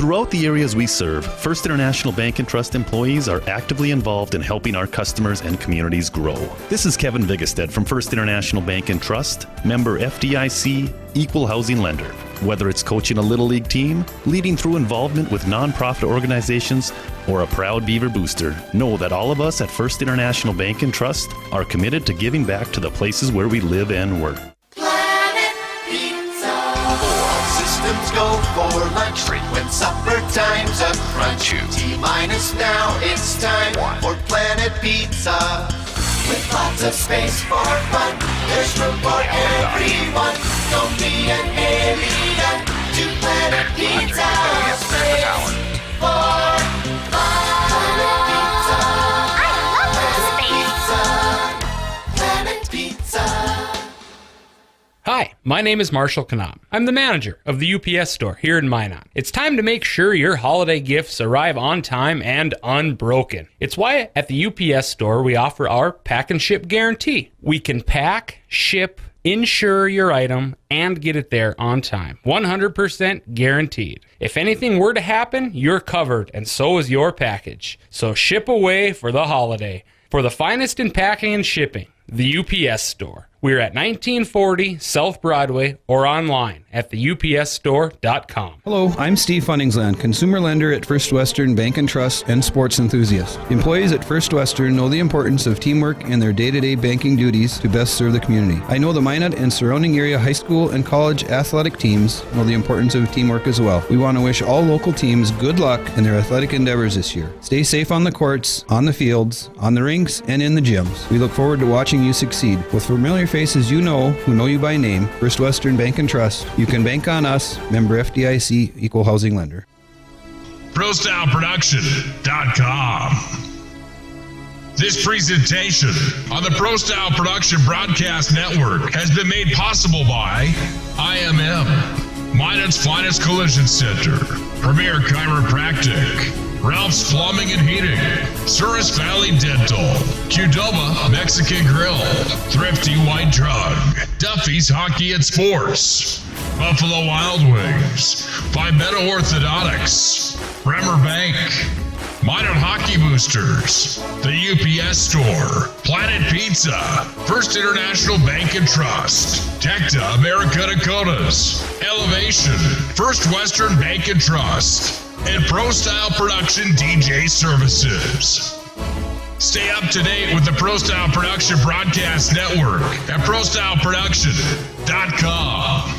Throughout the areas we serve, First International Bank and Trust employees are actively involved in helping our customers and communities grow. This is Kevin Vigestad from First International Bank and Trust, member FDIC, equal housing lender. Whether it's coaching a Little League team, leading through involvement with nonprofit organizations, or a proud Beaver booster, know that all of us at First International Bank and Trust are committed to giving back to the places where we live and work. Planet Pizza. All systems go for lunch. Frequent supper time's a crunch. T-minus now, it's time for Planet Pizza. With lots of space for fun, there's room for everyone. Don't be an alien to Planet Pizza. Space for fun. Planet Pizza. I love space. Planet Pizza. Hi, my name is Marshall Knop. I'm the manager of the UPS store here in Minot. It's time to make sure your holiday gifts arrive on time and unbroken. It's why at the UPS store we offer our pack and ship guarantee. We can pack, ship, insure your item, and get it there on time. 100% guaranteed. If anything were to happen, you're covered, and so is your package. So ship away for the holiday. For the finest in packing and shipping, the UPS store. We're at 1940 South Broadway or online at theupsstore.com. Hello, I'm Steve Funningsland, consumer lender at First Western Bank and Trust and sports enthusiast. Employees at First Western know the importance of teamwork in their day-to-day banking duties to best serve the community. I know the Minot and surrounding area high school and college athletic teams know the importance of teamwork as well. We want to wish all local teams good luck in their athletic endeavors this year. Stay safe on the courts, on the fields, on the rinks, and in the gyms. We look forward to watching you succeed. With familiar faces you know, who know you by name, First Western Bank and Trust, you can bank on us, member FDIC, equal housing lender. ProStyleProduction.com. This presentation on the ProStyle Production Broadcast Network has been made possible by IMM, Minot's Finest Collision Center, Premier Chiropractic, Ralph's Plumbing and Heating, Souris Valley Dental, Qdoba Mexican Grill, Thrifty White Drug, Duffy's Hockey and Sports, Buffalo Wild Wings, Pimento Orthodontics, Bremer Bank, Minot Hockey Boosters, the UPS Store, Planet Pizza, First International Bank and Trust, Tecta America Dakotas, Elevation, First Western Bank and Trust, and ProStyle Production DJ Services. Stay up to date with the ProStyle Production Broadcast Network at ProStyleProduction.com.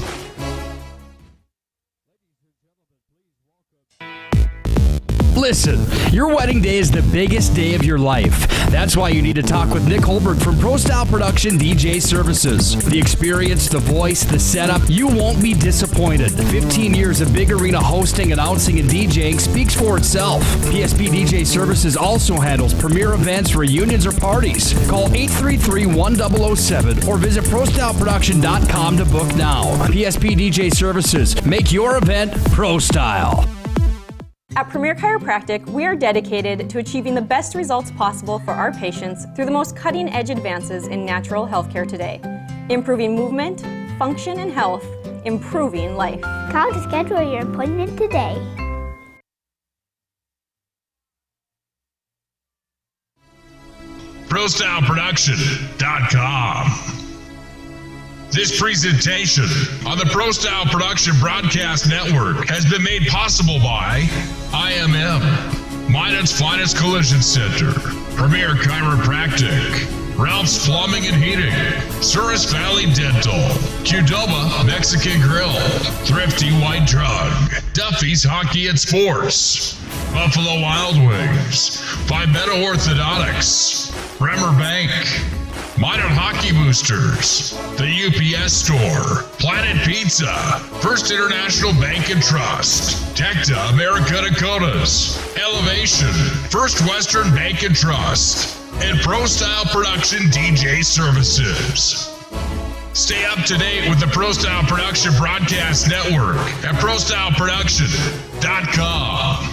Listen, your wedding day is the biggest day of your life. That's why you need to talk with Nick Holberg from ProStyle Production DJ Services. The experience, the voice, the setup, you won't be disappointed. 15 years of big arena hosting, announcing, and DJing speaks for itself. PSP DJ Services also handles premier events, reunions, or parties. Call 833-1007 or visit ProStyleProduction.com to book now. PSP DJ Services, make your event ProStyle. At Premier Chiropractic, we are dedicated to achieving the best results possible for our patients through the most cutting-edge advances in natural healthcare today. Improving movement, function, and health, improving life. Call to schedule your appointment today. ProStyleProduction.com. This presentation on the ProStyle Production Broadcast Network has been made possible by IMM, Minot's Finest Collision Center, Premier Chiropractic, Ralph's Plumbing and Heating, Souris Valley Dental, Qdoba Mexican Grill, Thrifty White Drug, Duffy's Hockey and Sports, Buffalo Wild Wings, Pimento Orthodontics, Bremer Bank, Minot Hockey Boosters, the UPS Store, Planet Pizza, First International Bank and Trust, Tecta America Dakotas, Elevation, First Western Bank and Trust, and ProStyle Production DJ Services. Stay up to date with the ProStyle Production Broadcast Network at ProStyleProduction.com.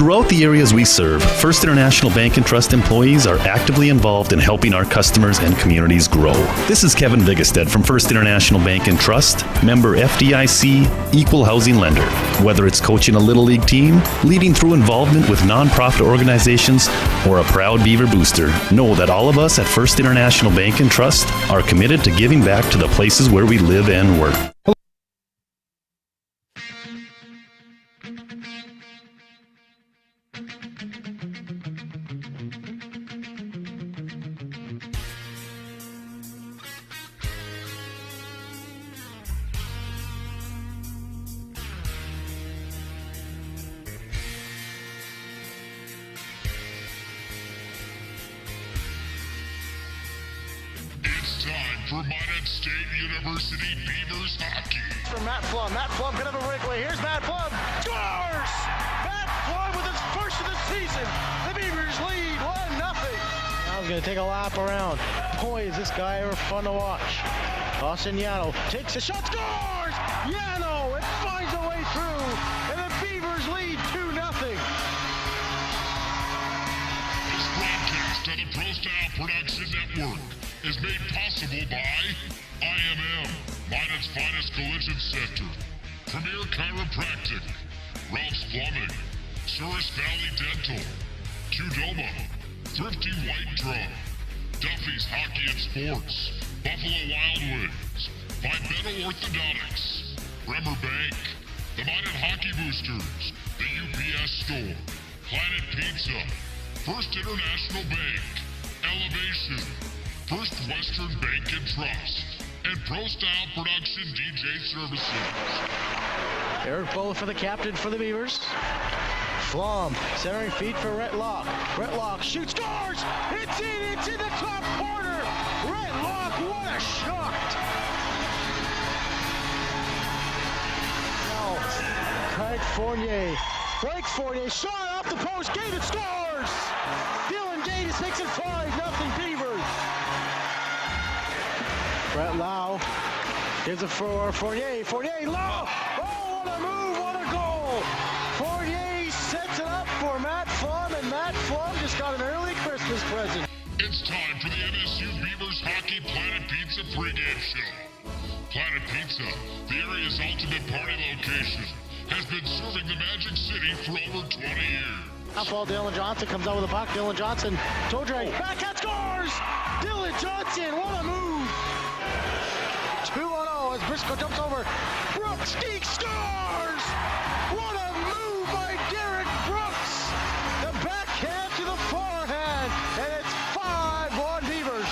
Throughout the areas we serve, First International Bank and Trust employees are actively involved in helping our customers and communities grow. This is Kevin Vigestead from First International Bank and Trust, member FDIC, equal housing lender. Whether it's coaching a Little League team, leading through involvement with nonprofit organizations, or a proud Beaver booster, know that all of us at First International Bank and Trust are committed to giving back to the places where we live and work. It's time for Minot State University Beavers hockey. From Matt Flum. Matt Flum could have a breakaway. Here's Matt Flum. Scores! Matt Flum with his first of the season. The Beavers lead 1-0. Now he's going to take a lap around. Boy, is this guy ever fun to watch. Austin Yano takes a shot. Scores! Yano! It finds a way through. And the Beavers lead 2-0. This broadcast on the Pro Style Production Network is made possible by IMM, Minot's finest collision center, Premier Chiropractic, Ralph's Plumbing, Souris Valley Dental, Qdoma, Thrifty White Drum, Duffy's Hockey and Sports, Buffalo Wild Wings, Vibeto Orthodontics, Bremer Bank, the Minot Hockey Boosters, the UPS Store, Planet Pizza, First International Bank, Elevation, First Western Bank and Trust, and Pro Style Production DJ Services. Eric Bola for the captain for the Beavers. Flom centering feet for Rhett Locke. Rhett Locke shoots, scores! It's in the top corner! Rhett Locke, what a shot! Now, Craig Fournier. Blake Fournier shot off the post, Gate it scores! Dylan Gates makes it 5-0 Beavers. Brett Lau gives it for Fournier. Fournier, Lau! Oh, what a move, what a goal! Fournier sets it up for Matt Flum, and Matt Flum just got an early Christmas present. It's time for the MSU Beavers Hockey Planet Pizza pregame show. Planet Pizza, the area's ultimate party location, has been serving the Magic City for over 20 years. Ball, Dylan Johnson comes out with a puck. Dylan Johnson, toe drag, backhand scores! Dylan Johnson, what a move! 2-0 as Briscoe jumps over. Brooks, Deke scores! What a move by Derek Brooks! The backhand to the forehand, and it's 5-1 Beavers.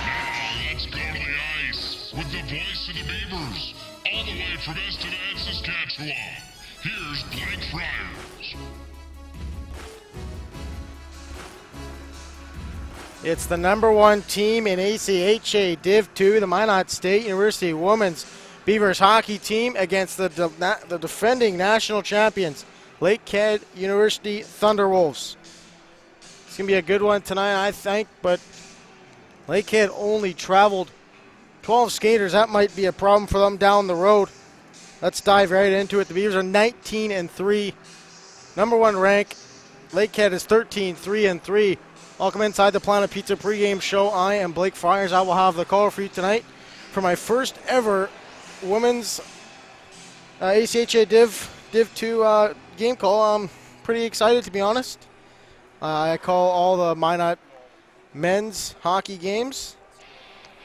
Now let's go to the ice with the voice of the Beavers, all the way from Estevan, Saskatchewan. Here's Blake Friars. It's the #1 team in ACHA Div 2, the Minot State University Women's Beavers hockey team against the defending national champions, Lakehead University Thunderwolves. It's going to be a good one tonight, I think, but Lakehead only traveled 12 skaters. That might be a problem for them down the road. Let's dive right into it. The Beavers are 19-3, #1 rank. Lakehead is 13-3-3. Welcome inside the Planet Pizza pregame show. I am Blake Friars. I will have the call for you tonight for my first ever women's ACHA Div 2 game call. I'm pretty excited, to be honest. I call all the Minot men's hockey games.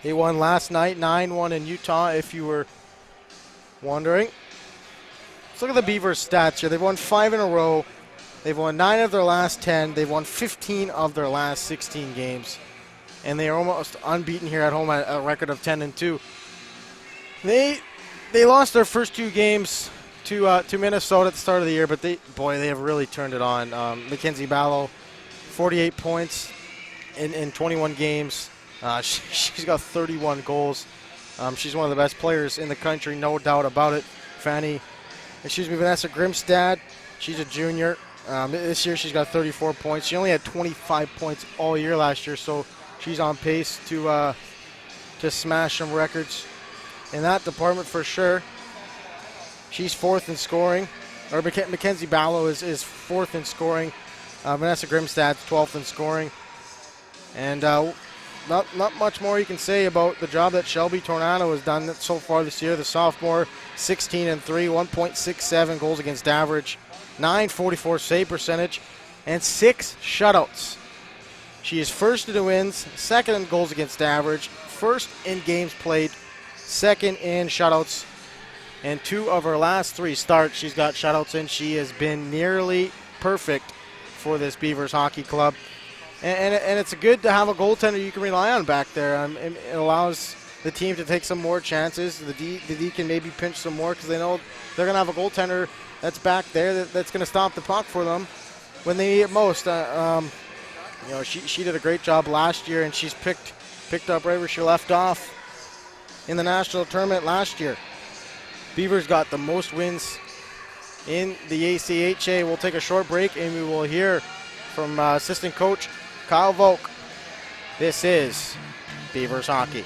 They won last night, 9-1 in Utah, if you were wondering. Let's look at the Beavers' stats here. They've won 5 in a row. They've won 9 of their last 10. They've won 15 of their last 16 games. And they are almost unbeaten here at home at a record of 10-2. They lost their first 2 games to Minnesota at the start of the year, but they have really turned it on. Mackenzie Ballo, 48 points in 21 games. She's got 31 goals. She's one of the best players in the country, no doubt about it. Vanessa Grimstad, she's a junior. This year she's got 34 points. She only had 25 points all year last year, so she's on pace to smash some records. in that department for sure. She's fourth in scoring. Or Mackenzie Ballo is fourth in scoring. Vanessa Grimstad's 12th in scoring. And not much more you can say about the job that Shelby Tornado has done so far this year. The sophomore, 16-3, 1.67 goals against average, .944 save percentage, and 6 shutouts. She is first in the wins, second in goals against average, first in games played, second in shutouts, and 2 of her last 3 starts she's got shutouts in. She has been nearly perfect for this Beavers hockey club. And it's good to have a goaltender you can rely on back there. It allows the team to take some more chances. The D can maybe pinch some more because they know they're going to have a goaltender that's back there that's going to stop the puck for them when they need it most. She did a great job last year, and she's picked up right where she left off in the national tournament last year. Beavers got the most wins in the ACHA. We'll take a short break, and we will hear from assistant coach Kyle Volk. This is Beavers Hockey.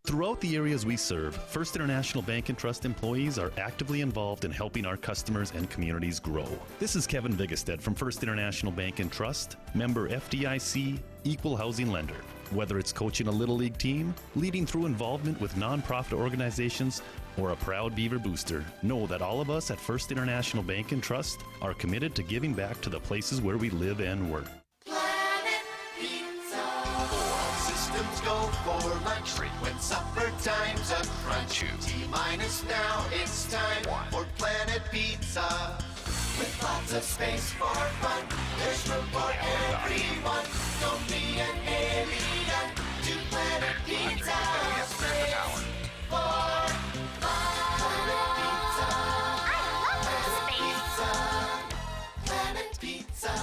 Throughout the areas we serve, First International Bank and Trust employees are actively involved in helping our customers and communities grow. This is Kevin Vigestad from First International Bank and Trust, member FDIC, equal housing lender. Whether it's coaching a Little League team, leading through involvement with nonprofit organizations, or a proud Beaver booster, know that all of us at First International Bank and Trust are committed to giving back to the places where we live and work. Planet Pizza. 4 systems go for lunch. Frequent supper time's a crunch. T-minus now, it's time for Planet Pizza. With lots of space for fun, there's room for everyone. Don't be an alien to Planet Pizza. Space for fun. Planet Pizza. Planet Pizza.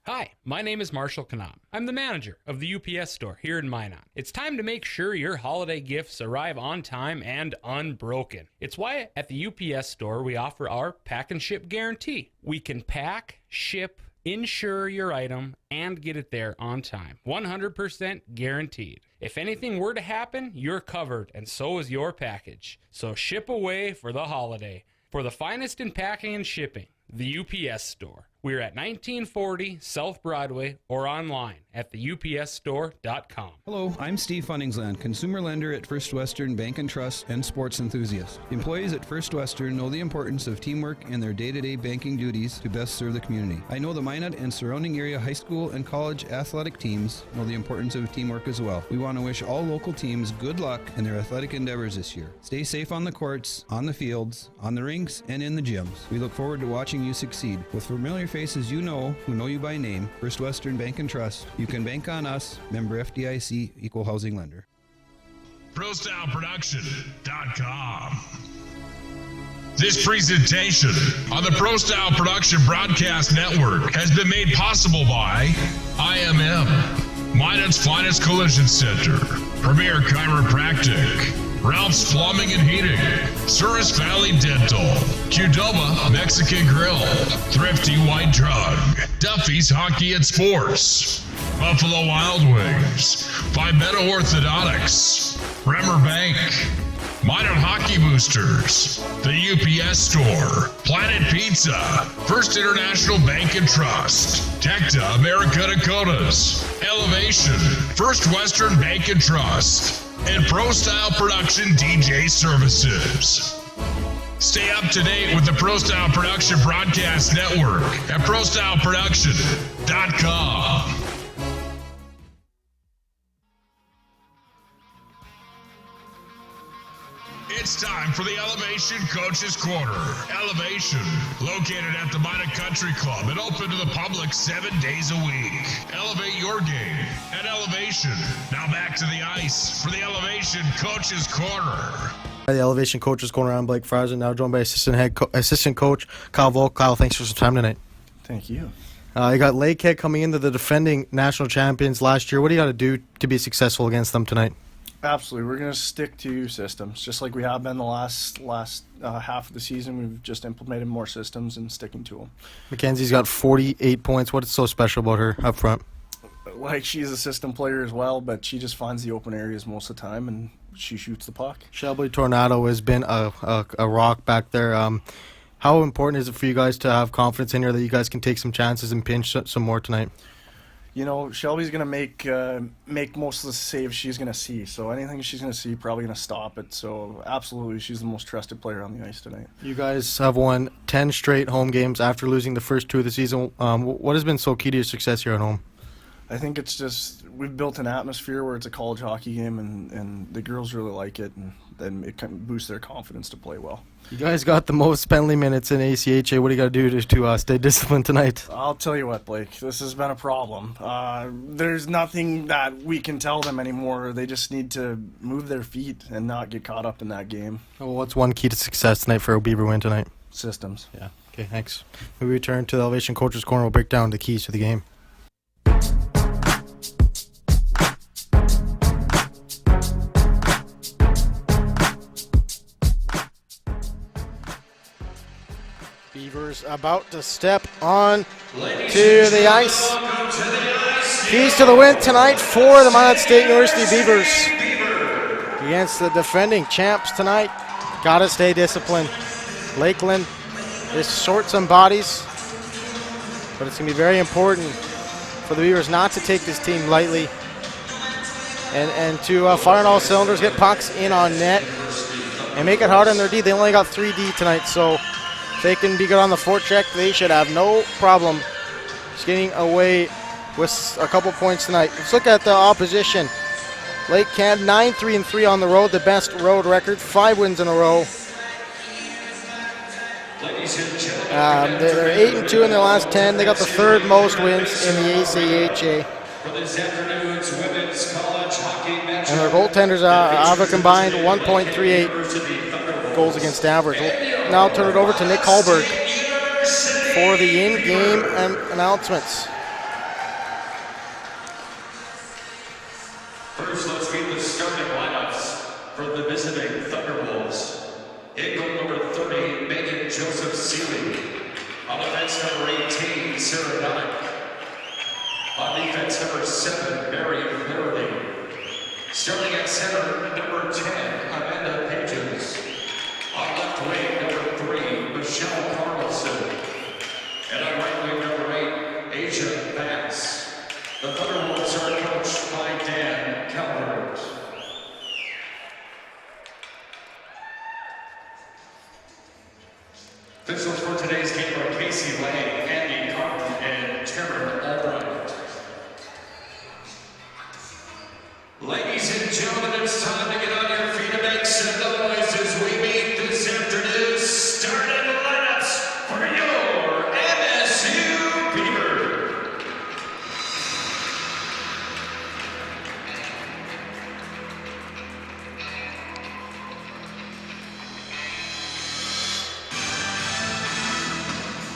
Hi, my name is Marshall Knop. I'm the manager of the UPS store here in Minot. It's time to make sure your holiday gifts arrive on time and unbroken. It's why at the UPS store we offer our pack and ship guarantee. We can pack, ship, insure your item, and get it there on time. 100% guaranteed. If anything were to happen, you're covered, and so is your package. So ship away for the holiday. For the finest in packing and shipping, the UPS store. We're at 1940 South Broadway or online at theupsstore.com. Hello, I'm Steve Funningsland, consumer lender at First Western Bank and Trust and sports enthusiast. Employees at First Western know the importance of teamwork in their day-to-day banking duties to best serve the community. I know the Minot and surrounding area high school and college athletic teams know the importance of teamwork as well. We want to wish all local teams good luck in their athletic endeavors this year. Stay safe on the courts, on the fields, on the rinks, and in the gyms. We look forward to watching you succeed. With familiar faces you know, who know you by name, First Western Bank and Trust, you can bank on us, member FDIC, equal housing lender. ProStyleProduction.com. This presentation on the Pro Style Production Broadcast Network has been made possible by IMM, Minot's Finest Collision Center, Premier Chiropractic, Ralph's Plumbing and Heating, Souris Valley Dental, Qdoba Mexican Grill, Thrifty White Drug, Duffy's Hockey and Sports, Buffalo Wild Wings, Vibetta Orthodontics, Bremer Bank, Minot Hockey Boosters, the UPS Store, Planet Pizza, First International Bank and Trust, Tecta America Dakotas, Elevation, First Western Bank and Trust, and Pro Style Production DJ Services. Stay up to date with the Pro Style Production Broadcast Network at ProStyleProduction.com. It's time for the Elevation Coaches Corner. Elevation, located at the Minot Country Club and open to the public 7 days a week. Elevate your game at Elevation. Now back to the ice for the Elevation Coaches Corner. The Elevation Coaches Corner, I'm Blake Friars, and now joined by assistant coach Kyle Volk. Kyle, thanks for some time tonight. Thank you. You got Lakehead coming into the defending national champions last year. What do you got to do to be successful against them tonight? Absolutely. We're going to stick to systems, just like we have been the last half of the season. We've just implemented more systems and sticking to them. Mackenzie's got 48 points. What is so special about her up front? Like, she's a system player as well, but she just finds the open areas most of the time, and she shoots the puck. Shelby Tornado has been a rock back there. How important is it for you guys to have confidence in her that you guys can take some chances and pinch some more tonight? You know, Shelby's going to make most of the saves she's going to see. So anything she's going to see, probably going to stop it. So absolutely, she's the most trusted player on the ice tonight. You guys have won 10 straight home games after losing the first 2 of the season. What has been so key to your success here at home? I think it's just we've built an atmosphere where it's a college hockey game, and the girls really like it, and then it kind of boosts their confidence to play well. You guys got the most penalty minutes in ACHA. What do you got to do to stay disciplined tonight? I'll tell you what, Blake, this has been a problem. There's nothing that we can tell them anymore. They just need to move their feet and not get caught up in that game. Well, what's one key to success tonight for a Beaver win tonight? Systems. Yeah. Okay, thanks. We return to the Elevation Coaches Corner. We'll break down the keys to the game. Beavers about to step on to the ice. Keys to the win tonight for the Minot State University Beavers. Against the defending champs tonight. Gotta stay disciplined. Lakeland is short some bodies, but it's going to be very important for the Beavers not to take this team lightly and to fire on all cylinders, get pucks in on net, and make it hard on their D. They only got 3D tonight, so if they can be good on the forecheck, they should have no problem just getting away with a couple points tonight. Let's look at the opposition. Lakehead 9-3-3 on the road, the best road record, 5 wins in a row. They're 8-2 in their last 10. They got the 3rd most wins in the ACHA. And their goaltenders have a combined 1.38 goals against average. We'll now turn it over to Nick Hallberg for the in-game announcements. First, let's meet the starting lineups for the visiting Thunderwolves. In goal number 30, Megan Joseph Seeley. On offense, number 18, Sarah Dunnick. On defense, number 7, Mary Verity. Starting at center, number 10, Amanda Pages. On left wing, number 3, Michelle Carlson. And on right wing, number 8, Asia Vance. The Thunderwolves are coached by Dan Calvert. Officials for today's game are Casey Lang, Andy Carton, and Taryn Albright. Ladies and gentlemen, it's time to get on your feet and make some noise as we meet this afternoon's starting lineups for your MSU Beaver.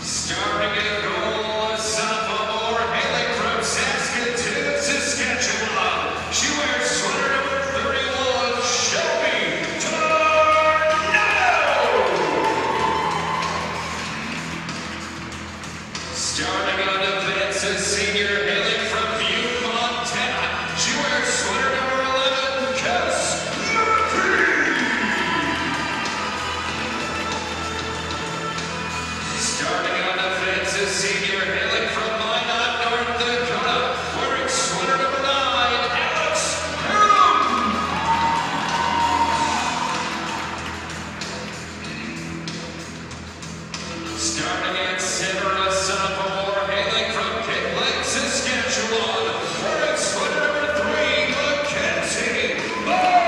Starting at goal, a sophomore hailing from Saskatoon, Saskatchewan. She wears sweater number 31, Shelby Tornado. Starting on defense, a senior hailing from Butte, Montana. She wears sweater number 11, Cass Murphy. Starting on defense, a senior hailing from Minot, North Dakota, wearing sweater number 9, Alex Herm. Starting at center, a sophomore hailing from Kid Lake, Saskatchewan, wearing sweater number 3, Mackenzie Barlow.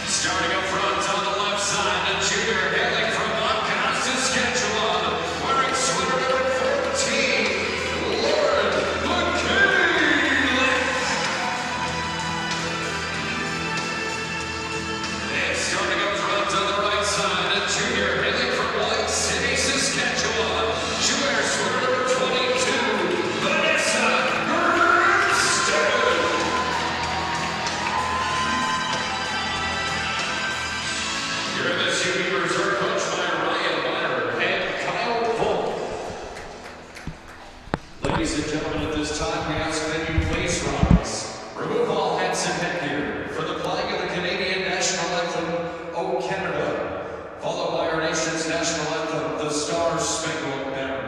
Starting up front on the left side, a junior hailing from Montana, Saskatchewan, wearing sweater number 14, Lauren McKay. And starting up front on the right side, a junior hailing from Lake City, Saskatchewan, she wears sweater number 22, Vanessa Your MSU Beavers are coached by Ryan Meyer and Kyle Volk. Ladies and gentlemen, at this time, we ask that you please rise. Remove all hats and headgear for the playing of the Canadian National Anthem, O Canada, followed by our nation's national anthem, the Star Spangled Banner.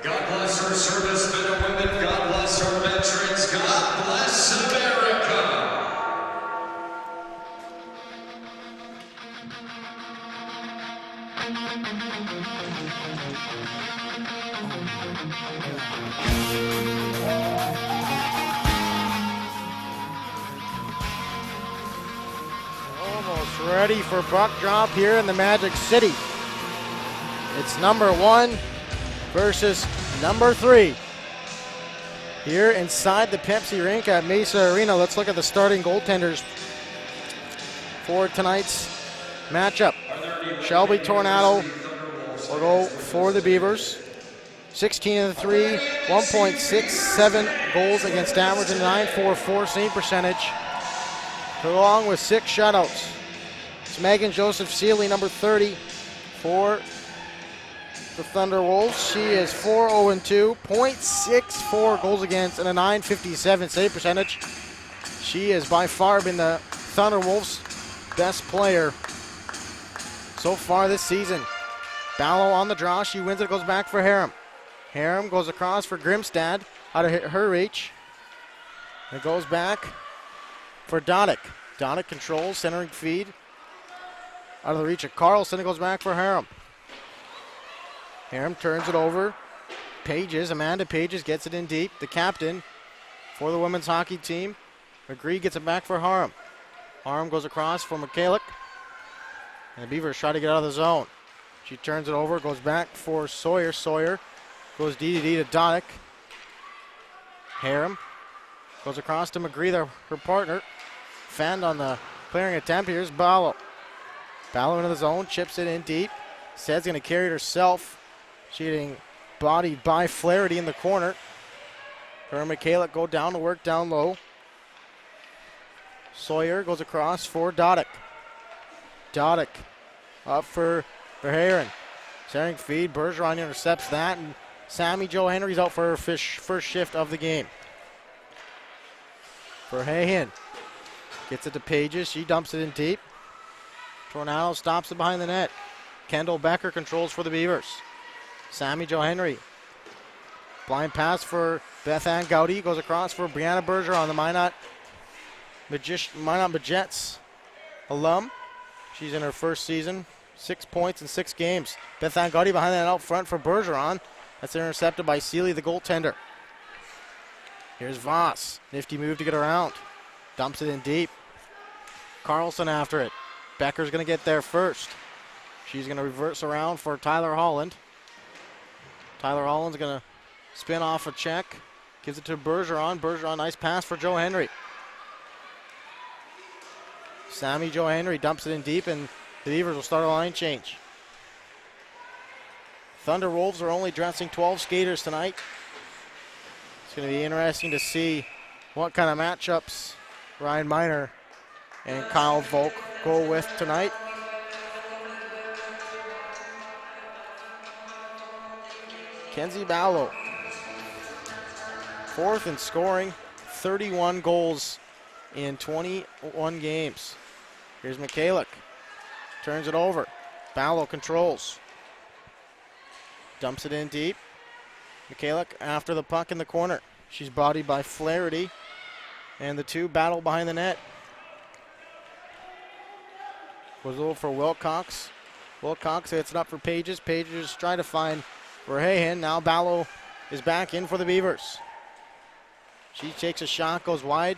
God bless our servicemen and women. God bless our veterans. God bless America. Almost ready for buck drop here in the Magic City. It's number 1 versus number 3. Here inside the Pepsi rink at Mesa Arena, let's look at the starting goaltenders for tonight's matchup. Shelby Tornado will go for the Beavers. 16-3, 1.67 goals against average and 9.44 save percentage, along with 6 shutouts. It's Megan Joseph Seeley, number 30, for the Thunder Wolves. She is 4-0-2, 0.64 goals against and a 9.57 save percentage. She has by far been the Thunder Wolves' best player so far this season. Ballo on the draw. She wins it, goes back for Harem. Harem goes across for Grimstad out of her reach. It goes back for Donick. Donick controls, centering feed. Out of the reach of Carlson, it goes back for Harem. Harem turns it over. Pages, Amanda Pages gets it in deep. The captain for the women's hockey team. McGree gets it back for Harem. Harem goes across for McCallick. And the Beavers try to get out of the zone. She turns it over, goes back for Sawyer. Sawyer goes DDD to Donick. Harem goes across to McGree, her partner. Fend on the clearing attempt. Here's Ballo. Ballo into the zone, chips it in deep. Said's going to carry it herself. She's getting bodied by Flaherty in the corner. Her and McCallick go down to work down low. Sawyer goes across for Dodick. Dodick up for Heron. Sharing feed. Bergeron intercepts that, and Sammy Jo Henry's out for her first shift of the game. Verheyen gets it to Pages. She dumps it in deep. Tornado stops it behind the net. Kendall Becker controls for the Beavers. Sammy Jo Henry. Blind pass for Beth Ann Gowdy. Goes across for Brianna Bergeron, the Minot Majets alum. She's in her first season. 6 points in 6 games. Beth Ann Gowdy behind that out front for Bergeron. That's intercepted by Seeley, the goaltender. Here's Voss. Nifty move to get around. Dumps it in deep. Carlson after it. Becker's going to get there first. She's going to reverse around for Tyler Holland. Tyler Holland's going to spin off a check. Gives it to Bergeron. Bergeron, nice pass for Jo Henry. Sammy Jo Henry dumps it in deep, and the Beavers will start a line change. Thunder Wolves are only dressing 12 skaters tonight. It's going to be interesting to see what kind of matchups Ryan Miner and Kyle Volk go with tonight. Kenzie Ballo, 4th in scoring, 31 goals in 21 games. Here's Michalik, turns it over. Ballo controls. Dumps it in deep. Michalik after the puck in the corner. She's bodied by Flaherty, and the two battle behind the net. Goes over for Wilcox. Wilcox hits it up for Pages. Pages trying to find Verheyen. Now Ballo is back in for the Beavers. She takes a shot, goes wide.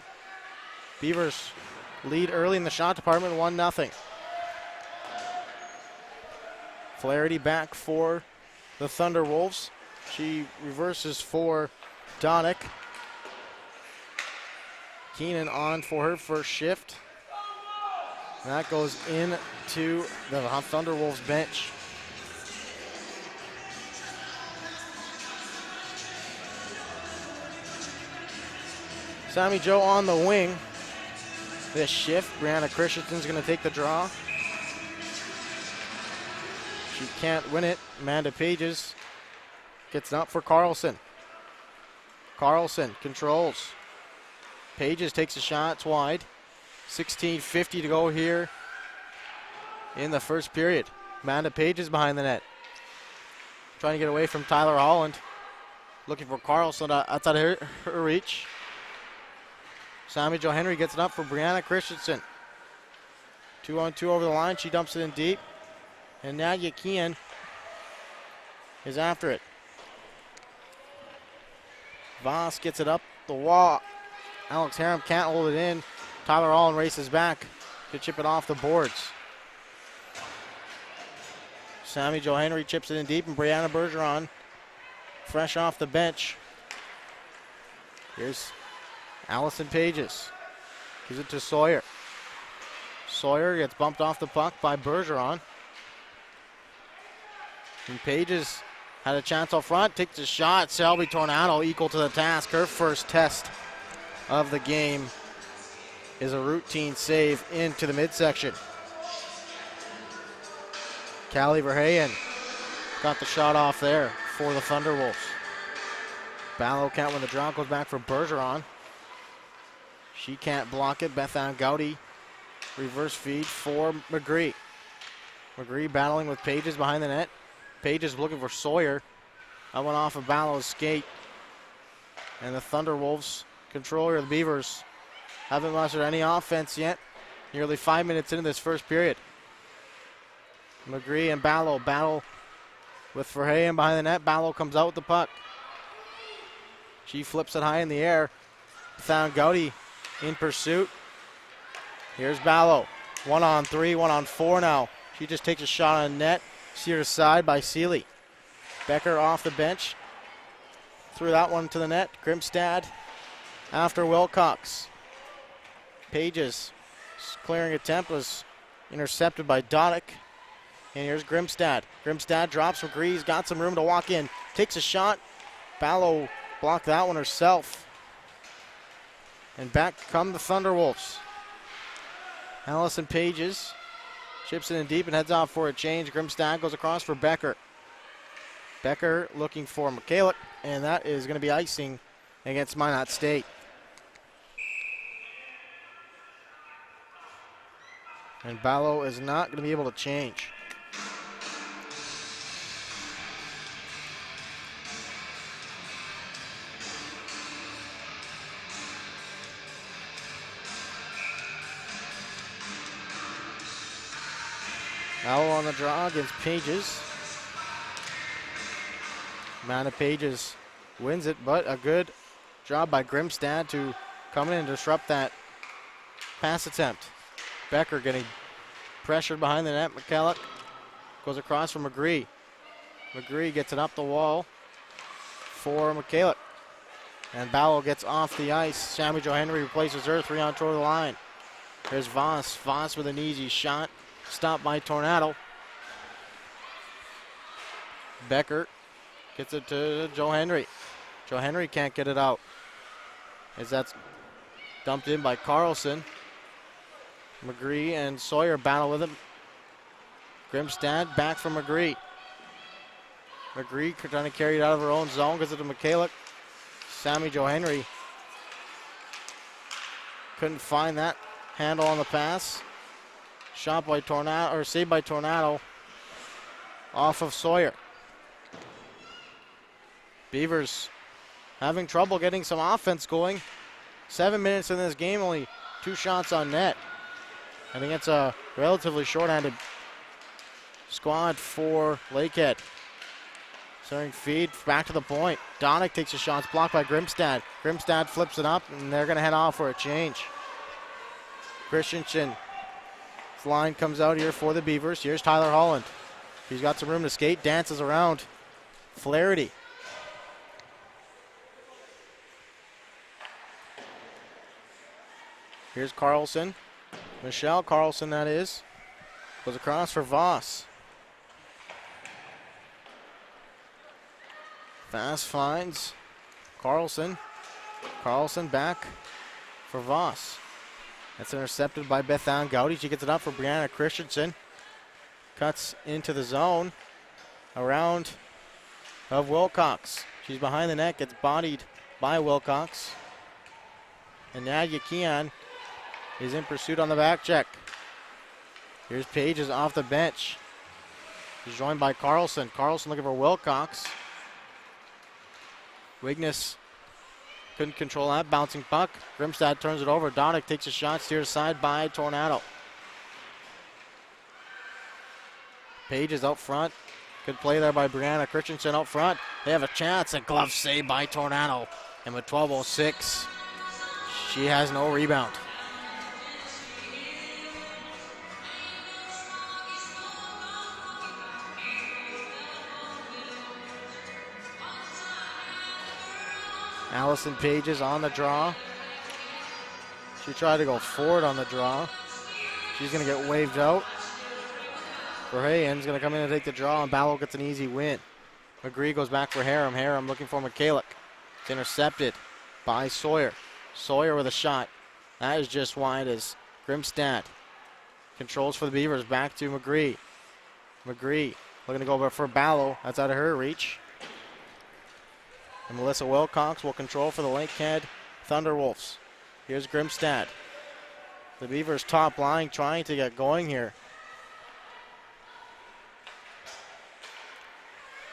Beavers lead early in the shot department, 1-0. Flaherty back for the Thunder Wolves. She reverses for Donick. Keenan on for her first shift. And that goes into the Thunder Wolves bench. Sammy Jo on the wing. This shift, Brianna Christensen's going to take the draw. She can't win it. Amanda Pages gets it up for Carlson. Carlson controls. Pages takes a shot, it's wide. 16:50 to go here in the first period. Amanda Pages behind the net. Trying to get away from Tyler Holland. Looking for Carlson outside her reach. Sammy Jo Henry gets it up for Brianna Christensen. 2-on-2 over the line. She dumps it in deep. And Nadia Kean is after it. Voss gets it up the wall. Alex Harum can't hold it in. Tyler Holland races back to chip it off the boards. Sammy Jo Henry chips it in deep, and Brianna Bergeron fresh off the bench. Here's Allison Pages. Gives it to Sawyer. Sawyer gets bumped off the puck by Bergeron. And Pages had a chance up front, takes a shot. Selby Tornado equal to the task. Her first test of the game is a routine save into the midsection. Callie Verheyen got the shot off there for the Thunderwolves. Ballo can't win the draw, goes back for Bergeron. She can't block it. Beth Ann Gowdy reverse feed for McGree. McGree battling with Pages behind the net. Pages looking for Sawyer. That went off of Ballo's skate. And the Thunderwolves, controller of the Beavers, haven't mustered any offense yet. Nearly 5 minutes into this first period. McGree and Ballo battle with Verheyen behind the net. Ballo comes out with the puck. She flips it high in the air. Found Gowdy in pursuit. Here's Ballo. 1-on-3, 1-on-4 now. She just takes a shot on net. Steered aside by Seeley. Becker off the bench. Threw that one to the net. Grimstad after Wilcox. Pages clearing attempt was intercepted by Donick. And here's Grimstad. Grimstad drops. McGree's got some room to walk in. Takes a shot. Ballo blocked that one herself. And back come the Thunderwolves. Allison Pages chips it in deep and heads off for a change. Grimstad goes across for Becker. Becker looking for Michalik, and that is going to be icing against Minot State. And Ballo is not going to be able to change. Ballo on the draw against Pages. Amanda Pages wins it, but a good job by Grimstad to come in and disrupt that pass attempt. Becker getting pressured behind the net. McKellick goes across for McGree. McGree gets it up the wall for McKellick. And Ballo gets off the ice. Sammy Jo Henry replaces her 3-on toward the line. There's Voss. Voss with an easy shot. Stopped by Tornado. Becker gets it to Jo Henry. Jo Henry can't get it out, as that's dumped in by Carlson. McGree and Sawyer battle with him. Grimstad back from McGree. McGree trying to carry it out of her own zone. Gets it to McKellick. Sammy Jo Henry couldn't find that handle on the pass. Shot by Tornado, or saved by Tornado off of Sawyer. Beavers having trouble getting some offense going. 7 minutes in this game, only 2 shots on net. I think it's a relatively short-handed squad for Lakehead. Centering feed, back to the point. Donick takes a shot, it's blocked by Grimstad. Grimstad flips it up, and they're going to head off for a change. Christensen's line comes out here for the Beavers. Here's Tyler Holland. He's got some room to skate, dances around Flaherty. Here's Carlson. Michelle Carlson, that is. Goes across for Voss. Voss finds Carlson. Carlson back for Voss. That's intercepted by Bethan Gowdy. She gets it up for Brianna Christensen. Cuts into the zone. Around of Wilcox. She's behind the net, gets bodied by Wilcox. And Nadia Keon is in pursuit on the back check. Here's Pages off the bench. She's joined by Carlson. Carlson looking for Wilcox. Wigness couldn't control that bouncing puck. Grimstad turns it over. Donick takes a shot, steered aside by Tornado. Pages out front. Good play there by Brianna Christensen out front. They have a chance. A glove save by Tornado. And with 12:06, she has no rebound. Allison Pages on the draw. She tried to go forward on the draw. She's going to get waved out. Verheyen's going to come in and take the draw, and Ballo gets an easy win. McGree goes back for Harem. Harem looking for McKellick. It's intercepted by Sawyer. Sawyer with a shot. That is just wide as Grimstad controls for the Beavers. Back to McGree. McGree looking to go for Ballo. That's out of her reach. And Melissa Wilcox will control for the Lakehead Thunderwolves. Here's Grimstad. The Beavers top line trying to get going here.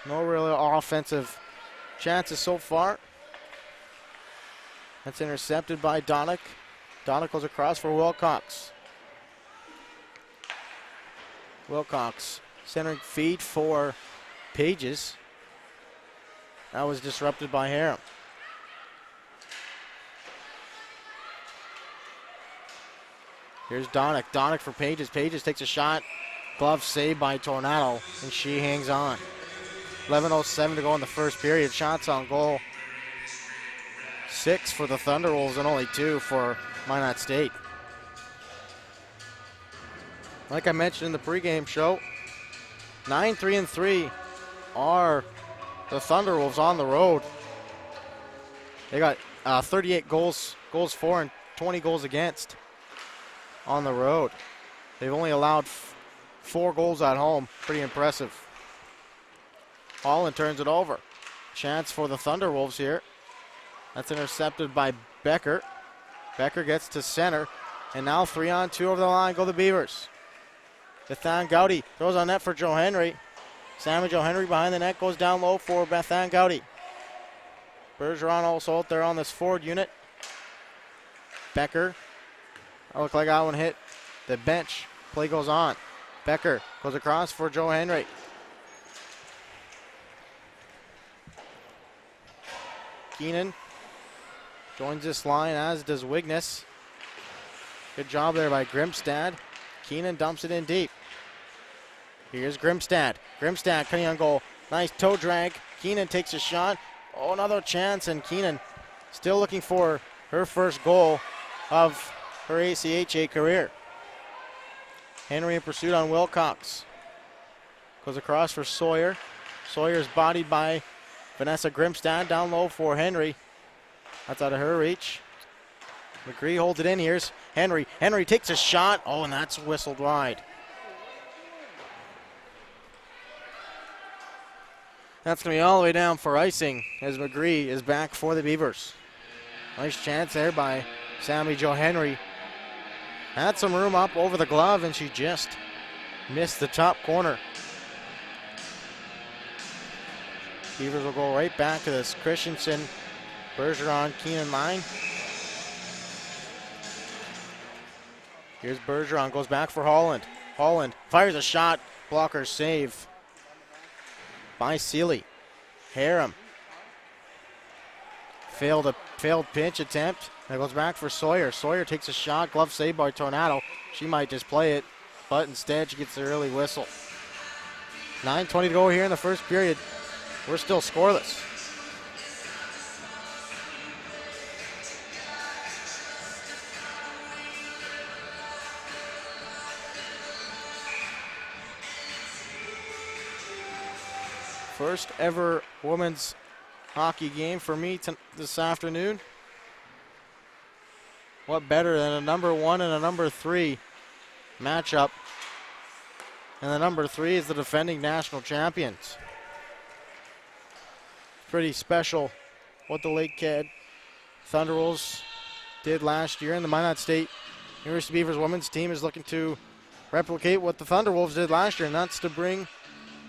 No real offensive chances so far. That's intercepted by Donick. Donick goes across for Wilcox. Wilcox centering feed for Pages. That was disrupted by Harem. Here's Donick. Donick for Pages. Pages takes a shot. Glove saved by Tornado, and she hangs on. 11:07 to go in the first period. Shots on goal. 6 for the Thunderwolves and only 2 for Minot State. Like I mentioned in the pregame show, 9-3-3 are the Thunderwolves on the road. They got 38 goals for and 20 goals against on the road. They've only allowed 4 goals at home. Pretty impressive. Holland turns it over. Chance for the Thunderwolves here. That's intercepted by Becker. Becker gets to center. And now 3-on-2 over the line go the Beavers. Bethan Gowdy throws on net for Joe Henry. Sammy Joe Henry behind the net goes down low for Bethan Gowdy. Bergeron also out there on this forward unit. Becker. Looked like that one hit the bench. Play goes on. Becker goes across for Joe Henry. Keenan joins this line, as does Wigness. Good job there by Grimstad. Keenan dumps it in deep. Here's Grimstad. Grimstad cutting on goal. Nice toe drag. Keenan takes a shot. Oh, another chance, and Keenan still looking for her first goal of her ACHA career. Henry in pursuit on Wilcox. Goes across for Sawyer. Sawyer's bodied by Vanessa Grimstad. Down low for Henry. That's out of her reach. McGree holds it in. Here's Henry. Henry takes a shot. Oh, and that's whistled wide. That's going to be all the way down for icing as McGree is back for the Beavers. Nice chance there by Sammy Jo Henry. Had some room up over the glove, and she just missed the top corner. Beavers will go right back to this Christensen, Bergeron, Keenan line. Here's Bergeron, goes back for Holland. Holland fires a shot, blocker save by Seeley. Harem. Failed pinch attempt. That goes back for Sawyer. Sawyer takes a shot, glove saved by Tornado. She might just play it, but instead she gets the early whistle. 9:20 to go here in the first period. We're still scoreless. First ever women's hockey game for me this afternoon. What better than a number 1 and a number 3 matchup? And the number 3 is the defending national champions. Pretty special what the Lakehead Thunderwolves did last year. And the Minot State University Beavers women's team is looking to replicate what the Thunderwolves did last year, and that's to bring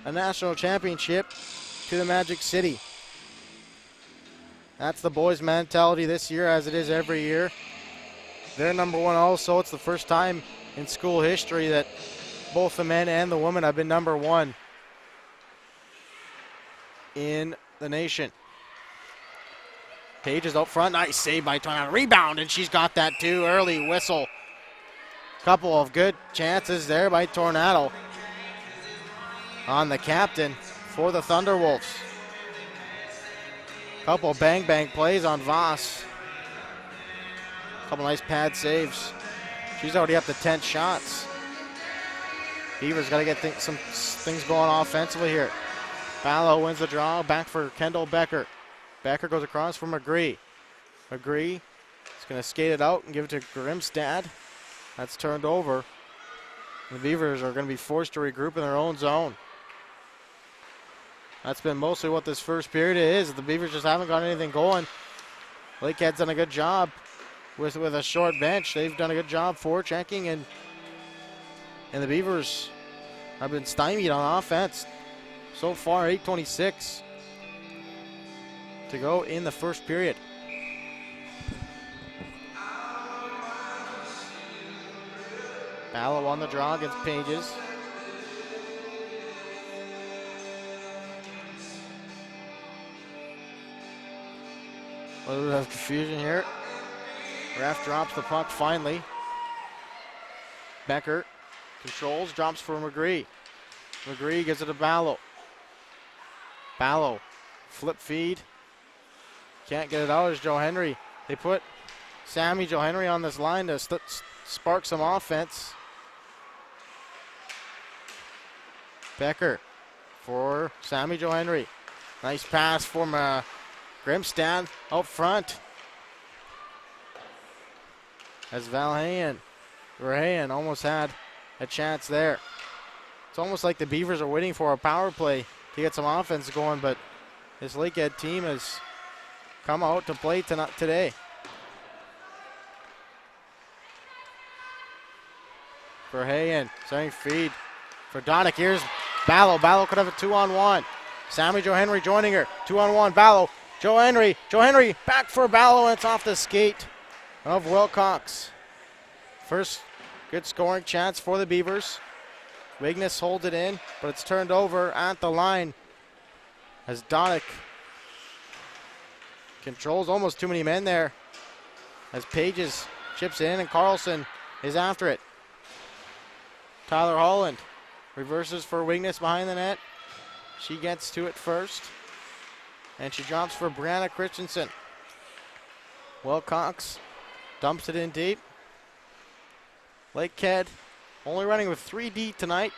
a national championship to the Magic City. That's the boys' mentality this year, as it is every year. They're number 1 also. It's the first time in school history that both the men and the women have been number 1 in the nation. Page is out front. Nice save by Tornado. Rebound, and she's got that too. Early whistle. Couple of good chances there by Tornado on the captain for the Thunderwolves. Couple bang plays on Voss. Couple nice pad saves. She's already up to 10 shots. Beavers got to get some things going offensively here. Ballo wins the draw. Back for Kendall Becker. Becker goes across for McGree. McGree is going to skate it out and give it to Grimstad. That's turned over. The Beavers are going to be forced to regroup in their own zone. That's been mostly what this first period is. The Beavers just haven't got anything going. Lakehead's done a good job with a short bench. They've done a good job forechecking, and the Beavers have been stymied on offense. So far, 8:26 to go in the first period. Ballo on the draw against Pages. A little bit of confusion here. Ref drops the puck finally. Becker controls, drops for McGree. McGree gives it to Ballo. Ballo, flip feed. Can't get it out as Joe Henry. They put Sammy Joe Henry on this line to spark some offense. Becker for Sammy Joe Henry. Nice pass from Grimstad out front. As Verheyen almost had a chance there. It's almost like the Beavers are waiting for a power play to get some offense going, but this Lakehead team has come out to play today. Verheyen, starting feed. for Donick. Here's Ballo. Ballo could have a 2-on-1. Sammy Jo Henry joining her. 2-on-1. Ballo. Jo Henry. Jo Henry back for Ballo, and it's off the skate of Wilcox. First good scoring chance for the Beavers. Wigness holds it in, but it's turned over at the line as Donick controls almost too many men there. As Pages chips in and Carlson is after it. Tyler Holland reverses for Wigness behind the net. She gets to it first. And she drops for Brianna Christensen. Wilcox dumps it in deep. Lakehead only running with 3D tonight.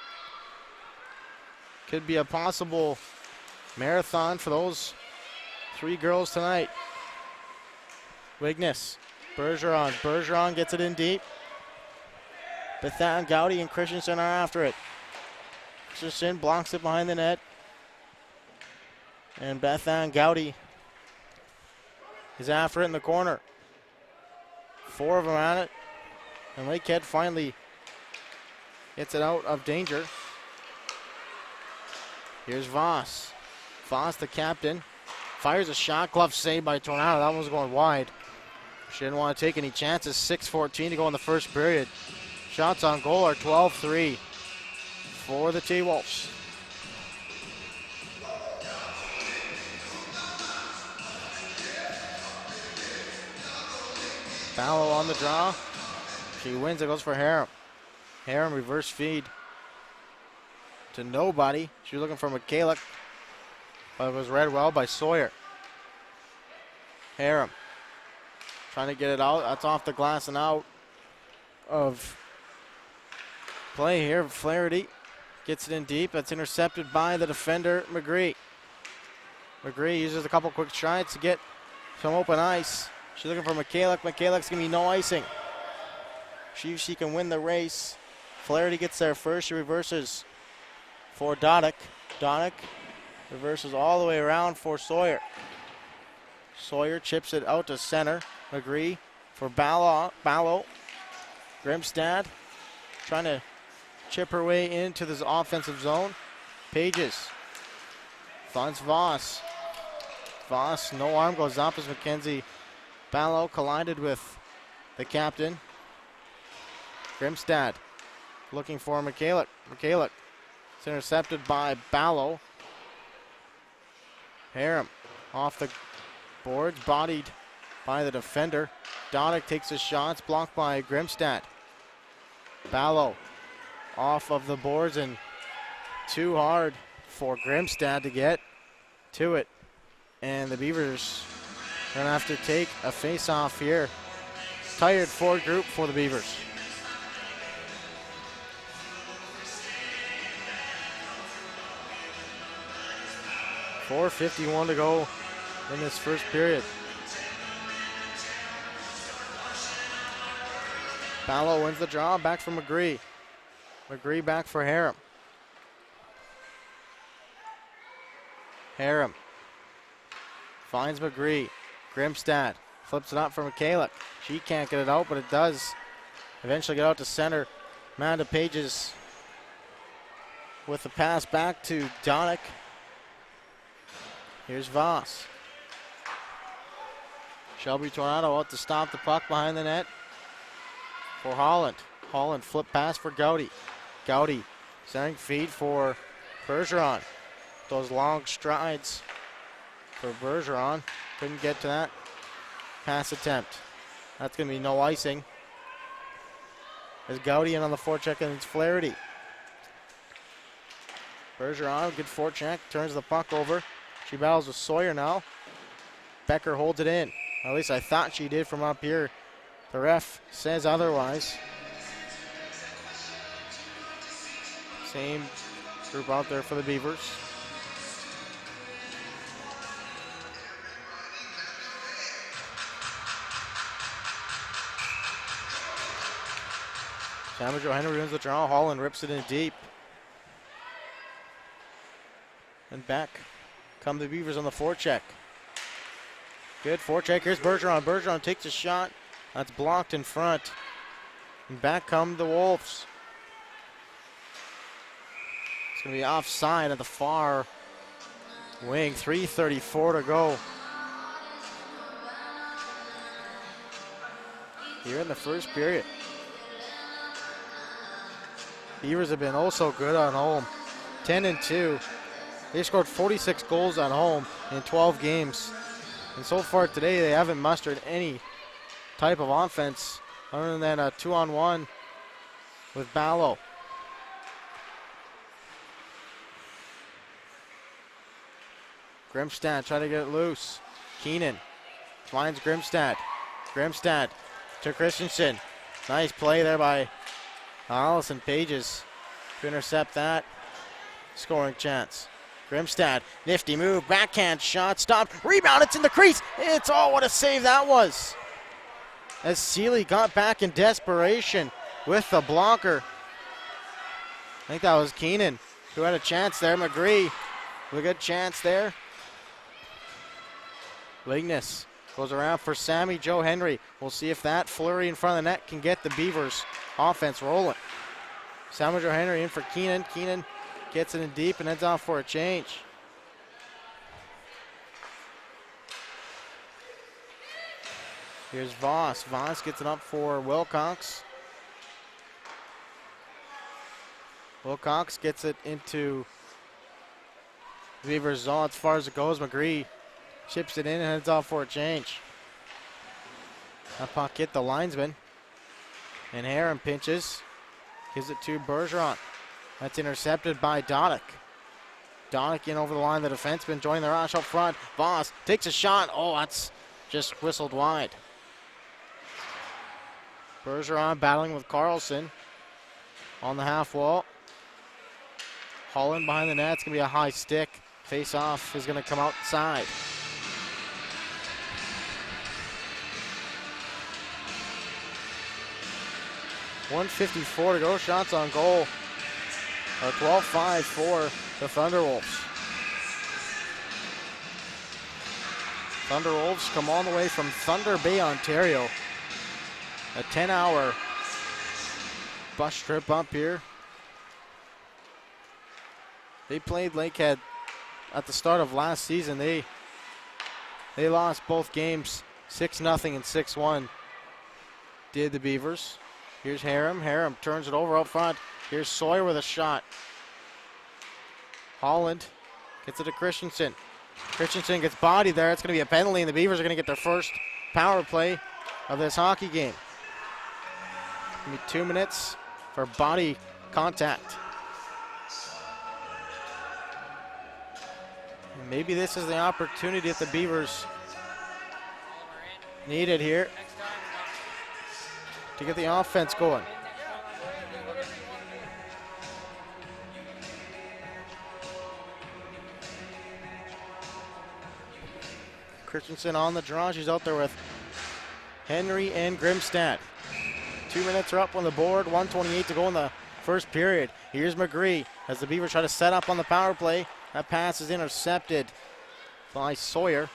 Could be a possible marathon for those three girls tonight. Wigness. Bergeron. Bergeron gets it in deep. Bethan, Gowdy, and Christensen are after it. Christensen blocks it behind the net. And Bethan Gowdy is after it in the corner. Four of them at it. And Lakehead finally gets it out of danger. Here's Voss. Voss, the captain, fires a shot. Glove saved by Tornado. That one was going wide. She didn't want to take any chances. 6:14 to go in the first period. Shots on goal are 12-3 for the T-Wolves. Ballo on the draw. She wins. It goes for Harum. Harum reverse feed to nobody. She was looking for McKaylick, but it was read well by Sawyer. Harum trying to get it out. That's off the glass and out of play here. Flaherty gets it in deep. That's intercepted by the defender, McGree. McGree uses a couple quick strides to get some open ice. She's looking for McKaylick. McKaylick's going to be no icing. She can win the race. Flaherty gets there first. She reverses for Donick. Donick reverses all the way around for Sawyer. Sawyer chips it out to center. McGree for Ballo. Grimstad trying to chip her way into this offensive zone. Pages finds Voss. Voss, no arm goes up as Mackenzie Ballo collided with the captain. Grimstad looking for McKaylick. McKaylick is intercepted by Ballo. Harum off the boards, bodied by the defender. Donick takes his shots, blocked by Grimstad. Ballo off of the boards and too hard for Grimstad to get to it. And the Beavers are going to have to take a face-off here. Tired forward group for the Beavers. .451 to go in this first period. Ballo wins the draw, back for McGree. McGree back for Harum. Harum finds McGree. Grimstad flips it up for McKaylick. She can't get it out, but it does eventually get out to center. Amanda Pages with the pass back to Donick. Here's Voss. Shelby Tornado out to stop the puck behind the net for Holland. Holland flip pass for Gowdy. Gowdy centering feed for Bergeron. Those long strides for Bergeron. Couldn't get to that pass attempt. That's going to be no icing. As Gowdy in on the forecheck, and it's Flaherty. Bergeron, good forecheck, turns the puck over. She battles with Sawyer now. Becker holds it in. At least I thought she did from up here. The ref says otherwise. Same group out there for the Beavers. Sammy Jo Henry wins the draw. Holland rips it in deep. And back come the Beavers on the forecheck. Good forecheck. Here's Bergeron. Bergeron takes a shot. That's blocked in front. And back come the Wolves. going to be offside at the far wing. 3:34 to go. Here in the first period. Beavers have been also good on home. 10-2. They scored 46 goals at home in 12 games. And so far today, they haven't mustered any type of offense other than a 2-on-1 with Ballo. Grimstad trying to get it loose. Keenan finds Grimstad. Grimstad to Christensen. Nice play there by Allison Pages to intercept that scoring chance. Grimstad, nifty move, backhand shot, stopped, rebound, it's in the crease. It's, oh, what a save that was. As Seeley got back in desperation with the blocker. I think that was Keenan who had a chance there. McGree with a good chance there. Lignes goes around for Sammy Joe Henry. We'll see if that flurry in front of the net can get the Beavers offense rolling. Sammy Joe Henry in for Keenan. Keenan gets it in deep and heads off for a change. Here's Voss. Voss gets it up for Wilcox. Wilcox gets it into Beavers zone as far as it goes. McGree chips it in and heads off for a change. That puck hit the linesman. And Heron pinches. Gives it to Bergeron. That's intercepted by Donick. Donick in over the line. The defenseman joining the rush up front. Voss takes a shot. Oh, that's just whistled wide. Bergeron battling with Carlson on the half wall. Holland behind the net. It's going to be a high stick. Face off is going to come outside. .154 to go. Shots on goal are 12-5 for the Thunderwolves. Thunderwolves come all the way from Thunder Bay, Ontario. A 10-hour bus trip up here. They played Lakehead at the start of last season. They lost both games 6-0 and 6-1. Did the Beavers. Here's Harum. Harum turns it over up front. Here's Sawyer with a shot. Holland gets it to Christensen. Christensen gets bodied there. It's going to be a penalty, and the Beavers are going to get their first power play of this hockey game. Give me 2 minutes for body contact. And maybe this is the opportunity that the Beavers needed here to get the offense going. Christensen on the draw. She's out there with Henry and Grimstad. 2 minutes are up on the board. 1:28 to go in the first period. Here's McGree as the Beavers try to set up on the power play. That pass is intercepted by Sawyer.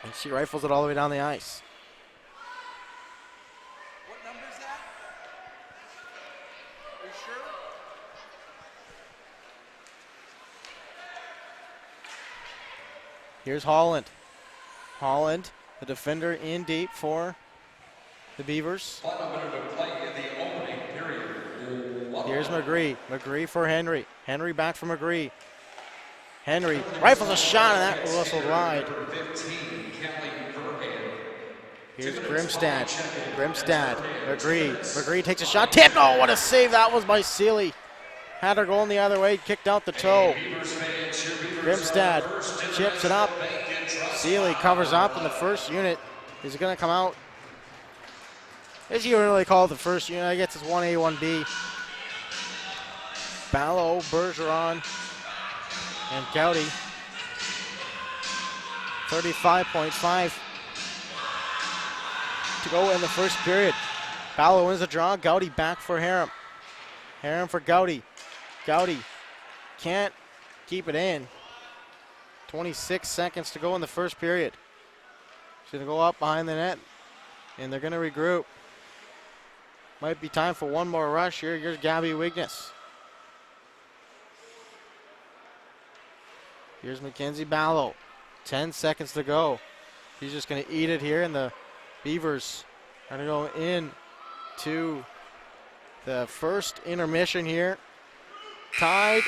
And she rifles it all the way down the ice. What number is that? Are you sure? Here's Holland. Holland, the defender in deep for the Beavers. Here's McGree. McGree for Henry. Henry back for McGree. Henry rifles a shot and that whistled wide. Here's Grimstad. Grimstad. McGree. McGree takes a shot. Tipped. Oh, what a save that was by Seeley. Had her going the other way. Kicked out the toe. Grimstad chips it up. Seeley covers up in the first unit. Is it going to come out? As you really call it the first unit, I guess it's 1A, 1B. Ballo, Bergeron, and Gowdy. 35.5 to go in the first period. Ballo wins the draw. Gowdy back for Harum. Harum for Gowdy. Gowdy can't keep it in. 26 seconds to go in the first period. She's going to go up behind the net, and they're going to regroup. Might be time for one more rush here. Here's Gabby Wignes. Here's Mackenzie Ballo. 10 seconds to go. She's just going to eat it here, and the Beavers are going to go in to the first intermission here. Tied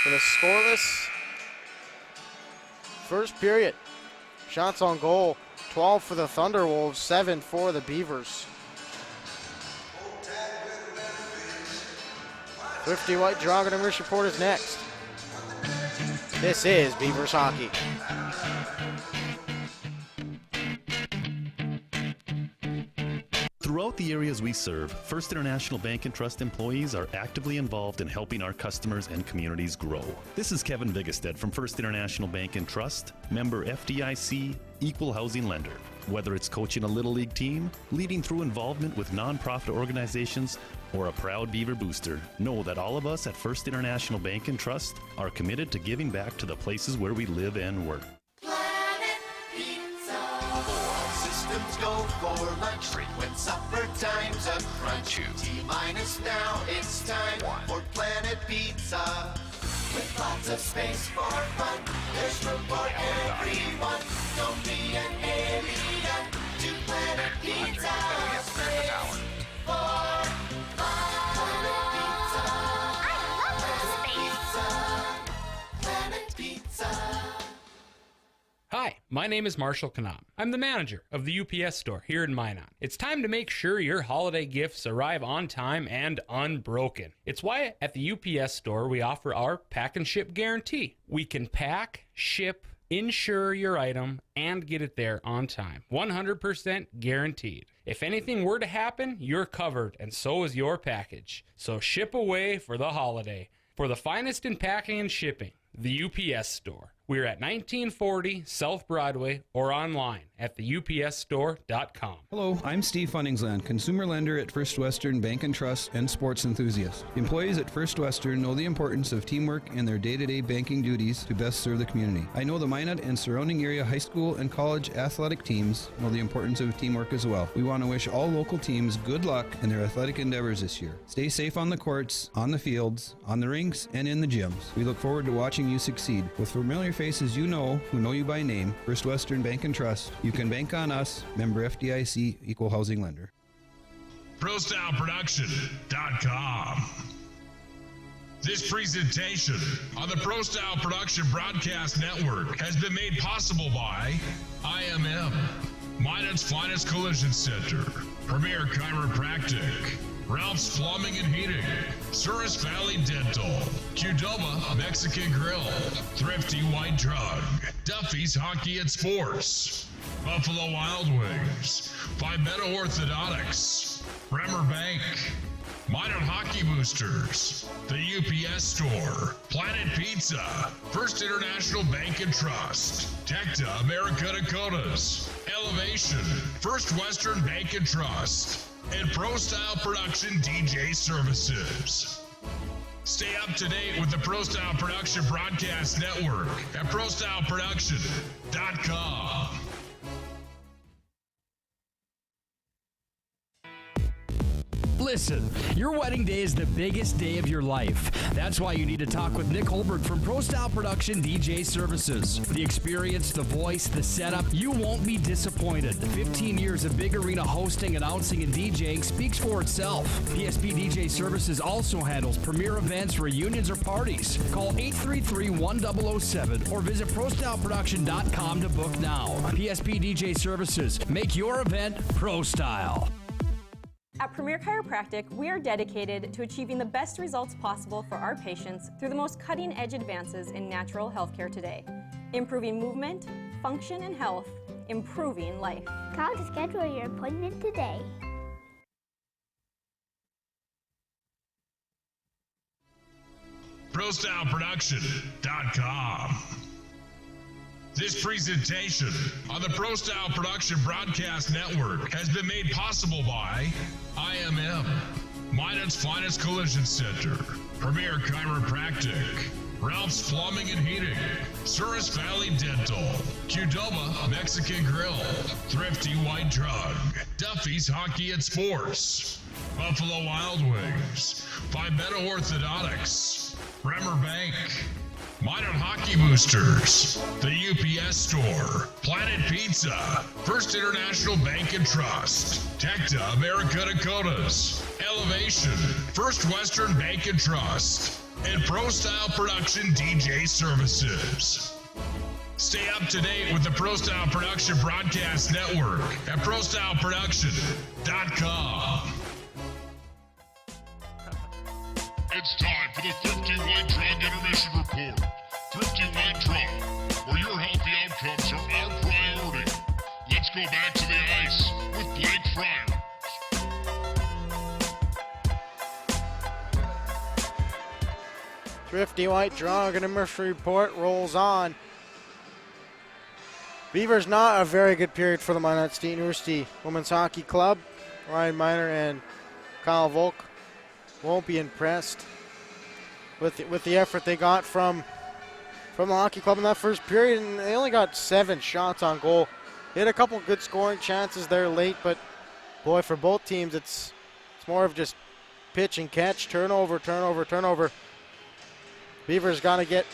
with a scoreless first period. Shots on goal, 12 for the Thunderwolves, 7 for the Beavers. Thrifty White Dragon and Rich Report is next. This is Beavers Hockey. Throughout the areas we serve, First International Bank and Trust employees are actively involved in helping our customers and communities grow. This is Kevin Vigestead from First International Bank and Trust, member FDIC, equal housing lender. Whether it's coaching a Little League team, leading through involvement with nonprofit organizations, or a proud Beaver booster, know that all of us at First International Bank and Trust are committed to giving back to the places where we live and work. Planet Pizza. 4 systems go for lunch. Frequent supper time's a crunch. T-minus now, it's time for Planet Pizza. With lots of space for fun, there's room for everyone. Don't be an alien to Planet Pizza. Space for fun. Planet Pizza. Planet Pizza. Hi, my name is Marshall Knop. I'm the manager of the UPS store here in Minot. It's time to make sure your holiday gifts arrive on time and unbroken. It's why at the UPS store we offer our pack and ship guarantee. We can pack, ship, insure your item, and get it there on time. 100% guaranteed. If anything were to happen, you're covered, and so is your package. So ship away for the holiday. For the finest in packing and shipping, the UPS store. We're at 1940 South Broadway or online at theupsstore.com. Hello, I'm Steve Funningsland, consumer lender at First Western Bank and Trust and sports enthusiast. Employees at First Western know the importance of teamwork in their day-to-day banking duties to best serve the community. I know the Minot and surrounding area high school and college athletic teams know the importance of teamwork as well. We want to wish all local teams good luck in their athletic endeavors this year. Stay safe on the courts, on the fields, on the rinks, and in the gyms. We look forward to watching you succeed. With familiar faces you know who know you by name, First Western Bank and Trust, you can bank on us, member FDIC, equal housing lender. ProStyleProduction.com. This presentation on the Pro Style Production Broadcast Network has been made possible by IMM, Minot's finest collision center, Premier Chiropractic, Ralph's Plumbing and Heating, Souris Valley Dental, Qdoba Mexican Grill, Thrifty White Drug, Duffy's Hockey and Sports, Buffalo Wild Wings, Pimento Orthodontics, Bremer Bank, Minot Hockey Boosters, the UPS Store, Planet Pizza, First International Bank and Trust, Tecta America Dakotas, Elevation, First Western Bank and Trust, and Pro Style Production DJ Services. Stay up to date with the Pro Style Production Broadcast Network at ProStyleProduction.com. Listen, your wedding day is the biggest day of your life. That's why you need to talk with Nick Holberg from Pro Style Production DJ Services. The experience, the voice, the setup, you won't be disappointed. 15 years of big arena hosting, announcing, and DJing speaks for itself. PSP DJ Services also handles premier events, reunions, or parties. Call 833-1007 or visit ProStyleProduction.com to book now. PSP DJ Services. Make your event Pro Style. At Premier Chiropractic, we are dedicated to achieving the best results possible for our patients through the most cutting-edge advances in natural healthcare today. Improving movement, function, and health, improving life. Call to schedule your appointment today. ProStyleProduction.com. This presentation on the Pro Style Production Broadcast Network has been made possible by IMM, Minot's finest collision center, Premier Chiropractic, Ralph's Plumbing and Heating, Souris Valley Dental, Qdoba Mexican Grill, Thrifty White Drug, Duffy's Hockey and Sports, Buffalo Wild Wings, Pimento Orthodontics, Bremer Bank, Minot Hockey Boosters, the UPS Store, Planet Pizza, First International Bank and Trust, Tecta America Dakotas, Elevation, First Western Bank and Trust, and Pro Style Production DJ Services. Stay up to date with the Pro Style Production Broadcast Network at ProStyleProduction.com. It's time for the Thrifty White Drug Intermission Report. Thrifty White Drug, where your healthy outcomes are our priority. Let's go back to the ice with Blake Friars. Thrifty White Drug Intermission Report rolls on. Beavers not a very good period for the Minot State University Women's Hockey Club. Ryan Miner and Kyle Volk won't be impressed with the effort they got from the hockey club in that first period, and they only got 7 shots on goal. They had a couple good scoring chances there late, but boy, for both teams, it's more of just pitch and catch, turnover. Beavers got to get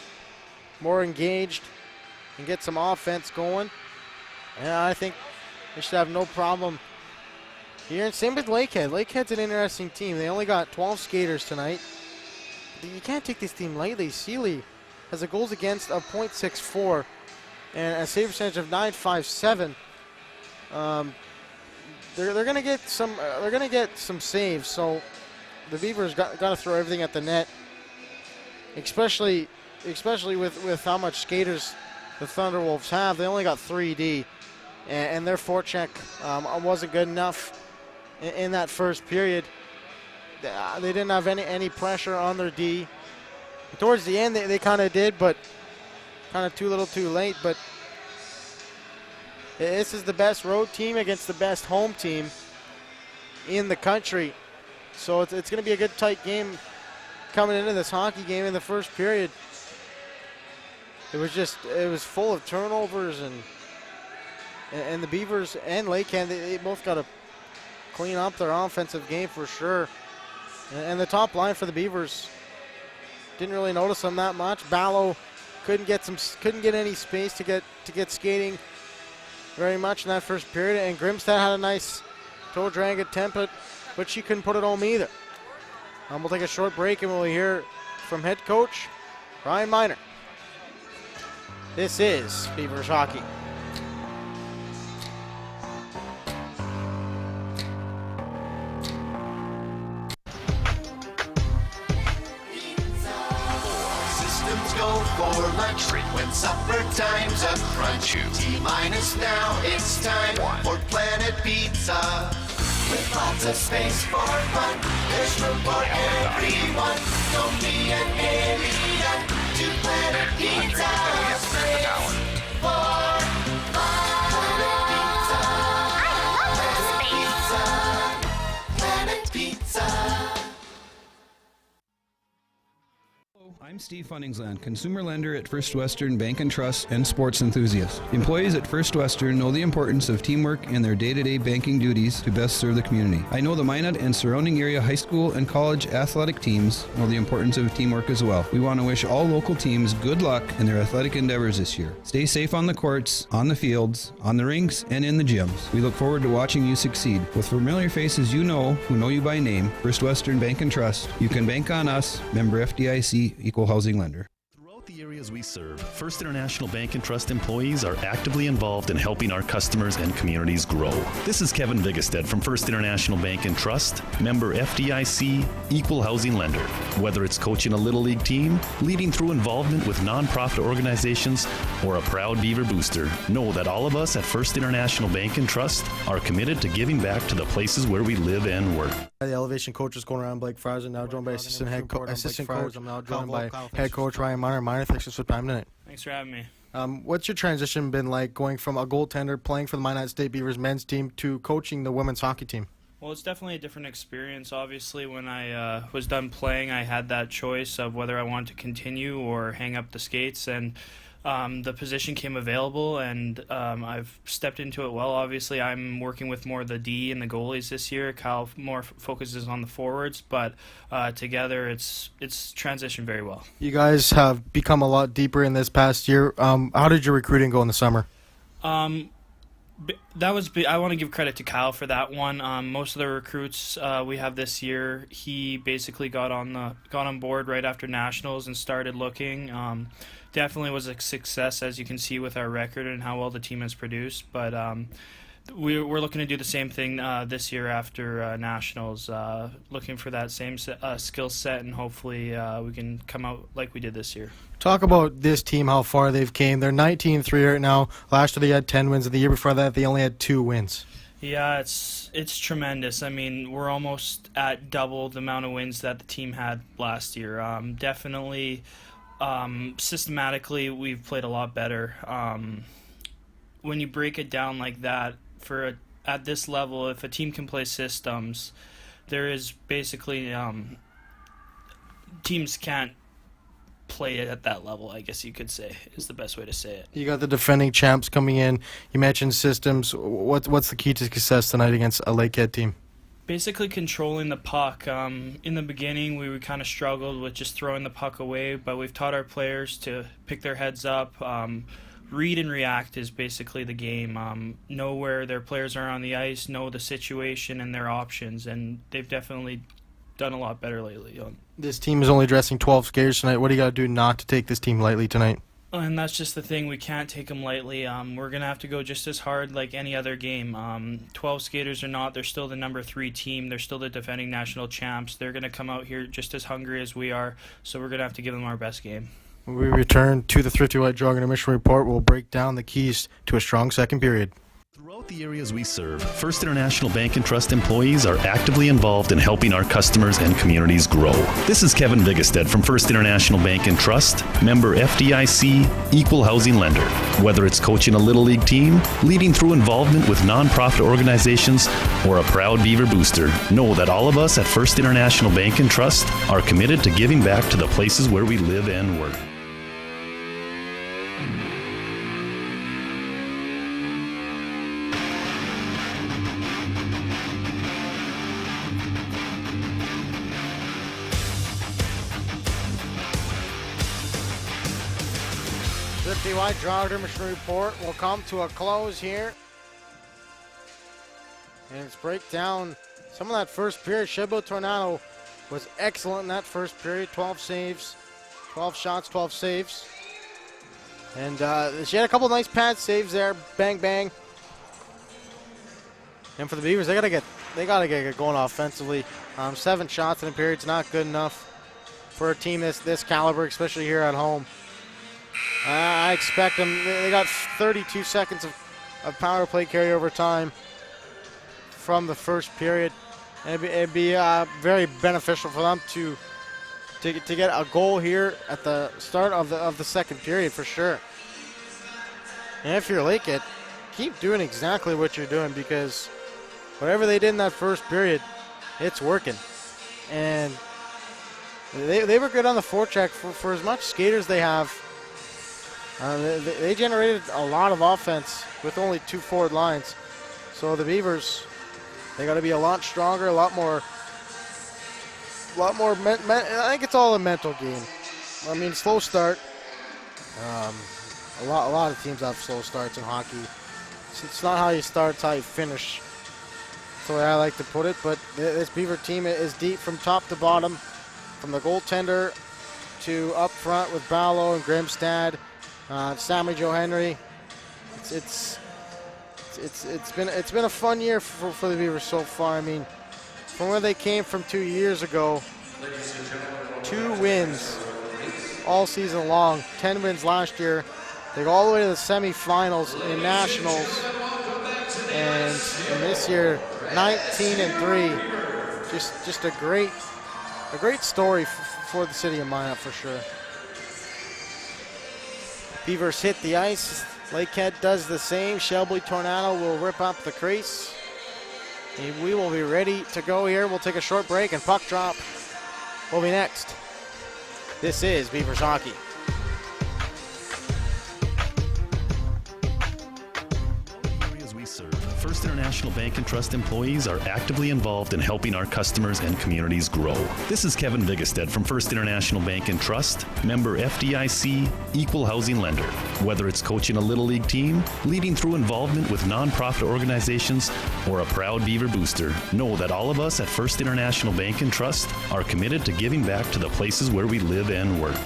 more engaged and get some offense going, and I think they should have no problem here. And same with Lakehead. Lakehead's an interesting team. They only got 12 skaters tonight. You can't take this team lightly. Seeley has a goals against of .64 and a save percentage of .957. They're gonna get some. They're gonna get some saves. So the Beavers got to throw everything at the net, especially with how much skaters the Thunderwolves have. They only got 3D, and their forecheck wasn't good enough in that first period. They didn't have any pressure on their D. Towards the end, they kind of did, but kind of too little too late. But this is the best road team against the best home team in the country. So it's going to be a good tight game coming into this hockey game. In the first period, it was full of turnovers, and the Beavers and Lakehead, they both got to clean up their offensive game for sure. And the top line for the Beavers, didn't really notice them that much. Ballo couldn't get any space to get skating very much in that first period. And Grimstad had a nice toe drag attempt, but she couldn't put it home either. We'll take a short break and we'll hear from head coach Ryan Miner. This is Beavers Hockey. Go for lunch when supper time's a crunch. T-minus now, it's time for Planet Pizza. With lots of space for fun, there's room for everyone. Don't be an alien to Planet Pizza. Space for fun. Planet Pizza. I'm Steve Funningsland, consumer lender at First Western Bank and Trust and sports enthusiast. Employees at First Western know the importance of teamwork in their day-to-day banking duties to best serve the community. I know the Minot and surrounding area high school and college athletic teams know the importance of teamwork as well. We want to wish all local teams good luck in their athletic endeavors this year. Stay safe on the courts, on the fields, on the rinks, and in the gyms. We look forward to watching you succeed. With familiar faces you know, who know you by name, First Western Bank and Trust, you can bank on us, member FDIC, equal housing lender. Throughout the areas we serve, First International Bank and Trust employees are actively involved in helping our customers and communities grow. This is Kevin Vigestad from First International Bank and Trust, member FDIC, equal housing lender. Whether it's coaching a Little League team, leading through involvement with nonprofit organizations, or a proud Beaver booster, know that all of us at First International Bank and Trust are committed to giving back to the places where we live and work. The elevation coach is going around Blake Friars, and now joined by assistant coach. I'm now joined by head coach Ryan Miner. Miner, thanks for some time tonight. Thanks for having me. What's your transition been like going from a goaltender playing for the Minot State Beavers men's team to coaching the women's hockey team? Well, it's definitely a different experience. Obviously, when I was done playing, I had that choice of whether I wanted to continue or hang up the skates. And the position came available, and I've stepped into it well. Obviously, I'm working with more of the D and the goalies this year. Kyle more focuses on the forwards, but together it's transitioned very well. You guys have become a lot deeper in this past year. How did your recruiting go in the summer? That was I want to give credit to Kyle for that one. Most of the recruits we have this year, he basically got on board right after nationals and started looking. Definitely was a success, as you can see with our record and how well the team has produced. But we're looking to do the same thing this year after nationals, looking for that same skill set, and hopefully we can come out like we did this year. Talk about this team, how far they've came. They're 19-3 right now. Last year they had 10 wins, and the year before that they only had 2 wins. Yeah, it's tremendous. I mean, we're almost at double the amount of wins that the team had last year. Definitely, systematically, we've played a lot better. When you break it down like that, at this level, if a team can play systems, there is basically teams can't play it at that level, I guess you could say, is the best way to say it. You got the defending champs coming in. You mentioned systems. What's the key to success tonight against a Lakehead team? Basically controlling the puck. In the beginning, we kind of struggled with just throwing the puck away, but we've taught our players to pick their heads up. Read and react is basically the game. Know where their players are on the ice, know the situation and their options, and they've definitely done a lot better lately. This team is only dressing 12 skaters tonight. What do you got to do not to take this team lightly tonight? And that's just the thing. We can't take them lightly. We're going to have to go just as hard like any other game. 12 skaters or not, they're still the number 3 team. They're still the defending national champs. They're going to come out here just as hungry as we are, so we're going to have to give them our best game. When we return to the Thrifty White Drug Intermission Report, we'll break down the keys to a strong second period. Throughout the areas we serve, First International Bank and Trust employees are actively involved in helping our customers and communities grow. This is Kevin Vigestad from First International Bank and Trust, member FDIC, equal housing lender. Whether it's coaching a Little League team, leading through involvement with nonprofit organizations, or a proud Beaver booster, know that all of us at First International Bank and Trust are committed to giving back to the places where we live and work. Thrifty White Drug Intermission Report will come to a close here. And let's break down some of that first period. Shebo Tornado was excellent in that first period. 12 saves, 12 shots, 12 saves. And she had a couple nice pad saves there. Bang, bang. And for the Beavers, they gotta get going offensively. 7 shots in a period's not good enough for a team this caliber, especially here at home. I expect them. They got 32 seconds of power play carryover time from the first period. And it'd be very beneficial for them to get a goal here at the start of the second period for sure. And if you're Lakehead, keep doing exactly what you're doing, because whatever they did in that first period, it's working. And they were good on the forecheck for as much skaters they have. They generated a lot of offense with only 2 forward lines. So the Beavers, they got to be a lot stronger, a lot more. I think it's all a mental game. I mean, slow start. A lot of teams have slow starts in hockey. It's not how you start, it's how you finish. That's the way I like to put it. But this Beaver team is deep from top to bottom, from the goaltender to up front with Ballo and Grimstad. Sammy Joe Henry. It's been a fun year for the Beavers so far. I mean, from where they came from 2 years ago, 2 wins all season long, 10 wins last year. They go all the way to the semifinals in nationals, and this year 19-3. Just a great story for the city of Minot for sure. Beavers hit the ice. Lakehead does the same. Shelby Tornado will rip up the crease. And we will be ready to go here. We'll take a short break, and puck drop will be next. This is Beavers Hockey. International Bank and Trust employees are actively involved in helping our customers and communities grow. This is Kevin Vigestad from First International Bank and Trust, member FDIC, equal housing lender. Whether it's coaching a Little League team, leading through involvement with nonprofit organizations, or a proud Beaver booster, know that all of us at First International Bank and Trust are committed to giving back to the places where we live and work.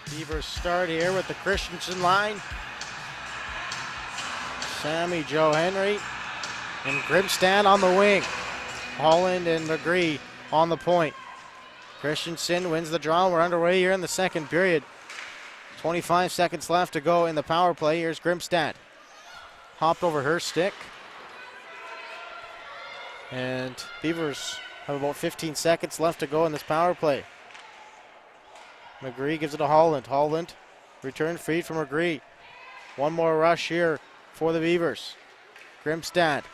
Beavers start here with the Christensen line. Sammy Joe Henry and Grimstad on the wing. Holland and McGree on the point. Christensen wins the draw. We're underway here in the second period. 25 seconds left to go in the power play. Here's Grimstad. Hopped over her stick. And Beavers have about 15 seconds left to go in this power play. McGree gives it to Holland. Holland return feed from McGree. One more rush here for the Beavers. Grimstad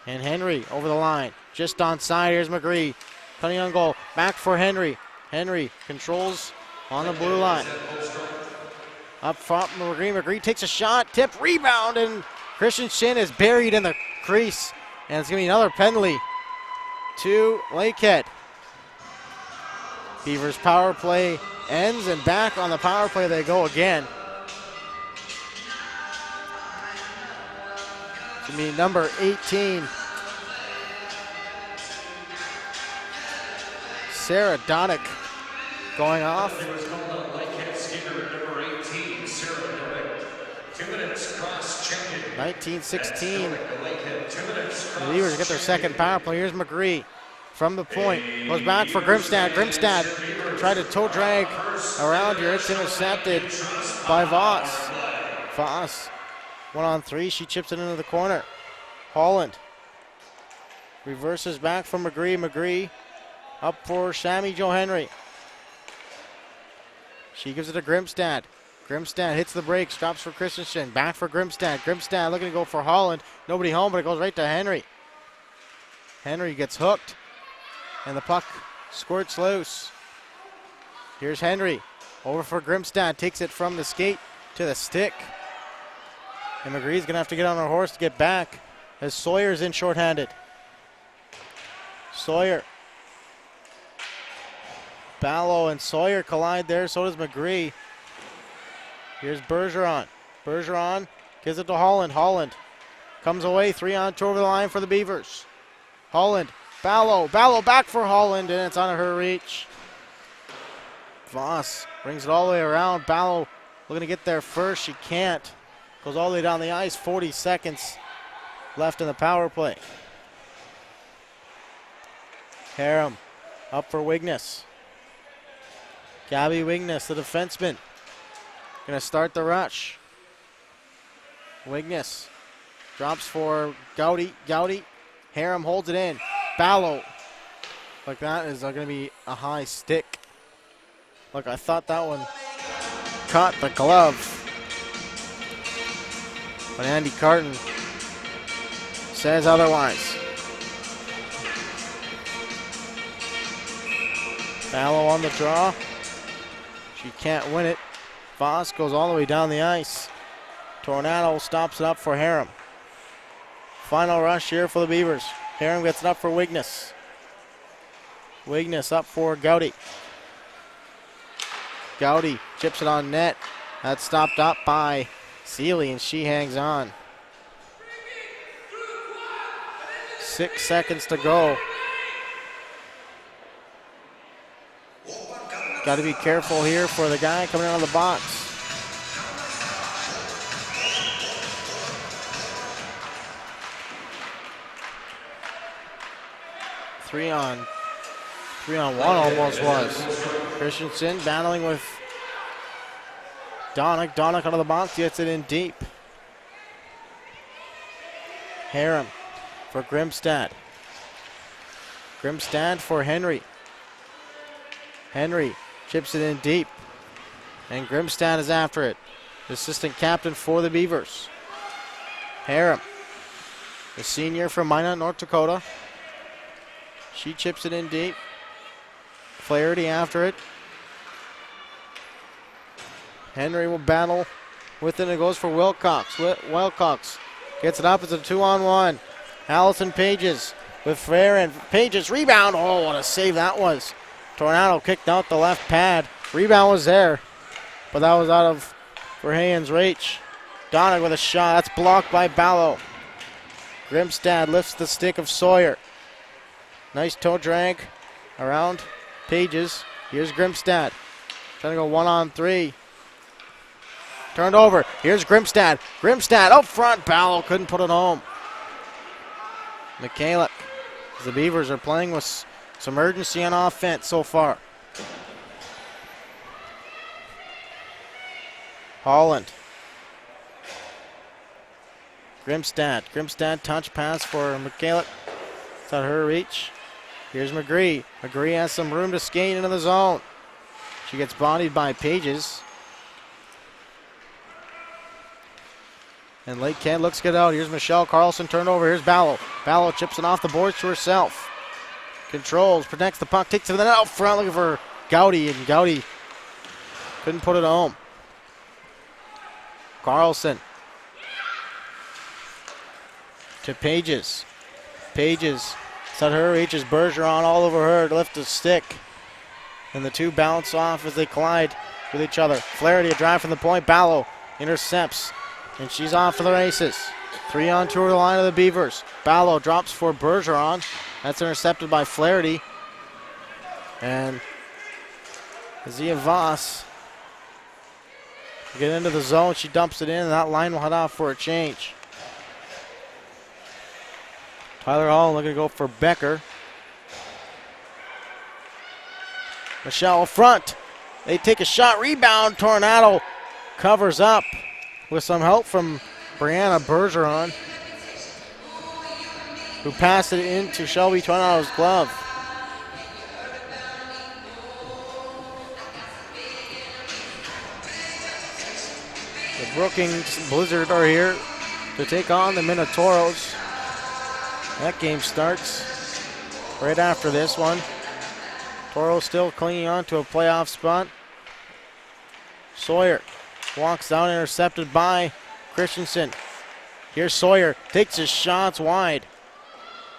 and Henry over the line. Just onside. Here's McGree. Cutting on goal. Back for Henry. Henry controls on the blue line. Up front, McGree. McGree takes a shot. Tip, rebound, and Christensen is buried in the crease. And it's going to be another penalty to Lakehead. Beavers power play ends, and back on the power play they go again. It's going to be number 18. Sarah Donick going off. 19-16. The Beavers get their second power play. Here's McGree from the point. Goes back for Grimstad. Grimstad tried to toe drag around here. It's intercepted by Voss. Voss 1-on-3. She chips it into the corner. Holland reverses back from McGree. McGree up for Sammy Joe Henry. She gives it to Grimstad. Grimstad hits the brakes, drops for Christensen. Back for Grimstad. Grimstad looking to go for Holland. Nobody home, but it goes right to Henry. Henry gets hooked, and the puck squirts loose. Here's Henry. Over for Grimstad. Takes it from the skate to the stick. And McGree's going to have to get on her horse to get back as Sawyer's in shorthanded. Sawyer. Ballo and Sawyer collide there. So does McGree. Here's Bergeron. Bergeron gives it to Holland. Holland comes away. 3-on-2 over the line for the Beavers. Holland. Ballo. Ballo back for Holland, and it's on her reach. Voss brings it all the way around. Ballo looking to get there first. She can't. Goes all the way down the ice. 40 seconds left in the power play. Harum up for Wigness. Gabby Wigness, the defenseman. Going to start the rush. Wigness drops for Gowdy. Gowdy. Harum holds it in. Ballo. Like that is going to be a high stick. Look, I thought that one caught the glove. But Andy Carton says otherwise. Ballo on the draw. She can't win it. Voss goes all the way down the ice. Tornado stops it up for Harum. Final rush here for the Beavers. Harum gets it up for Wigness. Wigness up for Gowdy. Gowdy chips it on net. That's stopped up by Seeley, and she hangs on. 6 seconds to go. Got to be careful here for the guy coming out of the box. Three on one almost was. Christensen battling with Donick. Donick out of the box, gets it in deep. Harum for Grimstad. Grimstad for Henry. Henry chips it in deep. And Grimstad is after it. The assistant captain for the Beavers. Harum, the senior from Minot, North Dakota. She chips it in deep. Flaherty after it. Henry will battle with it, and it goes for Wilcox. Wilcox gets it up. It's a 2-on-1. Allison Pages with Frere, and Pages rebound. Oh, what a save that was. Tornado kicked out the left pad. Rebound was there, but that was out of Verheyen's reach. Donagh with a shot. That's blocked by Ballo. Grimstad lifts the stick of Sawyer. Nice toe drag around Pages. Here's Grimstad. Trying to go 1-on-3. Turned over. Here's Grimstad. Grimstad up front. Ballo couldn't put it home. Michaelic. The Beavers are playing with some urgency on offense so far. Holland. Grimstad. Grimstad touch pass for Michaelic. It's out of her reach. Here's McGree. McGree has some room to skate into the zone. She gets bodied by Pages. And Lakehead looks good out. Here's Michelle Carlson turned over. Here's Ballo. Ballo chips it off the boards to herself. Controls, protects the puck, takes it to the net out front, looking for Gowdy, and Gowdy couldn't put it home. Carlson to Pages. Pages, it's at her reach, is Bergeron all over her to lift the stick. And the two bounce off as they collide with each other. Flaherty, a drive from the point. Ballo intercepts, and she's off for the races. 3-on-2 to the line of the Beavers. Ballo drops for Bergeron. That's intercepted by Flaherty. And Zia Voss get into the zone. She dumps it in, and that line will head off for a change. Tyler Hall looking to go for Becker. Michelle front. They take a shot. Rebound. Tornado covers up with some help from Brianna Bergeron, who passed it into Shelby Tornado's glove. The Brookings Blizzard are here to take on the Minotauros. That game starts right after this one. Toro still clinging on to a playoff spot. Sawyer walks down, intercepted by Christensen. Here's Sawyer, takes his shots wide.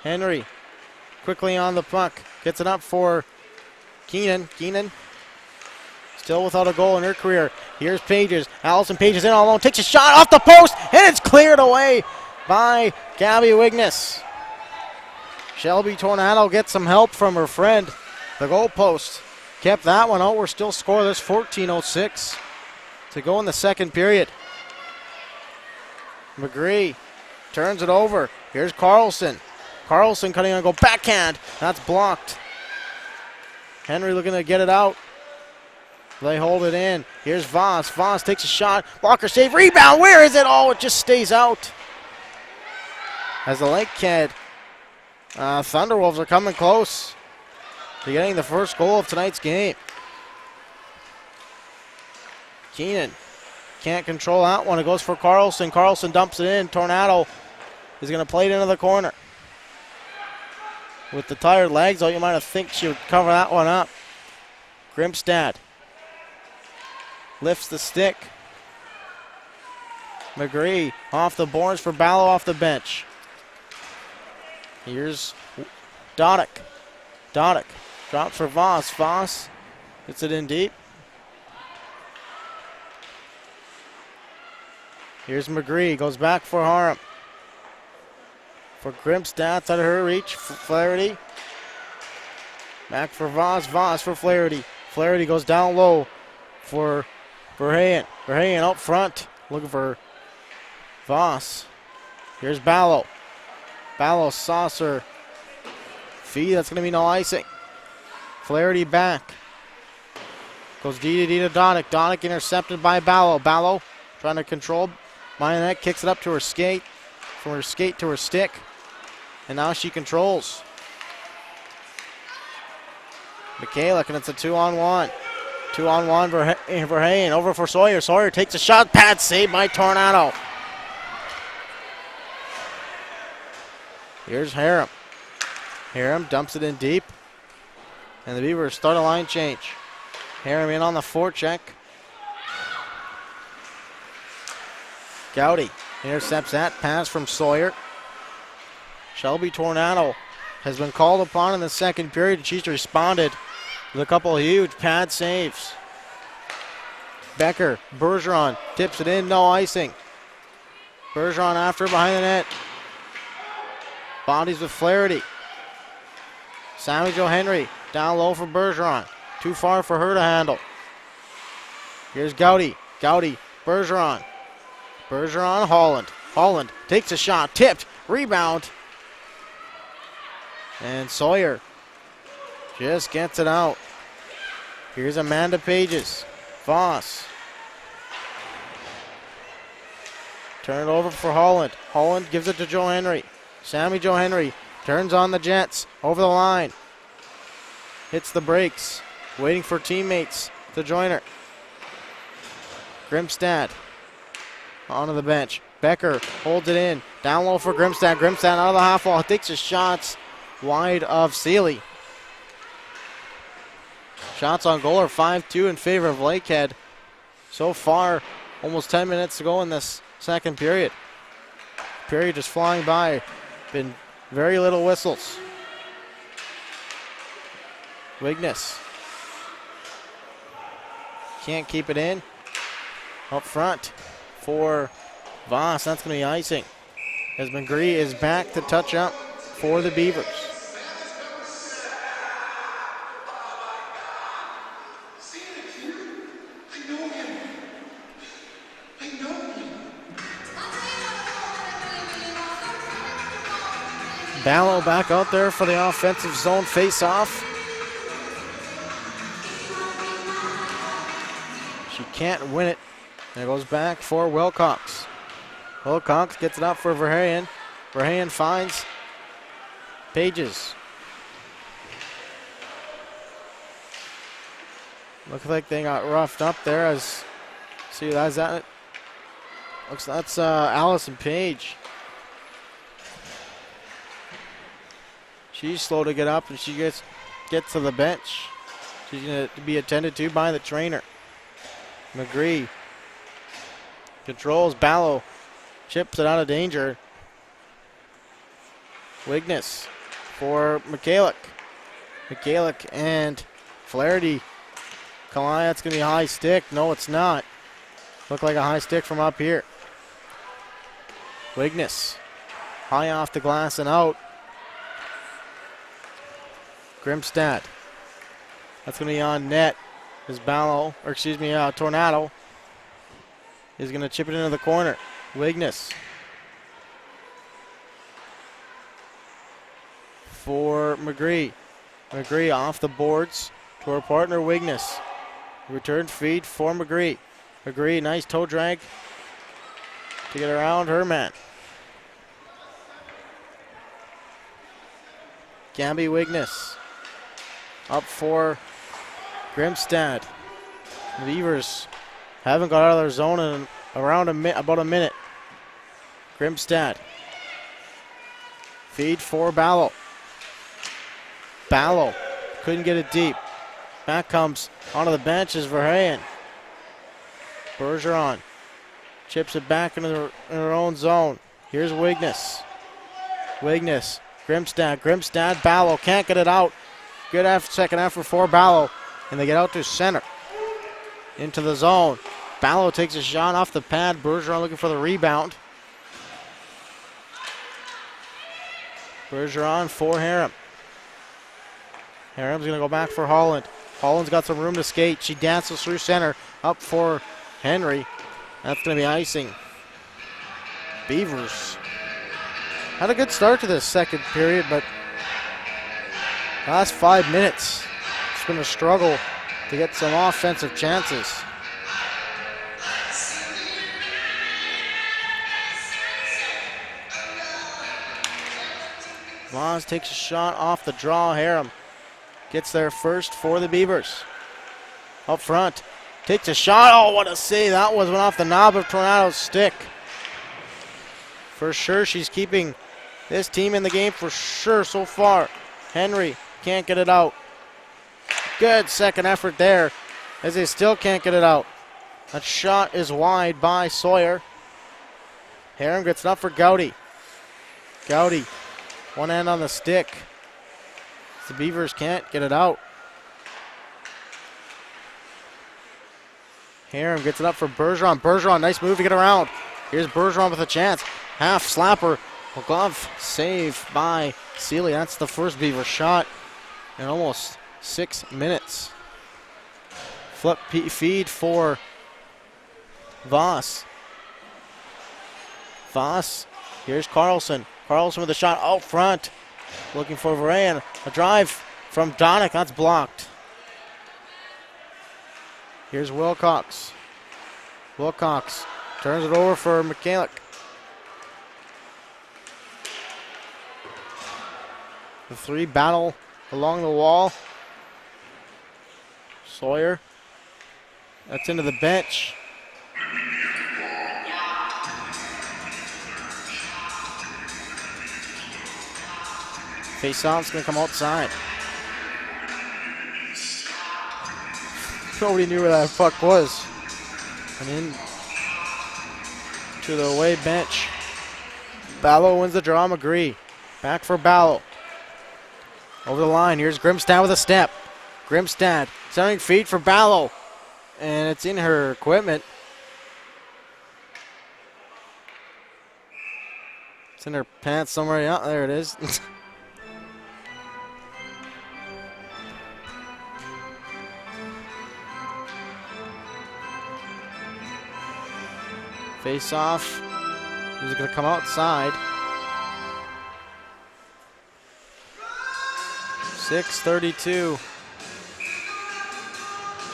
Henry quickly on the puck, gets it up for Keenan. Keenan still without a goal in her career. Here's Pages. Allison Pages in all alone, takes a shot off the post, and it's cleared away by Gabby Wignes. Shelby Tornado gets some help from her friend. The goalpost kept that one out. We're still scoreless, 14:06 to go in the second period. McGree turns it over. Here's Carlson. Carlson cutting on a go backhand. That's blocked. Henry looking to get it out. They hold it in. Here's Voss. Voss takes a shot. Blocker save. Rebound. Where is it? Oh, it just stays out. As the Lakehead Thunderwolves are coming close to getting the first goal of tonight's game. Keenan can't control that one. It goes for Carlson. Carlson dumps it in. Tornado is going to play it into the corner. With the tired legs, though, you might have think she would cover that one up. Grimstad lifts the stick. McGree off the boards for Ballo off the bench. Here's Doddick. Doddick drops for Voss. Voss gets it in deep. Here's McGree. Goes back for Harum. For Grimstad, out of her reach. Flaherty. Back for Voss. Voss for Flaherty. Flaherty goes down low for Verheyen. Verheyen up front. Looking for Voss. Here's Ballo. Ballo saucer. Feed. That's going to be no icing. Flaherty back. Goes D to Doddick. Doddick intercepted by Ballo. Ballo trying to control. Minette kicks it up to her skate. From her skate to her stick. And now she controls. Michaelic, and it's a 2-on-1. 2-on-1 Verheyen. Over for Sawyer. Sawyer takes a shot. Pad saved by Tornado. Here's Harum. Harum dumps it in deep. And the Beavers start a line change. Harem in on the forecheck. Gowdy intercepts that pass from Sawyer. Shelby Tornado has been called upon in the second period, and she's responded with a couple of huge pad saves. Becker, Bergeron tips it in, no icing. Bergeron after behind the net. Bodies with Flaherty. Sammy Jo Henry down low for Bergeron. Too far for her to handle. Here's Gowdy. Gowdy, Bergeron. Bergeron, Holland. Holland takes a shot, tipped, rebound. And Sawyer just gets it out. Here's Amanda Pages. Voss. Turn it over for Holland. Holland gives it to Jo Henry. Sammy Jo Henry turns on the Jets. Over the line. Hits the brakes. Waiting for teammates to join her. Grimstad onto the bench. Becker holds it in. Down low for Grimstad. Grimstad out of the half wall. Takes his shots wide of Seeley. Shots on goal are 5-2 in favor of Lakehead. So far, almost 10 minutes to go in this second period. Period just flying by. Been very little whistles. Wigness. Can't keep it in. Up front for Voss. That's going to be icing. As McGree is back to touch up for the Beavers. Ballo back out there for the offensive zone face-off. She can't win it. And it goes back for Wilcox. Wilcox gets it up for Verheyen. Verheyen finds Pages. Looks like they got roughed up there. As see, that's that. Looks that's Allison Page. She's slow to get up, and she gets to the bench. She's going to be attended to by the trainer. McGree controls. Ballo chips it out of danger. Wigness for Michalik. Michalik and Flaherty. Kalaya, it's going to be a high stick. No, it's not. Looked like a high stick from up here. Wigness. High off the glass and out. Grimstad. That's going to be on net. As Ballo, or excuse me, Tornado is going to chip it into the corner. Wigness. For McGree. McGree off the boards to her partner Wigness. Return feed for McGree. McGree, nice toe drag to get around her man. Gabby Wigness up for Grimstad. The Beavers haven't got out of their zone in around about a minute. Grimstad. Feed for Ballo. Ballo couldn't get it deep. Back comes onto the bench is Verheyen. Bergeron chips it back into her own zone. Here's Wigness. Wigness. Grimstad. Grimstad. Ballo can't get it out. Good second effort for Ballo. And they get out to center. Into the zone. Ballo takes a shot off the pad. Bergeron looking for the rebound. Bergeron for Harem. Harem's going to go back for Holland. Holland's got some room to skate. She dances through center. Up for Henry. That's going to be icing. Beavers had a good start to this second period, but last 5 minutes, it's been a struggle to get some offensive chances. Voss takes a shot off the draw. Harem gets there first for the Beavers. Up front, takes a shot. Oh, what a save. That was went off the knob of Tornado's stick. For sure, she's keeping this team in the game for sure so far. Henry can't get it out. Good second effort there as they still can't get it out. That shot is wide by Sawyer. Harem gets it up for Gowdy. Gowdy, one hand on the stick. The Beavers can't get it out. Harem gets it up for Bergeron. Bergeron, nice move to get around. Here's Bergeron with a chance. Half slapper. A glove save by Seeley. That's the first Beaver shot in almost 6 minutes. Flip feed for Voss. Voss. Here's Carlson. Carlson with a shot out front. Looking for Varan. A drive from Donick. That's blocked. Here's Wilcox. Wilcox turns it over for McCallick. The three battle along the wall. Sawyer. That's into the bench. Face-off's going to come outside. Nobody knew where that puck was. And in to the away bench. Ballo wins the draw. McGree. Back for Ballo. Over the line. Here's Grimstad with a step. Grimstad centering feet for Ballo. And it's in her equipment. It's in her pants somewhere. Yeah, there it is. Face off. Who's going to come outside? 6:32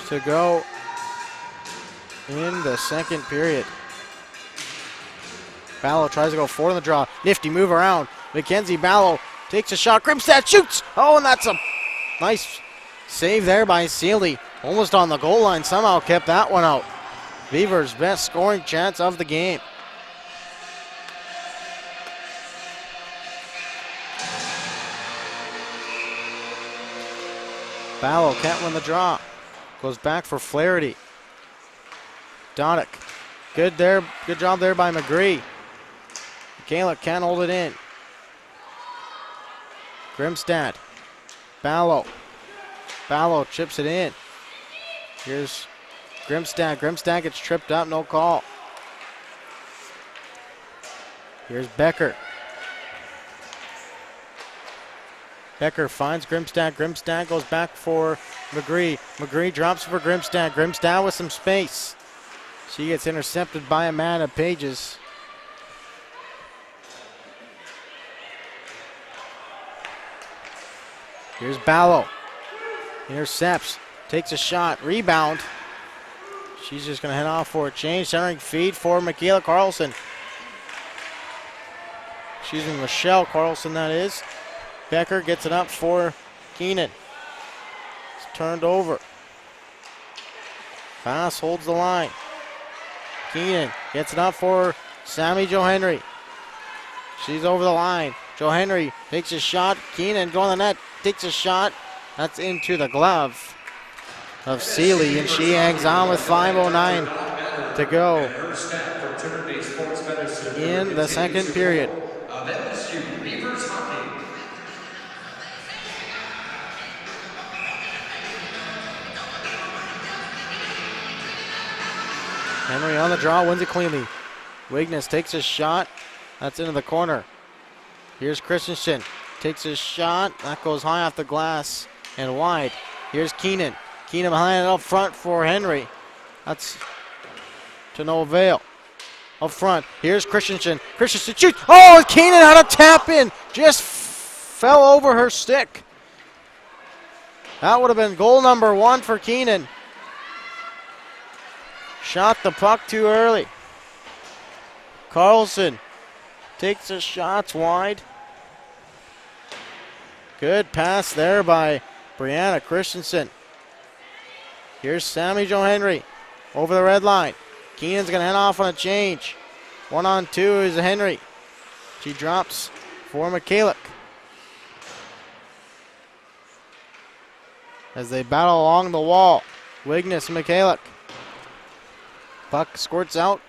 to go in the second period. Ballo tries to go forward in the draw. Nifty move around. Mackenzie Ballo takes a shot. Grimstad shoots. Oh, and that's a nice save there by Seeley. Almost on the goal line. Somehow kept that one out. Beavers' best scoring chance of the game. Ballo can't win the draw. Goes back for Flaherty. Donick. Good there. Good job there by McGree. Galick can't hold it in. Grimstad. Ballo. Ballo chips it in. Here's Grimstad. Grimstad gets tripped up. No call. Here's Becker. Becker finds Grimstad. Grimstad goes back for McGree. McGree drops for Grimstad. Grimstad with some space. She gets intercepted by Amanda Pages. Here's Ballo. Intercepts. Takes a shot. Rebound. She's just going to head off for a change. Centering feed for Michaela Carlson. Excuse me, Michelle Carlson, that is. Becker gets it up for Keenan. It's turned over. Bass holds the line. Keenan gets it up for Sammy Jo Henry. She's over the line. Jo Henry takes a shot. Keenan going to the net. Takes a shot. That's into the glove of Seeley, and she hangs on with 5:09 to go in the second period. Of MSU Beavers hockey. Henry on the draw, wins it cleanly. Wigness takes a shot. That's into the corner. Here's Christensen. Takes a shot. That goes high off the glass and wide. Here's Keenan. Keenan behind it up front for Henry. That's to no avail. Up front. Here's Christensen. Christensen shoots. Oh, Keenan had a tap in. Just fell over her stick. That would have been goal number 1 for Keenan. Shot the puck too early. Carlson takes the shots wide. Good pass there by Brianna Christensen. Here's Sammy Jo Henry over the red line. Keenan's going to head off on a change. 1-on-2 is Henry. She drops for McCallick. as they battle along the wall. Wignes and Mikhalik. Puck squirts out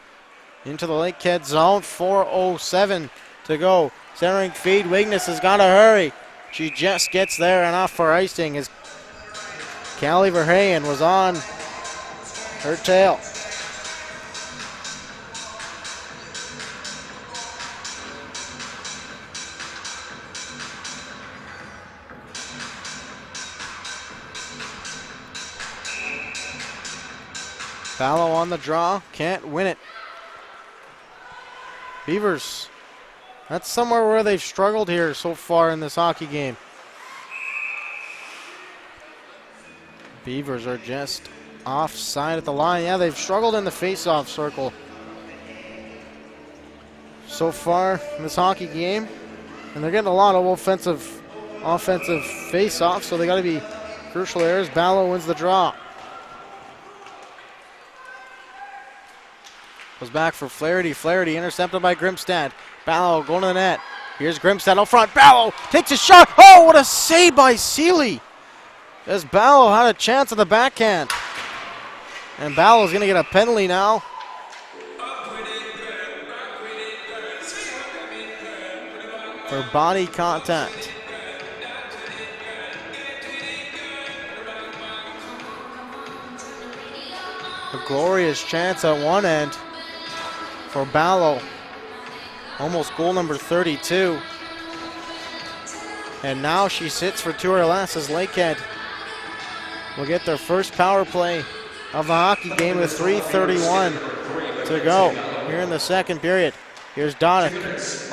into the Lakehead zone. 4:07 to go. Centering feed. Wignes has got to hurry. She just gets there and off for icing as Callie Verheyen was on her tail. Fallow on the draw, can't win it. Beavers, that's somewhere where they've struggled here so far in this hockey game. Beavers are just offside at the line. Yeah, they've struggled in the face-off circle so far in this hockey game. And they're getting a lot of offensive face-offs, so they got to be crucial errors. Ballo wins the draw. Goes back for Flaherty. Flaherty intercepted by Grimstad. Ballo going to the net. Here's Grimstad out front. Ballo takes a shot. Oh, what a save by Seeley. As Ballo had a chance on the backhand. And Ballo's going to get a penalty now. For body contact. A glorious chance at one end for Ballo. Almost goal number 32. And now she sits for two or less as Lakehead will get their first power play of the hockey game with 3:31 to go here in the second period. Here's Donnick.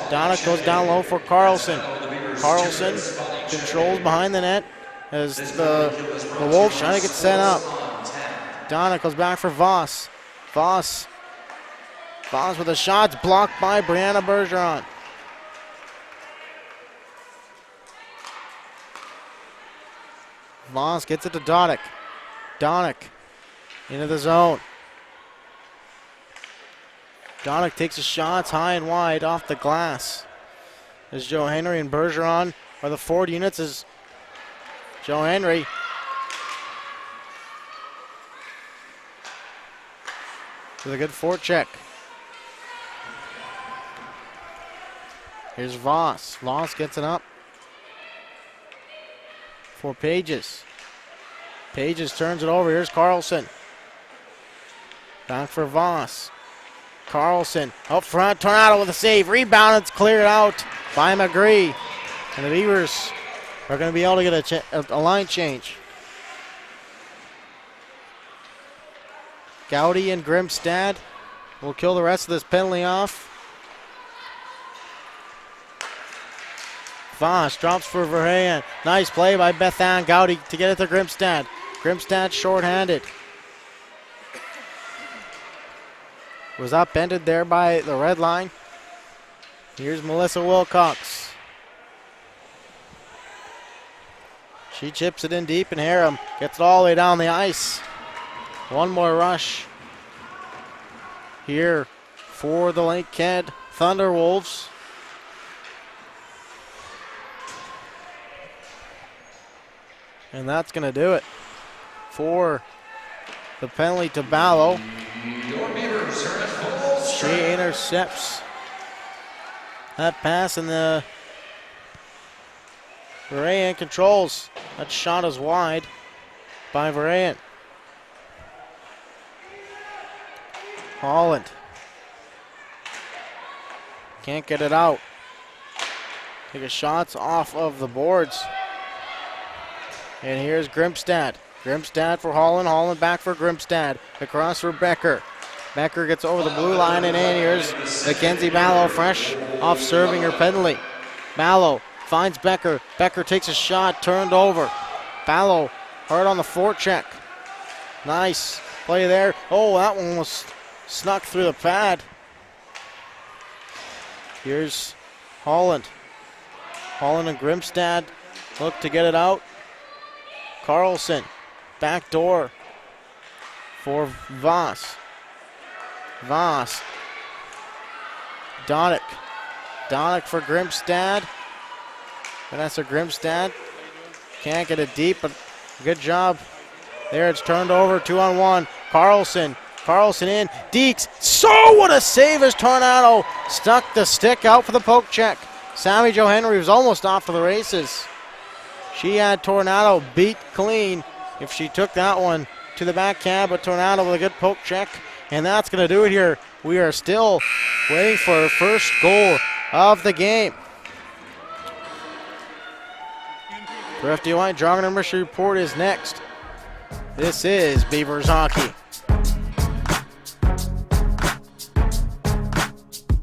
Donnick goes down low for Carlson. Carlson controls behind the net as the Wolves trying to get set up. Donnick goes back for Voss. Voss with a shot blocked by Brianna Bergeron. Voss gets it to Donnick. Donnick into the zone. Donnick takes a shot high and wide off the glass. As Joe Henry and Bergeron are the forward units as Joe Henry with a good forecheck. Here's Voss. Voss gets it up for Pages. Pages turns it over. Here's Carlson. Back for Voss. Carlson up front. Tornado with a save. Rebound. It's cleared out by McGree. And the Beavers are going to be able to get a line change. Gowdy and Grimstad will kill the rest of this penalty off. Voss drops for Verheyen. Nice play by Bethan Gowdy to get it to Grimstad. Grimstad shorthanded. Was upended there by the red line. Here's Melissa Wilcox. She chips it in deep and Harum gets it all the way down the ice. One more rush here for the Lakehead Thunderwolves. And that's going to do it for the penalty to Ballo. She intercepts that pass, and the Verheyen controls. That shot is wide by Verheyen. Holland can't get it out. Take a shots off of the boards. And here's Grimstad. Grimstad for Holland. Holland back for Grimstad. Across for Becker. Becker gets over the blue line and in. Here's Mackenzie Ballo, fresh off serving her penalty. Ballo finds Becker. Becker takes a shot, turned over. Ballo hard on the forecheck. Nice play there. Oh, that one was snuck through the pad. Here's Holland. Holland and Grimstad look to get it out. Carlson, back door for Voss. Voss. Donnick. Donnick for Grimstad. Vanessa Grimstad can't get it deep, but Good job. There it's turned over, 2-on-1. Carlson in. Deeks. So what a save as Tornado stuck the stick out for the poke check. Sammy Jo Henry was almost off to the races. She had Tornado beat clean if she took that one to the backhand, but Tornado with a good poke check. And that's going to do it here. We are still waiting for our first goal of the game. For FDY, Dragon Mission Report is next. This is Beavers Hockey.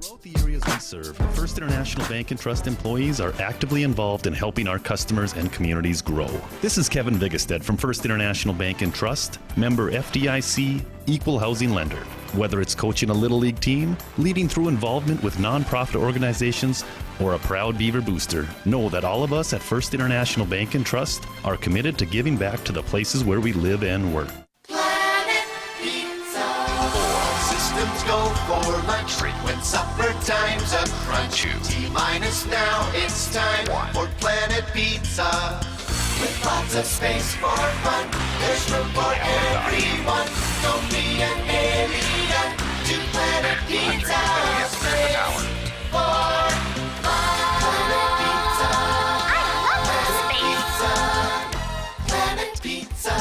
Throughout the areas we serve, First International Bank and Trust employees are actively involved in helping our customers and communities grow. This is Kevin Vigestad from First International Bank and Trust, member FDIC, equal housing lender. Whether it's coaching a Little League team, leading through involvement with nonprofit organizations, or a proud Beaver booster, know that all of us at First International Bank and Trust are committed to giving back to the places where we live and work. Planet Pizza. All systems go for lunch. Frequent supper time's a crunch. T-minus now, it's time for Planet Pizza. With lots of space for fun, there's room for everyone. Don't be an alien to Planet Pizza. Space for fun. Planet Pizza.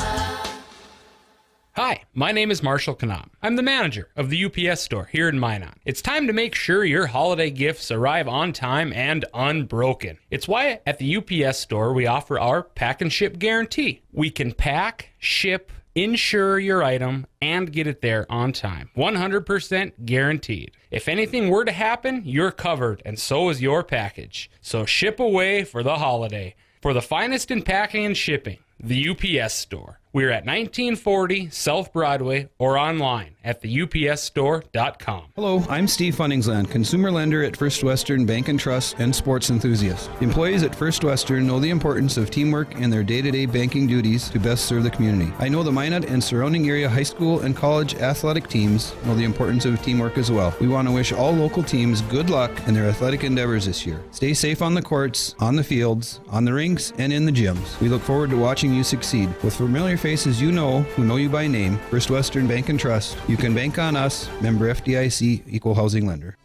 Hi, my name is Marshall Kanam. I'm the manager of the UPS store here in Minot. It's time to make sure your holiday gifts arrive on time and unbroken. It's why at the UPS store we offer our pack and ship guarantee. We can pack, ship, insure your item, and get it there on time. 100% guaranteed. If anything were to happen, you're covered, and so is your package. So ship away for the holiday. For the finest in packing and shipping, the UPS store. We're at 1940 South Broadway or online at theupsstore.com. Hello, I'm Steve Funningsland, consumer lender at First Western Bank and Trust and sports enthusiast. Employees at First Western know the importance of teamwork in their day-to-day banking duties to best serve the community. I know the Minot and surrounding area high school and college athletic teams know the importance of teamwork as well. We want to wish all local teams good luck in their athletic endeavors this year. Stay safe on the courts, on the fields, on the rinks, and in the gyms. We look forward to watching you succeed. With familiar faces you know, who know you by name, First Western Bank and Trust, you can bank on us, member FDIC, equal housing lender.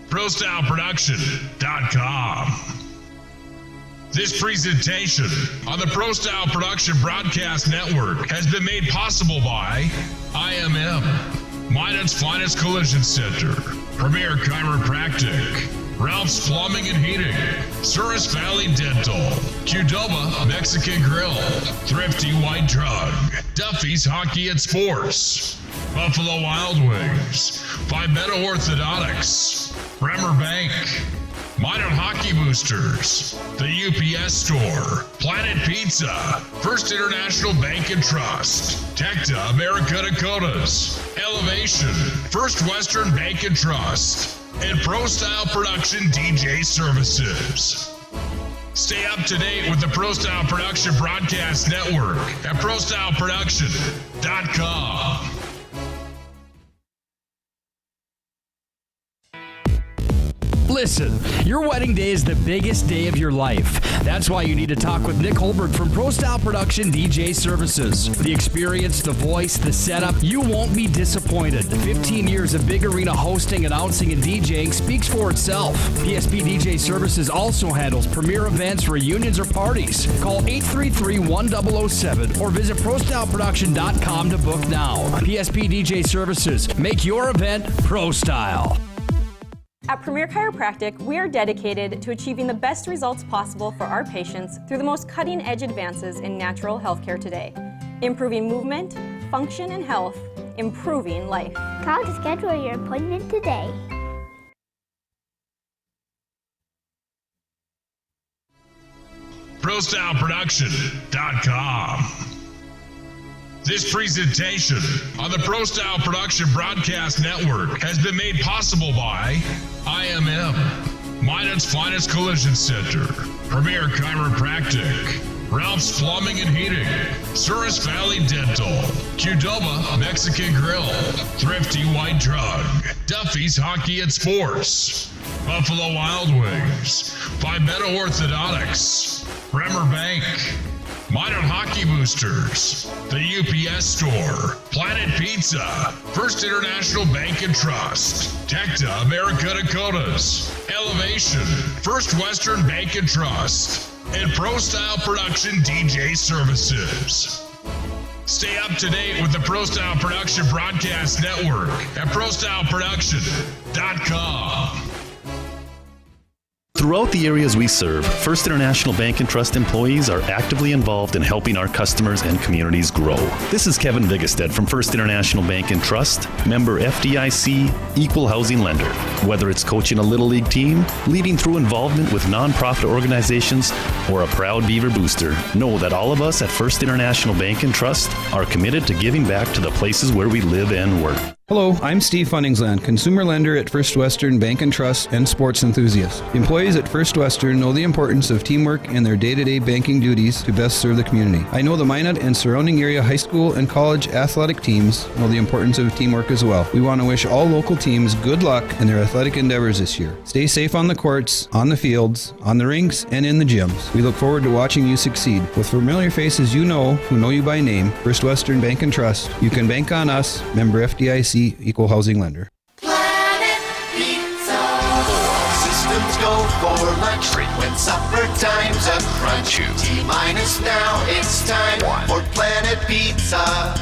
ProStyleProduction.com. This presentation on the Pro Style Production Broadcast Network has been made possible by IMM, Minot's Finest Collision Center, Premier Chiropractic, Ralph's Plumbing and Heating, Souris Valley Dental, Qdoba Mexican Grill, Thrifty White Drug, Duffy's Hockey and Sports, Buffalo Wild Wings, Pimento Orthodontics, Bremer Bank, Minot Hockey Boosters, the UPS Store, Planet Pizza, First International Bank and Trust, Tecta America Dakotas, Elevation, First Western Bank and Trust, and Pro Style Production DJ Services. Stay up to date with the Pro Style Production Broadcast Network at ProStyleProduction.com. Listen, your wedding day is the biggest day of your life. That's why you need to talk with Nick Holberg from Pro Style Production DJ Services. The experience, the voice, the setup, you won't be disappointed. 15 years of big arena hosting, announcing, and DJing speaks for itself. PSP DJ Services also handles premier events, reunions, or parties. Call 833-1007 or visit ProStyleProduction.com to book now. PSP DJ Services. Make your event Pro Style. At Premier Chiropractic, we are dedicated to achieving the best results possible for our patients through the most cutting-edge advances in natural healthcare today. Improving movement, function, and health, improving life. Call to schedule your appointment today. ProStyleProduction.com. This presentation on the Pro Style Production Broadcast Network has been made possible by IMM, Minot's Finest Collision Center, Premier Chiropractic, Ralph's Plumbing and Heating, Souris Valley Dental, Qdoba Mexican Grill, Thrifty White Drug, Duffy's Hockey and Sports, Buffalo Wild Wings, Pimento Orthodontics, Bremer Bank, Minot Hockey Boosters, the UPS Store, Planet Pizza, First International Bank and Trust, Tecta America Dakotas, Elevation, First Western Bank and Trust, and Pro Style Production DJ Services. Stay up to date with the Pro Style Production Broadcast Network at prostyleproduction.com. Throughout the areas we serve, First International Bank and Trust employees are actively involved in helping our customers and communities grow. This is Kevin Vigestad from First International Bank and Trust, member FDIC, equal housing lender. Whether it's coaching a Little League team, leading through involvement with nonprofit organizations, or a proud Beaver booster, know that all of us at First International Bank and Trust are committed to giving back to the places where we live and work. Hello, I'm Steve Funningsland, consumer lender at First Western Bank and Trust and sports enthusiast. Employees at First Western know the importance of teamwork in their day-to-day banking duties to best serve the community. I know the Minot and surrounding area high school and college athletic teams know the importance of teamwork as well. We want to wish all local teams good luck in their athletic endeavors this year. Stay safe on the courts, on the fields, on the rinks, and in the gyms. We look forward to watching you succeed. With familiar faces you know who know you by name, First Western Bank and Trust, you can bank on us, member FDIC, equal housing lender. Planet Pizza. All systems go for lunch break when supper time's a crunch. T-minus now, it's time for Planet Pizza.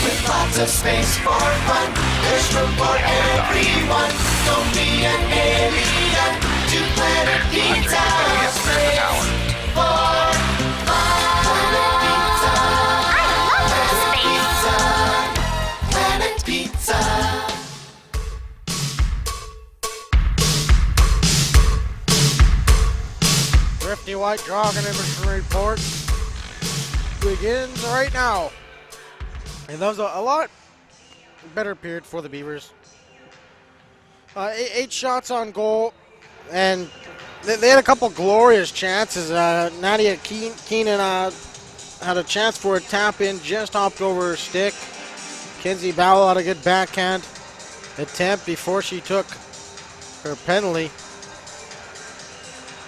With lots of space for fun, there's room for everyone. Don't be an alien to Planet Pizza. Space for Thrifty White Dragon Inventory Report begins right now. And that was a lot better period for the Beavers. 8 shots on goal, and they had a couple glorious chances. Nadia Keenan had a chance for a tap in, just hopped over her stick. Kenzie Bowell had a good backhand attempt before she took her penalty.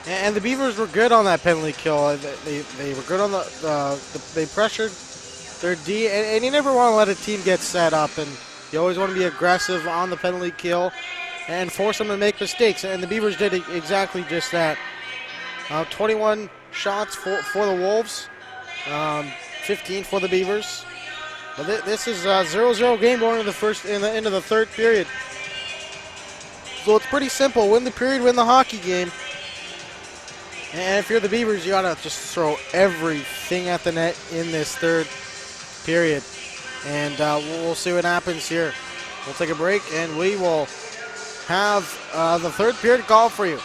And the Beavers were good on that penalty kill. They were good on they pressured their D, and you never want to let a team get set up, and you always want to be aggressive on the penalty kill and force them to make mistakes. And the Beavers did exactly just that. 21 shots for the Wolves, 15 for the Beavers. But this is a 0-0 game going into the third period. So it's pretty simple. Win the period, win the hockey game. And if you're the Beavers, you gotta just throw everything at the net in this third period. And we'll see what happens here. We'll take a break, and we will have the third period call for you.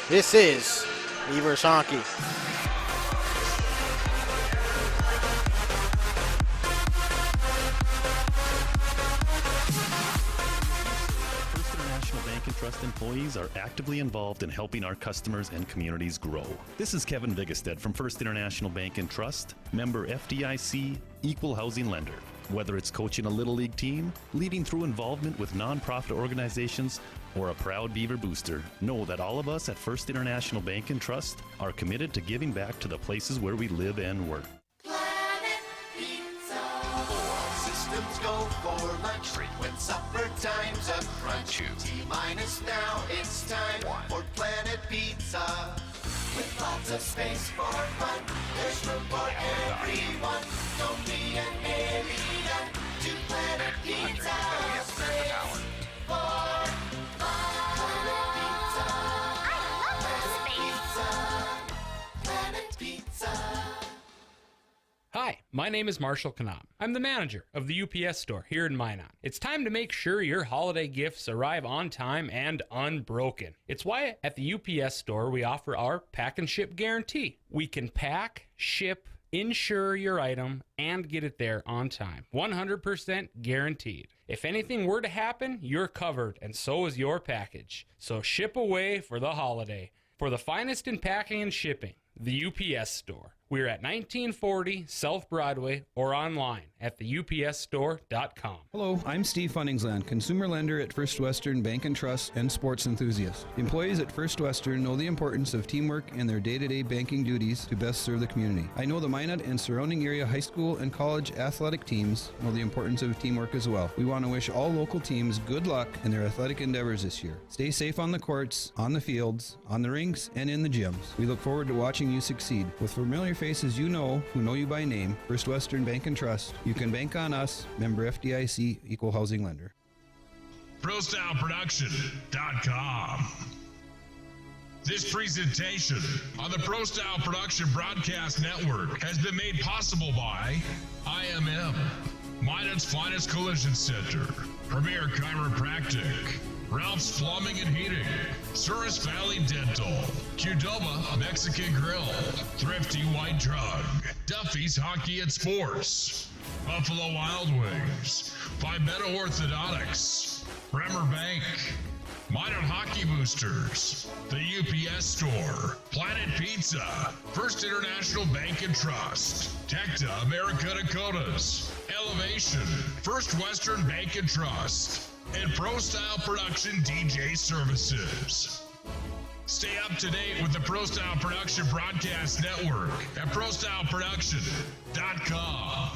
This is Beavers Hockey. Trust employees are actively involved in helping our customers and communities grow. This is Kevin Vigestad from First International Bank and Trust, member FDIC, equal housing lender. Whether it's coaching a Little League team, leading through involvement with nonprofit organizations, or a proud Beaver booster, know that all of us at First International Bank and Trust are committed to giving back to the places where we live and work. Planet Pizza. All systems go for lunch break when supper time's a crunch. T-minus now, it's time for Planet Pizza. With lots of space for fun, there's room for everyone. Don't be an alien to Planet Pizza. Space for Planet Pizza. Hi, my name is Marshall Kanab. I'm the manager of the UPS store here in Minot. It's time to make sure your holiday gifts arrive on time and unbroken. It's why at the UPS store we offer our pack and ship guarantee. We can pack, ship, insure your item, and get it there on time. 100% guaranteed. If anything were to happen, you're covered, and so is your package. So ship away for the holiday. For the finest in packing and shipping, the UPS store. We're at 1940 South Broadway or online at theupsstore.com. Hello, I'm Steve Funningsland, consumer lender at First Western Bank and Trust and sports enthusiast. Employees at First Western know the importance of teamwork in their day-to-day banking duties to best serve the community. I know the Minot and surrounding area high school and college athletic teams know the importance of teamwork as well. We want to wish all local teams good luck in their athletic endeavors this year. Stay safe on the courts, on the fields, on the rinks, and in the gyms. We look forward to watching you succeed. With familiar faces you know, who know you by name, First Western Bank and Trust, you can bank on us, member FDIC, equal housing lender. ProStyleProduction.com. This presentation on the Pro Style Production Broadcast Network has been made possible by IMM, Minot's Finest Collision Center, Premier Chiropractic, Ralph's Plumbing and Heating, Souris Valley Dental, Qdoba Mexican Grill, Thrifty White Drug, Duffy's Hockey and Sports, Buffalo Wild Wings, Palmetto Orthodontics, Bremer Bank, Minot Hockey Boosters, the UPS Store, Planet Pizza, First International Bank and Trust, Tecta America Dakotas, Elevation, First Western Bank and Trust, and Pro Style Production DJ Services. Stay up to date with the Pro Style Production Broadcast Network at ProStyleProduction.com.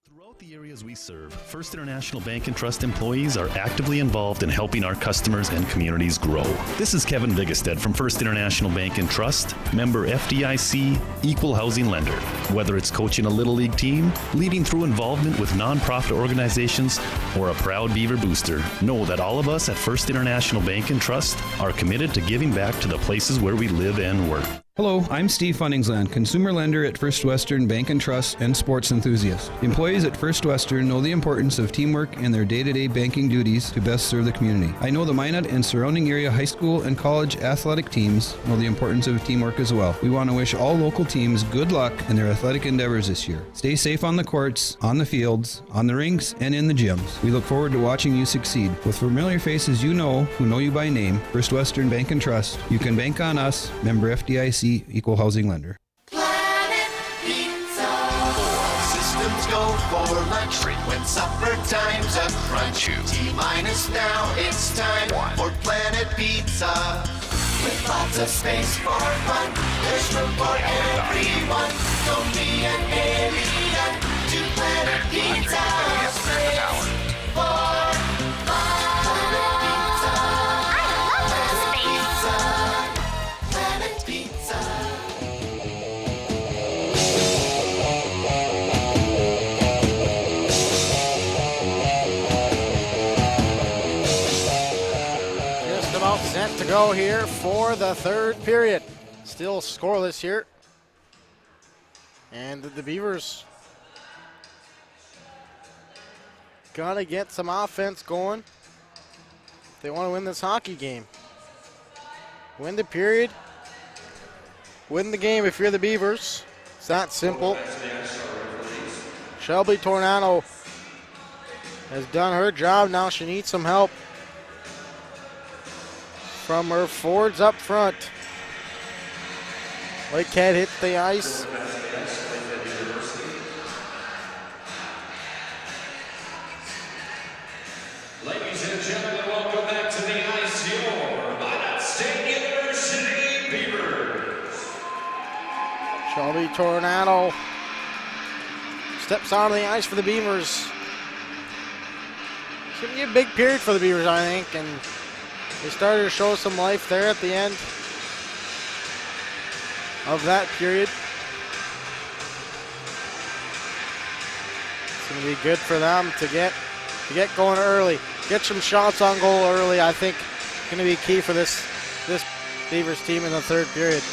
Throughout the areas we serve, First International Bank and Trust employees are actively involved in helping our customers and communities grow. This is Kevin Vigestad from First International Bank and Trust, member FDIC, equal housing lender. Whether it's coaching a Little League team, leading through involvement with nonprofit organizations, or a proud Beaver booster, know that all of us at First International Bank and Trust are committed to giving back to the places where we live and work. Hello, I'm Steve Funningsland, consumer lender at First Western Bank and Trust and sports enthusiast. Employees at First Western know the importance of teamwork in their day-to-day banking duties to best serve the community. I know the Minot and surrounding area high school and college athletic teams know the importance of teamwork as well. We want to wish all local teams good luck in their athletic endeavors this year. Stay safe on the courts, on the fields, on the rinks, and in the gyms. We look forward to watching you succeed. With familiar faces you know, who know you by name, First Western Bank and Trust, you can bank on us, member FDIC, equal housing lender. Planet Pizza. 4 systems go for lunch. Frequent supper time's a crunch. T-minus now, it's time for Planet Pizza. With lots of space for fun, there's room for everyone. Don't be an alien to Planet Pizza. Space for fun. Planet Pizza. Planet Pizza. Just about set to go here for the third period. Still scoreless here. And the Beavers gotta get some offense going if they want to win this hockey game. Win the period, win the game if you're the Beavers. It's that simple. Shelby Tornado has done her job. Now she needs some help from her forwards up front. Lakehead hits the ice. Ladies and gentlemen, welcome back to the ice, your Minot State University Beavers. Shelby Tornado steps onto the ice for the Beavers. It's going to be a big period for the Beavers, I think, and they started to show some life there at the end of that period. It's going to be good for them to get going early. Get some shots on goal early, I think, going to be key for this Beavers team in the third period.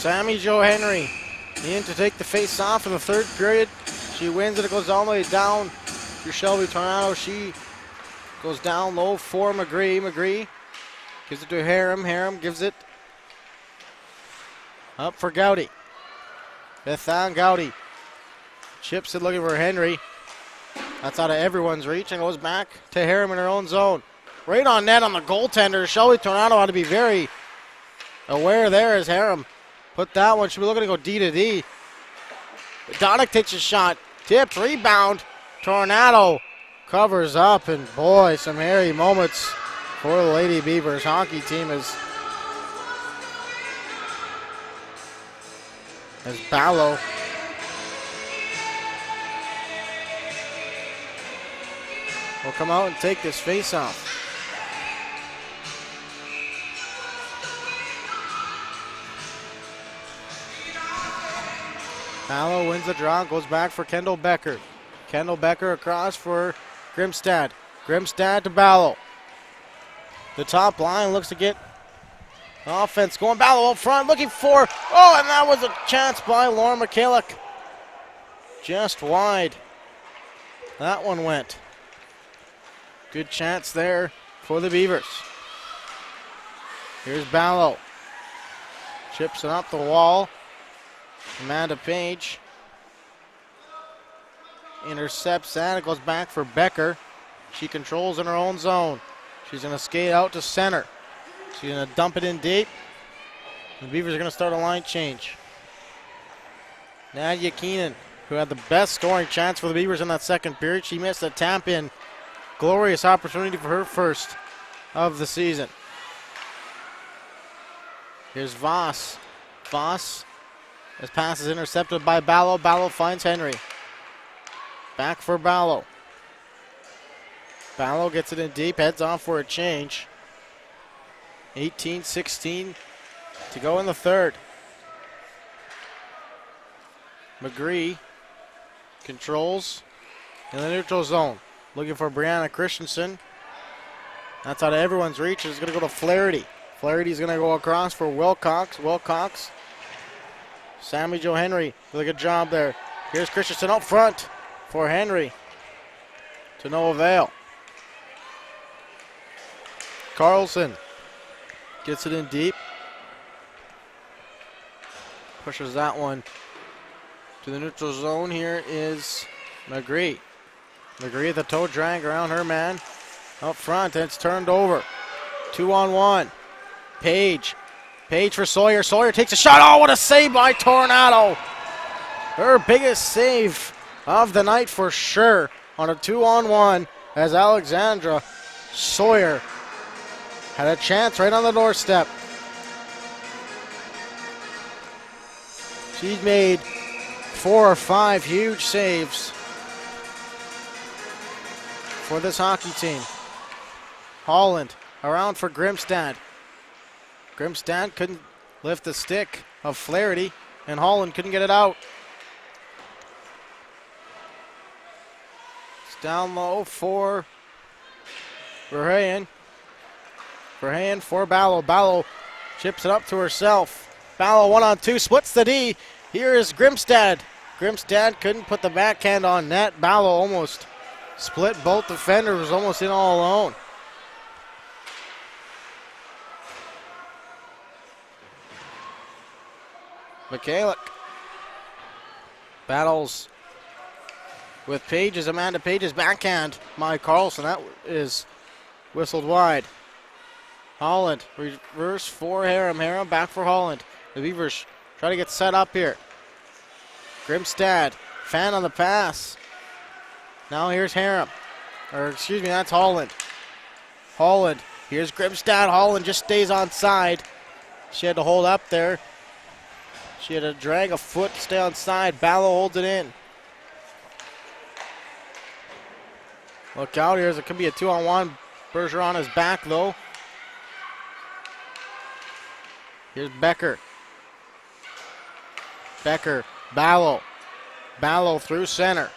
Sammy Jo Henry in to take the face off in the third period. She wins it. It goes all the way down to Shelby Tornado. She goes down low for McGree. McGree gives it to Harum. Harum gives it up for Gowdy. Bethan Gowdy chips it looking for Henry. That's out of everyone's reach and goes back to Harum in her own zone. Right on net on the goaltender. Shelby Tornado had to be very aware there as Harum put that one. She'll be looking to go D to D. Donick takes a shot. Tipped, rebound. Tornado covers up, and boy, some hairy moments for the Lady Beavers hockey team as Ballo will come out and take this face-off. Ballo wins the draw, goes back for Kendall Becker. Kendall Becker across for Grimstad. Grimstad to Ballo. The top line looks to get offense going. Ballo up front looking for, and that was a chance by Lauren McKillick. Just wide. That one went. Good chance there for the Beavers. Here's Ballo. Chips it up the wall. Amanda Page intercepts that. It goes back for Becker. She controls in her own zone. She's going to skate out to center. She's going to dump it in deep. The Beavers are going to start a line change. Nadia Keenan, who had the best scoring chance for the Beavers in that second period. She missed a tap in. Glorious opportunity for her first of the season. Here's Voss. Voss. This pass is intercepted by Ballo. Ballo finds Henry. Back for Ballo. Ballo gets it in deep, heads off for a change. 18-16 to go in the third. McGree controls in the neutral zone. Looking for Brianna Christensen. That's out of everyone's reach. It's going to go to Flaherty. Flaherty's going to go across for Wilcox. Wilcox. Sammy Jo Henry with a good job there. Here's Christensen up front for Henry. To no avail. Carlson gets it in deep. Pushes that one to the neutral zone. Here is McGree. McGree the toe drag around her man. Up front, and it's turned over. 2-on-1. Page. Page for Sawyer. Sawyer takes a shot. Oh, what a save by Tornado. Her biggest save of the night for sure on a 2-on-1 as Alexandra Sawyer had a chance right on the doorstep. She's made 4 or 5 huge saves for this hockey team. Holland around for Grimstad. Grimstad couldn't lift the stick of Flaherty, and Holland couldn't get it out. It's down low for Verheyen. Verheyen for Ballo. Ballo chips it up to herself. Ballo 1-on-2, splits the D. Here is Grimstad. Grimstad couldn't put the backhand on net. Ballo almost split both defenders, was almost in all alone. Mikalik battles with Page's, Amanda Page's backhand. Mike Carlson, that is whistled wide. Holland, reverse for Harum. Harum back for Holland. The Beavers try to get set up here. Grimstad, fan on the pass. Now here's Harum. Or excuse me, that's Holland. Holland, here's Grimstad. Holland just stays on side. She had to hold up there. She had to drag a foot to stay on side. Ballo holds it in. Look out here, it could be a 2-on-1. Bergeron is back though. Here's Becker. Becker, Ballo. Ballo through center.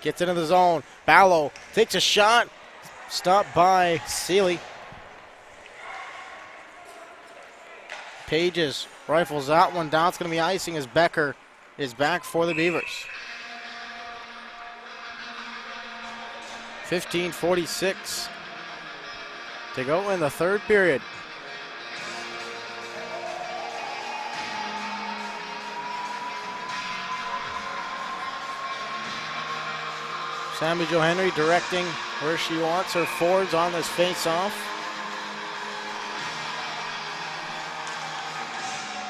Gets into the zone. Ballo takes a shot. Stopped by Seeley. Pages rifles that one down. It's going to be icing as Becker is back for the Beavers. 15:46 to go in the third period. Sammy Jo Henry directing where she wants her forwards on this face-off.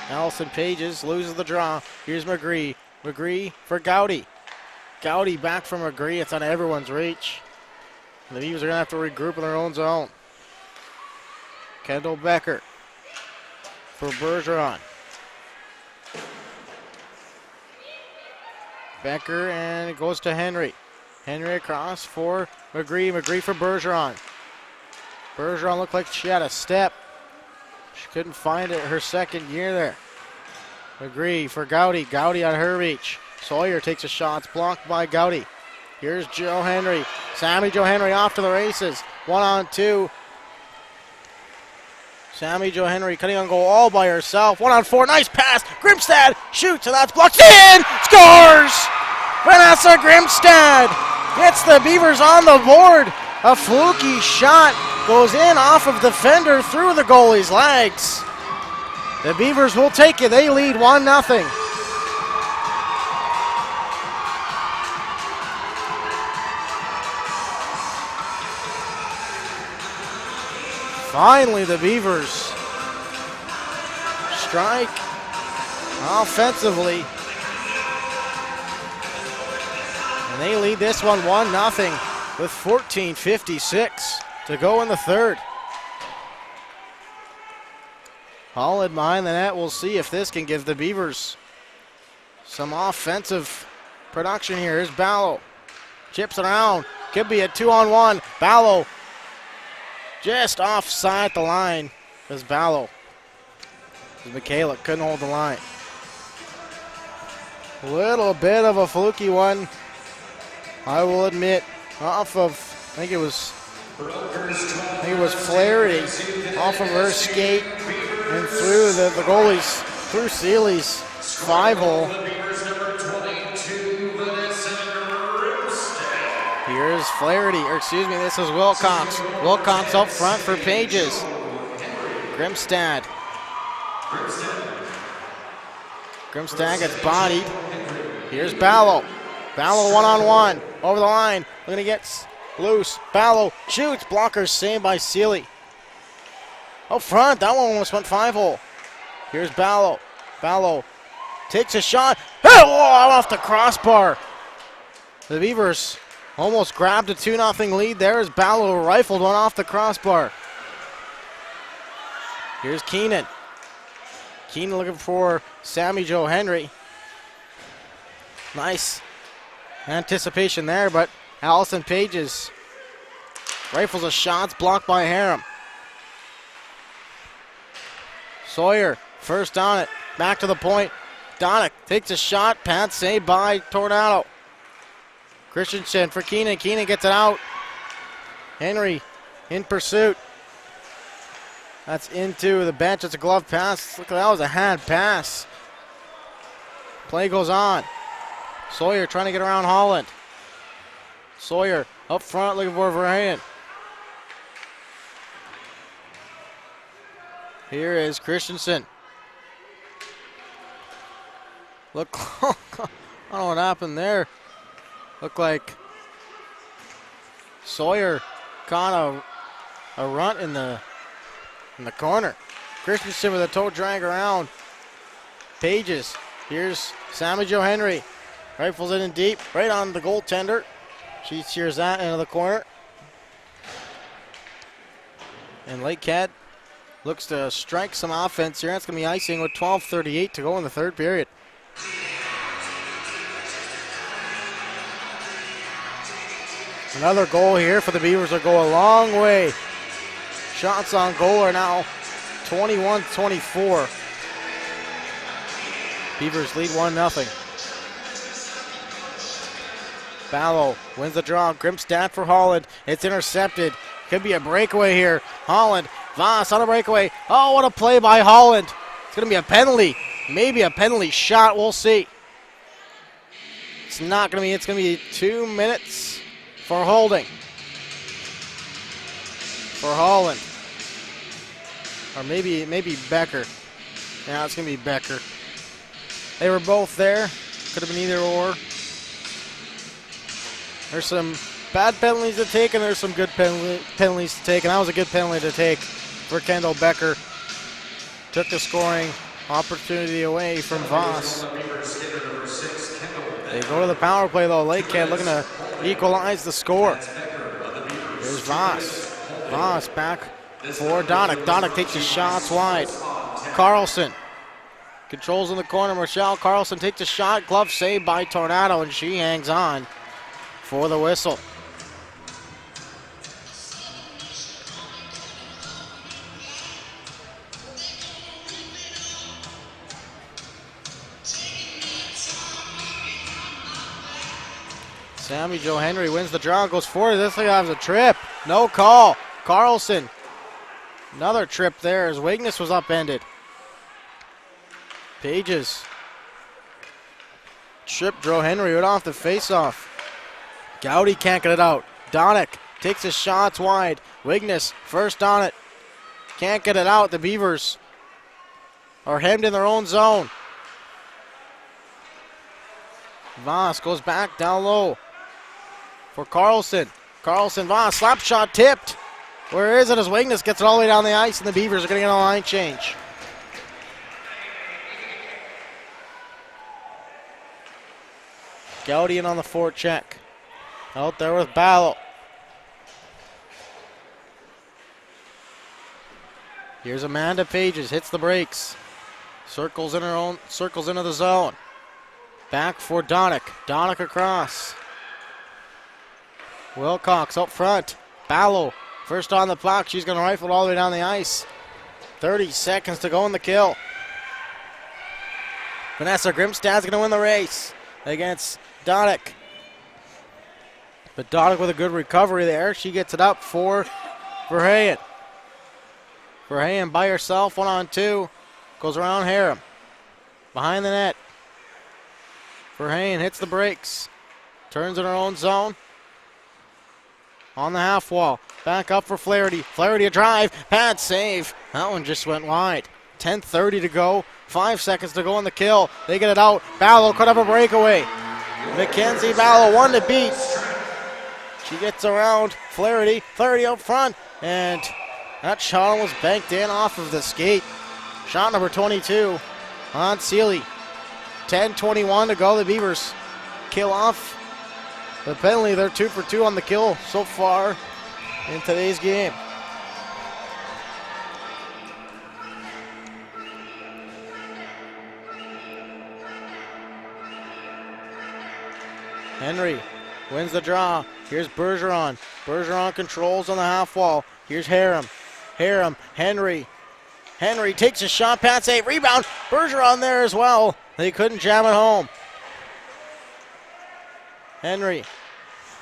Allison Pages loses the draw. Here's McGree. McGree for Gowdy. Gowdy back from McGree. It's on everyone's reach. The Beavers are going to have to regroup in their own zone. Kendall Becker for Bergeron. Becker, and it goes to Henry. Henry across for McGree. McGree for Bergeron. Bergeron looked like she had a step. She couldn't find it her second year there. McGree for Gowdy. Gowdy on her reach. Sawyer takes a shot. It's blocked by Gowdy. Here's Jo Henry. Sammy Jo Henry off to the races. 1-on-2. Sammy Jo Henry cutting on goal all by herself. 1-on-4. Nice pass. Grimstad shoots, and that's blocked in. Scores! Vanessa Grimstad gets the Beavers on the board. A fluky shot goes in off of the fender through the goalie's legs. The Beavers will take it. They lead 1-0. Finally, the Beavers strike offensively. And they lead this one 1-0 with 14:56 to go in the third. Holland behind the net. We'll see if this can give the Beavers some offensive production here. Here's Ballo. Chips it around. Could be a 2-on-1. Ballo just offside the line as Ballo. Michaela couldn't hold the line. A little bit of a fluky one, I will admit, off of, I think it was Flaherty, off of her skate and through the goalie's, through Seeley's 5-hole. Here's Flaherty, or excuse me, this is Wilcox. Wilcox up front for Pages. Grimstad. Grimstad gets bodied. Here's Ballo. Ballo 1-on-1. Over the line. Looking to get loose. Ballo shoots. Blocker saved by Seeley. Up front. That one almost went 5-hole. Here's Ballo. Ballo takes a shot. Oh, off the crossbar. The Beavers almost grabbed a 2-0 lead there as Ballo rifled one off the crossbar. Here's Keenan. Keenan looking for Sammy Jo Henry. Nice anticipation there, but Allison Pages rifles a shot, blocked by Harum. Sawyer, first on it, back to the point. Donick takes a shot, pass saved by Tornado. Christensen for Keenan. Keenan gets it out. Henry in pursuit. That's into the bench. It's a glove pass. Look, that was a hand pass. Play goes on. Sawyer trying to get around Holland. Sawyer up front looking for Verheyen. Here is Christensen. Look, I don't know what happened there. Looked like Sawyer caught a runt in the corner. Christensen with a toe drag around. Pages. Here's Sammy Jo Henry. Rifles it in deep, right on the goaltender. She shears that into the corner. And Lakehead looks to strike some offense here. That's going to be icing with 12:38 to go in the third period. Another goal here for the Beavers will go a long way. Shots on goal are now 21-24. Beavers lead 1-0. Ballo wins the draw. Grimstad for Holland. It's intercepted. Could be a breakaway here. Holland. Voss on a breakaway. Oh, what a play by Holland. It's going to be a penalty. Maybe a penalty shot. We'll see. It's not going to be. It's going to be 2 minutes for holding. For Holland. Or maybe Becker. Yeah, it's going to be Becker. They were both there. Could have been either or. There's some bad penalties to take, and there's some good penalties to take. And that was a good penalty to take for Kendall Becker. Took the scoring opportunity away from Voss. They go to the power play, though. Lakehead looking to equalize the score. There's Voss. Voss back for Donick. Donick takes his shots wide. Carlson controls in the corner. Michelle Carlson takes a shot. Glove saved by Tornado, and she hangs on for the whistle. Sammy Jo Henry wins the draw, goes forward. This thing has a trip. No call. Carlson. Another trip there as Wegness was upended. Pages. Trip Joe Henry right off the faceoff. Gowdy can't get it out. Donick takes his shots wide. Wegness first on it. Can't get it out. The Beavers are hemmed in their own zone. Voss goes back down low for Carlson. Carlson, Voss, slap shot tipped. Where is it as Wegness gets it all the way down the ice, and the Beavers are going to get a line change. Gowdy in on the forecheck. Out there with Ballo. Here's Amanda Pages, hits the brakes. Circles into the zone. Back for Donick. Donick across. Wilcox up front. Ballo first on the puck. She's going to rifle it all the way down the ice. 30 seconds to go in the kill. Vanessa Grimstad's going to win the race against Donick. But Donick with a good recovery there. She gets it up for Verheyen. Verheyen by herself, 1-on-2. Goes around Harem. Behind the net. Verheyen hits the brakes. Turns in her own zone. On the half wall. Back up for Flaherty. Flaherty a drive. Pad save. That one just went wide. 10:30 to go. 5 seconds to go in the kill. They get it out. Ballo could have a breakaway. Mackenzie Ballo, one to beat. She gets around Flaherty. Flaherty out front. And that shot was banked in off of the skate. Shot number 22 on Seeley. 10:21 to go. The Beavers kill off the penalty. They're 2 for 2 on the kill so far in today's game. Henry wins the draw. Here's Bergeron. Bergeron controls on the half wall. Here's Harem. Harem, Henry. Henry takes a shot, pass save, rebound. Bergeron there as well. They couldn't jam it home. Henry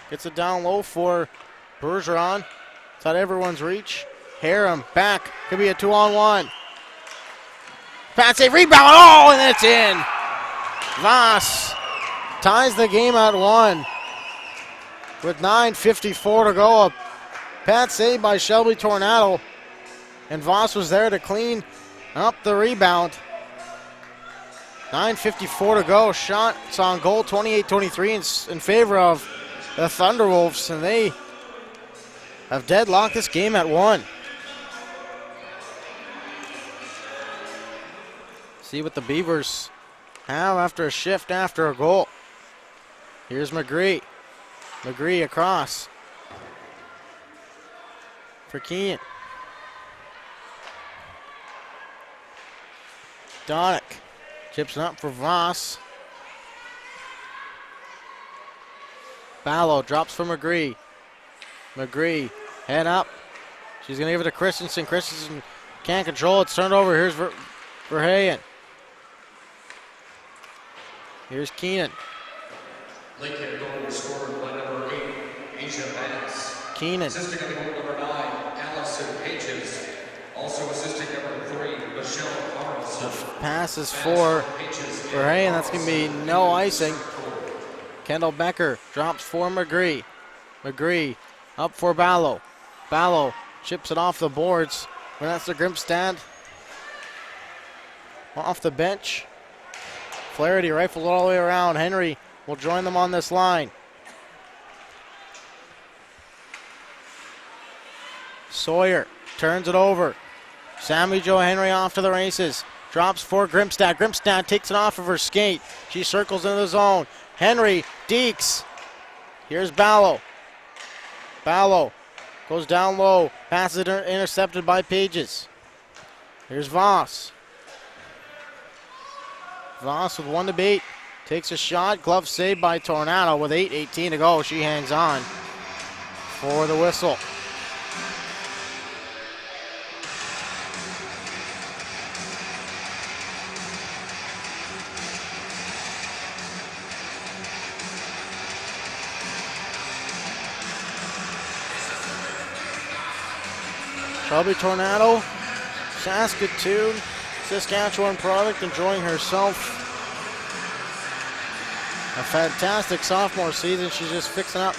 gets it down low for Bergeron. It's out everyone's reach. Harem back. Could be a 2-on-1. Pass save, rebound. Oh, and it's in. Voss ties the game at 1 with 9:54 to go. A pat save by Shelby Tornado. And Voss was there to clean up the rebound. 9:54 to go. Shots on goal, 28-23 in favor of the Thunderwolves. And they have deadlocked this game at 1. See what the Beavers have after a shift after a goal. Here's McGree. McGree across for Keane. Donick chips it up for Voss. Ballo drops for McGree. McGree, head up. She's going to give it to Christensen. Christensen can't control it. It's turned over. Here's Verheyen. Here's Keenan. Lakehead goal scored by number 8, Asia Banks. Keenan. Assisting on goal number 9, Allison Pages. Also assisting number 3, Michelle Carlson. Pass is for Hay, and that's going to be no icing. Kendall Becker drops for McGree. McGree up for Ballo. Ballo chips it off the boards. But that's the Grimstad. Off the bench. Flaherty rifles all the way around. Henry will join them on this line. Sawyer turns it over. Sammy Jo Henry off to the races. Drops for Grimstad. Grimstad takes it off of her skate. She circles into the zone. Henry, Deeks. Here's Ballo. Ballo goes down low. Passes it intercepted by Pages. Here's Voss. Voss with 1 to beat. Takes a shot. Glove saved by Tornado with 8:18 to go. She hangs on for the whistle. Shelby Tornado, Saskatoon, Saskatchewan product, enjoying herself. A fantastic sophomore season. She's just fixing up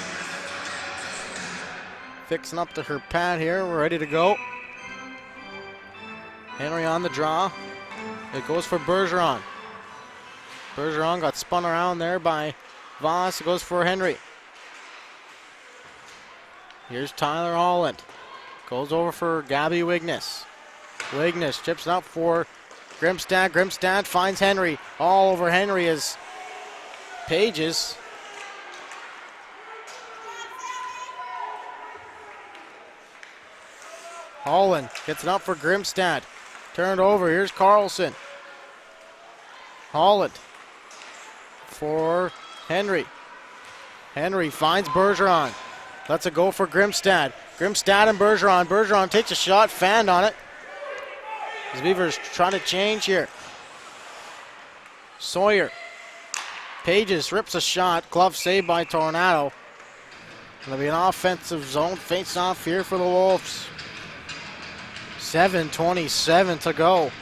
to her pad here. We're ready to go. Henry on the draw. It goes for Bergeron. Bergeron got spun around there by Voss. It goes for Henry. Here's Tyler Holland. Goes over for Gabby Wignes. Wignes chips it up for Grimstad. Grimstad finds Henry. All over Henry is Pages. Holland gets it up for Grimstad. Turned over. Here's Carlson. Holland for Henry. Henry finds Bergeron. Lets it go for Grimstad. Grimstad and Bergeron. Bergeron takes a shot, fanned on it. The Beavers trying to change here. Sawyer. Pages rips a shot. Glove saved by Tornado. It'll be an offensive zone face-off here for the Wolves. 7:27 to go.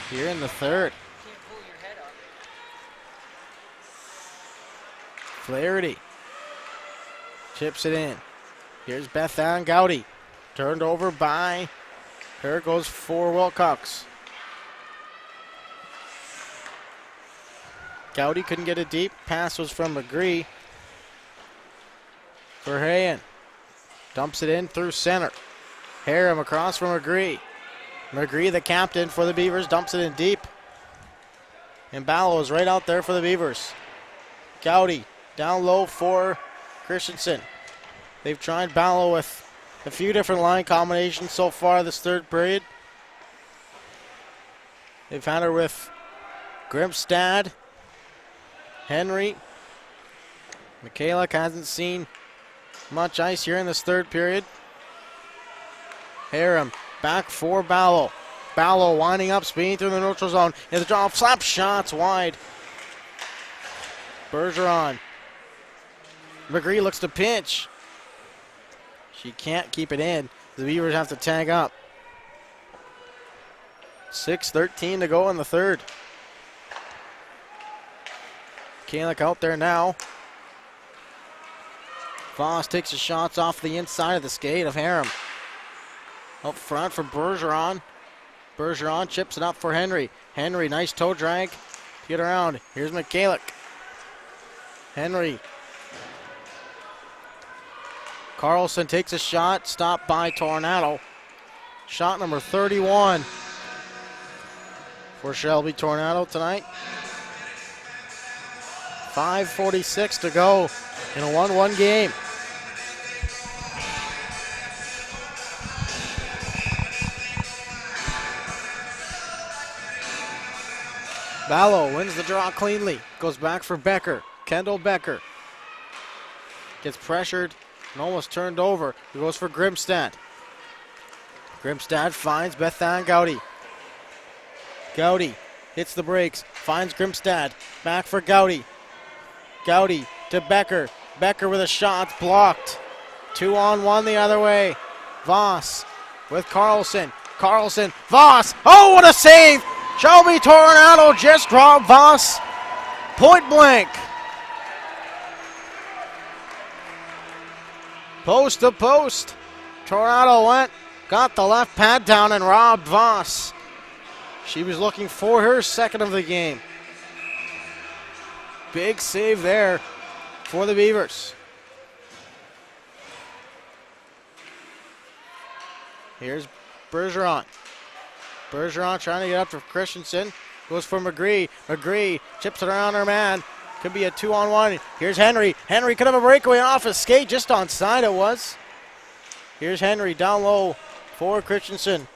Here in the third. Flaherty chips it in. Here's Beth Ann Gowdy. Turned over by her, goes for Wilcox. Gowdy couldn't get it deep. Pass was from McGree. Verheyen dumps it in through center. Harem across from McGree. McGree, the captain for the Beavers, dumps it in deep. And Ballo is right out there for the Beavers. Gowdy down low for Christensen. They've tried Ballo with a few different line combinations so far this third period. They've had her with Grimstad, Henry. Michaela hasn't seen much ice here in this third period. Harem back for Ballo. Ballo winding up, speeding through the neutral zone. In the draw, slap shots wide. Bergeron. McGree looks to pinch. She can't keep it in. The Beavers have to tag up. 6:13 to go in the third. Kalick out there now. Voss takes the shots off the inside of the skate of Harem. Up front for Bergeron. Bergeron chips it up for Henry. Henry, nice toe drag. Get around. Here's McKalick. Henry. Carlson takes a shot. Stopped by Tornado. Shot number 31 for Shelby Tornado tonight. 5:46 to go in a 1-1 game. Ballo wins the draw cleanly. Goes back for Becker. Kendall Becker gets pressured and almost turned over. He goes for Grimstad. Grimstad finds Beth Ann Gowdy. Gowdy hits the brakes. Finds Grimstad. Back for Gowdy. Gowdy to Becker. Becker with a shot, blocked. 2-on-1 the other way. Voss with Carlson. Carlson, Voss. Oh, what a save! Shelby Tornado just robbed Voss. Point blank. Post to post. Tornado went, got the left pad down and robbed Voss. She was looking for her second of the game. Big save there for the Beavers. Here's Bergeron. Bergeron trying to get up to Christensen. Goes for McGree. McGree chips it around her man. Could be a 2-on-1. Here's Henry. Henry could have a breakaway off his skate. Just onside it was. Here's Henry down low for Christensen.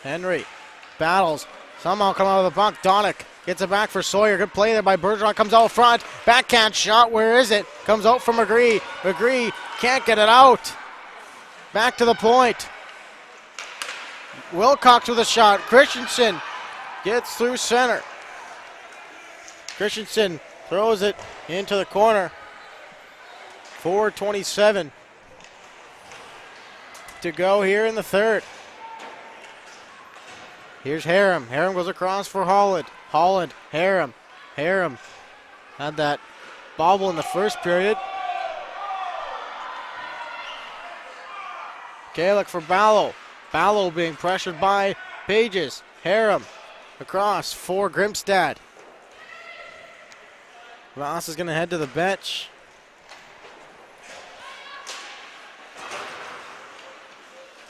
Henry battles. Somehow come out of the puck. Donick gets it back for Sawyer. Good play there by Bergeron. Comes out front. Backhand shot. Where is it? Comes out from McGree. McGree can't get it out. Back to the point. Wilcox with a shot. Christensen gets through center. Christensen throws it into the corner. 4:27 to go here in the third. Here's Harum. Harum goes across for Holland. Holland, Harum. Harum had that bobble in the first period. Kalick for Ballo. Ballo being pressured by Pages. Harum across for Grimstad. Ross is going to head to the bench.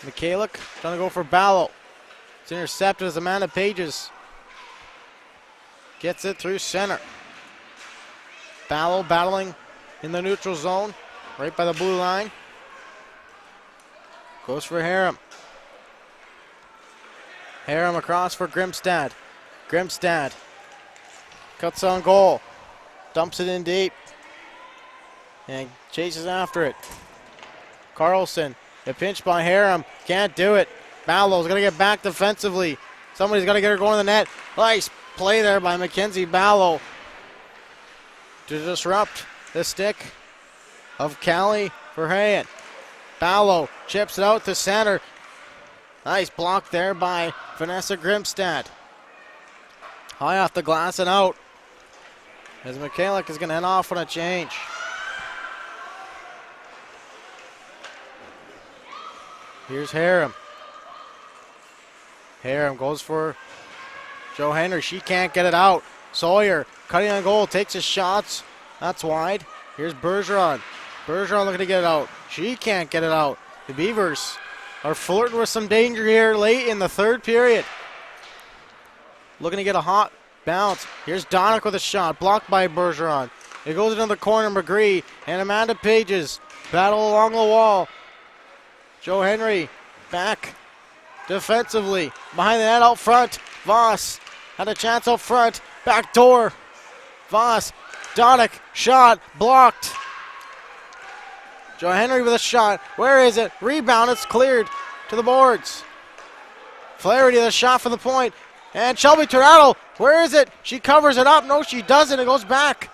Mikalik trying to go for Ballo. It's intercepted as Amanda Pages gets it through center. Ballo battling in the neutral zone, right by the blue line. Goes for Harum. Harum across for Grimstad. Grimstad cuts on goal. Dumps it in deep. And chases after it. Carlson, a pinch by Harum. Can't do it. Ballow's going to get back defensively. Somebody's got to get her going to the net. Nice play there by Mackenzie Ballo to disrupt the stick of Callie Verheyen. Ballo chips it out to center. Nice block there by Vanessa Grimstad. High off the glass and out. As Mikalik is going to head off on a change. Here's Harum. Harum goes for Joe Henry. She can't get it out. Sawyer cutting on goal, takes his shots. That's wide. Here's Bergeron. Bergeron looking to get it out. She can't get it out. The Beavers are flirting with some danger here late in the third period. Looking to get a hot bounce. Here's Donick with a shot, blocked by Bergeron. It goes into the corner, McGree and Amanda Pages battle along the wall. Joe Henry back defensively. Behind the net out front. Voss had a chance out front. Back door. Voss. Donick. Shot. Blocked. Joe Henry with a shot. Where is it? Rebound. It's cleared to the boards. Flaherty the shot from the point. And Shelby Tornado. Where is it? She covers it up. No, she doesn't. It goes back.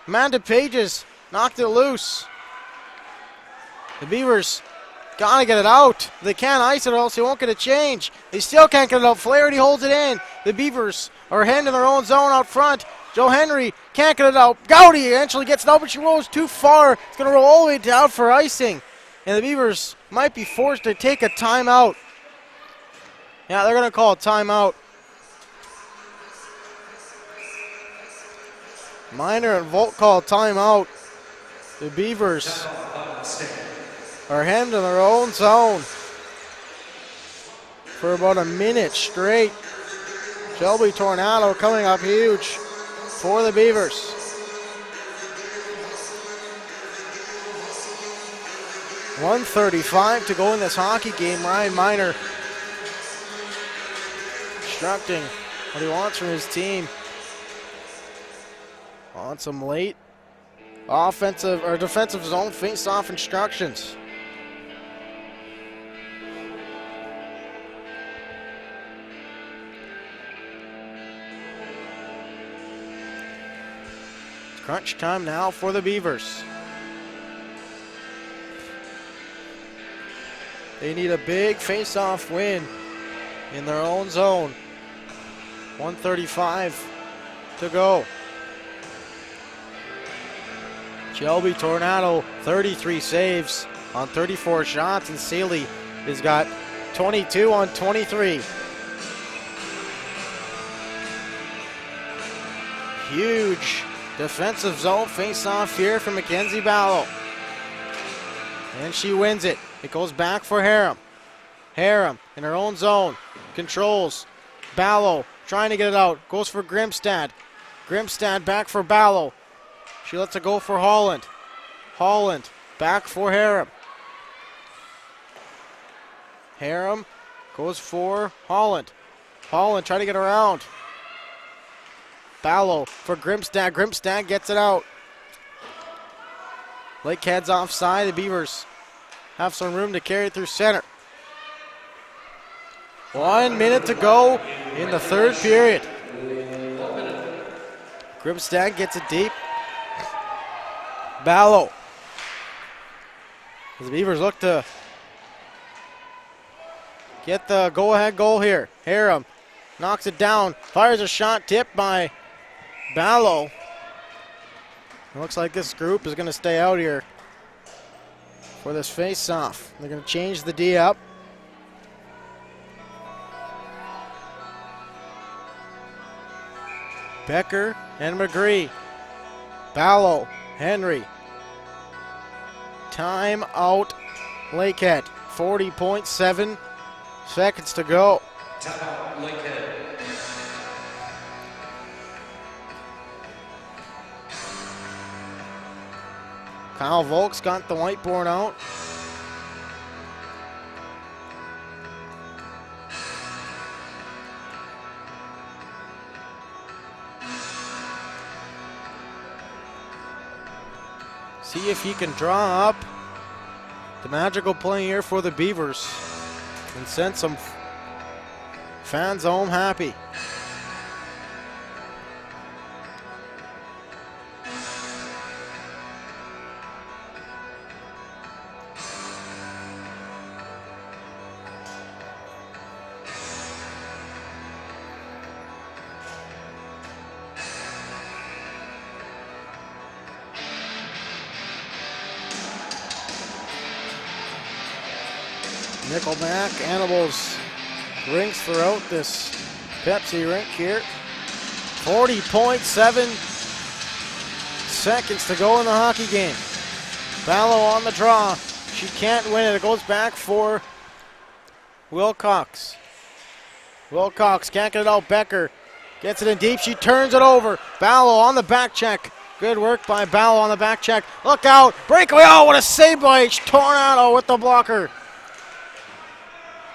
Amanda Pages knocked it loose. The Beavers gotta get it out. They can't ice it or else they won't get a change. They still can't get it out. Flaherty holds it in. The Beavers are heading to their own zone out front. Joe Henry can't get it out. Gowdy eventually gets it out, but she rolls too far. It's going to roll all the way down for icing. And the Beavers might be forced to take a timeout. Yeah, they're going to call a timeout. Miner and Volt call a timeout. The Beavers are heading to their own zone for about a minute straight. Shelby Tornado coming up huge for the Beavers. .135 to go in this hockey game. Ryan Miner instructing what he wants from his team on some late offensive or defensive zone face-off instructions. Crunch time now for the Beavers. They need a big face-off win in their own zone. 1:35 to go. Shelby Tornado, 33 saves on 34 shots, and Sealy has got 22 on 23. Huge defensive zone face-off here from Mackenzie Ballo. And she wins it. It goes back for Harum. Harum in her own zone. Controls. Ballo trying to get it out. Goes for Grimstad. Grimstad back for Ballo. She lets it go for Holland. Holland back for Harum. Harum goes for Holland. Holland trying to get around. Ballo for Grimstad. Grimstad gets it out. Lakehead's offside. The Beavers have some room to carry it through center. 1 minute to go in the third period. Grimstad gets it deep. Ballo. As the Beavers look to get the go-ahead goal here. Harum knocks it down. Fires a shot tipped by Ballo. It looks like this group is going to stay out here for this face-off. They're going to change the D up. Becker and McGree. Ballo, Henry. Time out, Lakehead. 40.7 seconds to go. Timeout, Lakehead. Kyle Volk's got the whiteboard out. See if he can draw up the magical play here for the Beavers and send some fans home happy. Nickelback Animals rinks throughout this Pepsi rink here. 40.7 seconds to go in the hockey game. Ballo on the draw. She can't win it. It goes back for Wilcox. Wilcox can't get it out. Becker gets it in deep. She turns it over. Ballo on the back check. Good work by Ballo on the back check. Look out. Breakaway. Oh, what a save by Tornado with the blocker.